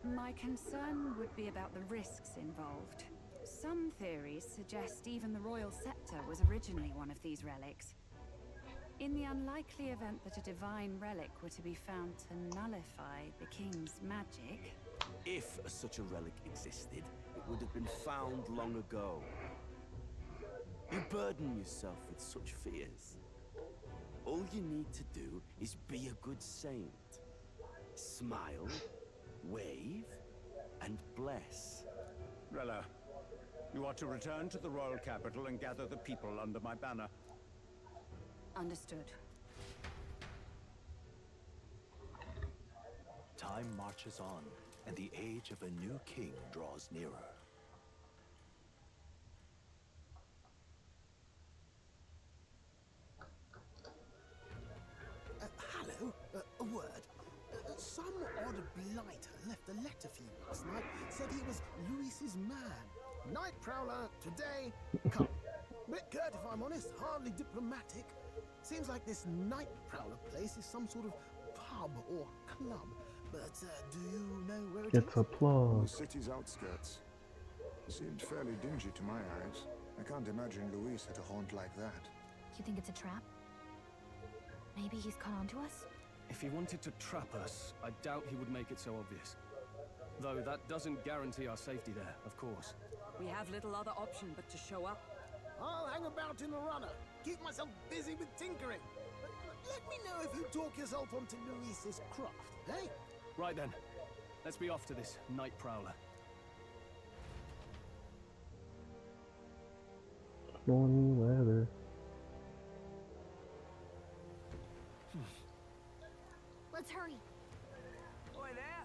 my concern would be about the risks involved. Some theories suggest even the royal scepter was originally one of these relics. In the unlikely event that a divine relic were to be found to nullify the king's magic... If such a relic existed, it would have been found long ago. You burden yourself with such fears. All you need to do is be a good saint. Smile, wave, and bless. Rella, you are to return to the royal capital and gather the people under my banner. Understood. Time marches on, and the age of a new king draws nearer. Hello, a word. Some odd blighter left a letter for you last night. Said he was Luis's man. Night Prowler, today, come. Bit curt if I'm honest, hardly diplomatic. Seems like this Night Prowler place is some sort of pub or club. But do you know where it is? It's a plug. The city's outskirts. Seemed fairly dingy to my eyes. I can't imagine Luis at a haunt like that. You think it's a trap? Maybe he's caught on to us? If he wanted to trap us, I doubt he would make it so obvious. Though that doesn't guarantee our safety there, of course. We have little other option but to show up. I'll hang about in the runner. Keep myself busy with tinkering. Let me know if you talk yourself onto Luis's craft, eh? Right then. Let's be off to this Night Prowler. Stormy weather. Let's hurry. Boy there.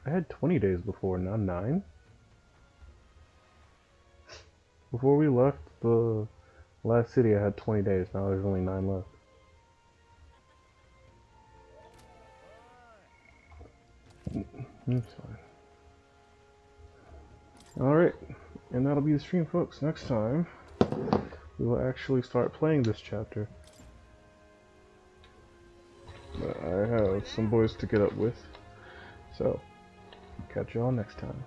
I had 20 days before, now 9? Before we left the last city, I had 20 days. Now there's only 9 left. That's fine. Alright, and that'll be the stream, folks. Next time, we will actually start playing this chapter. But I have some boys to get up with, so catch y'all next time.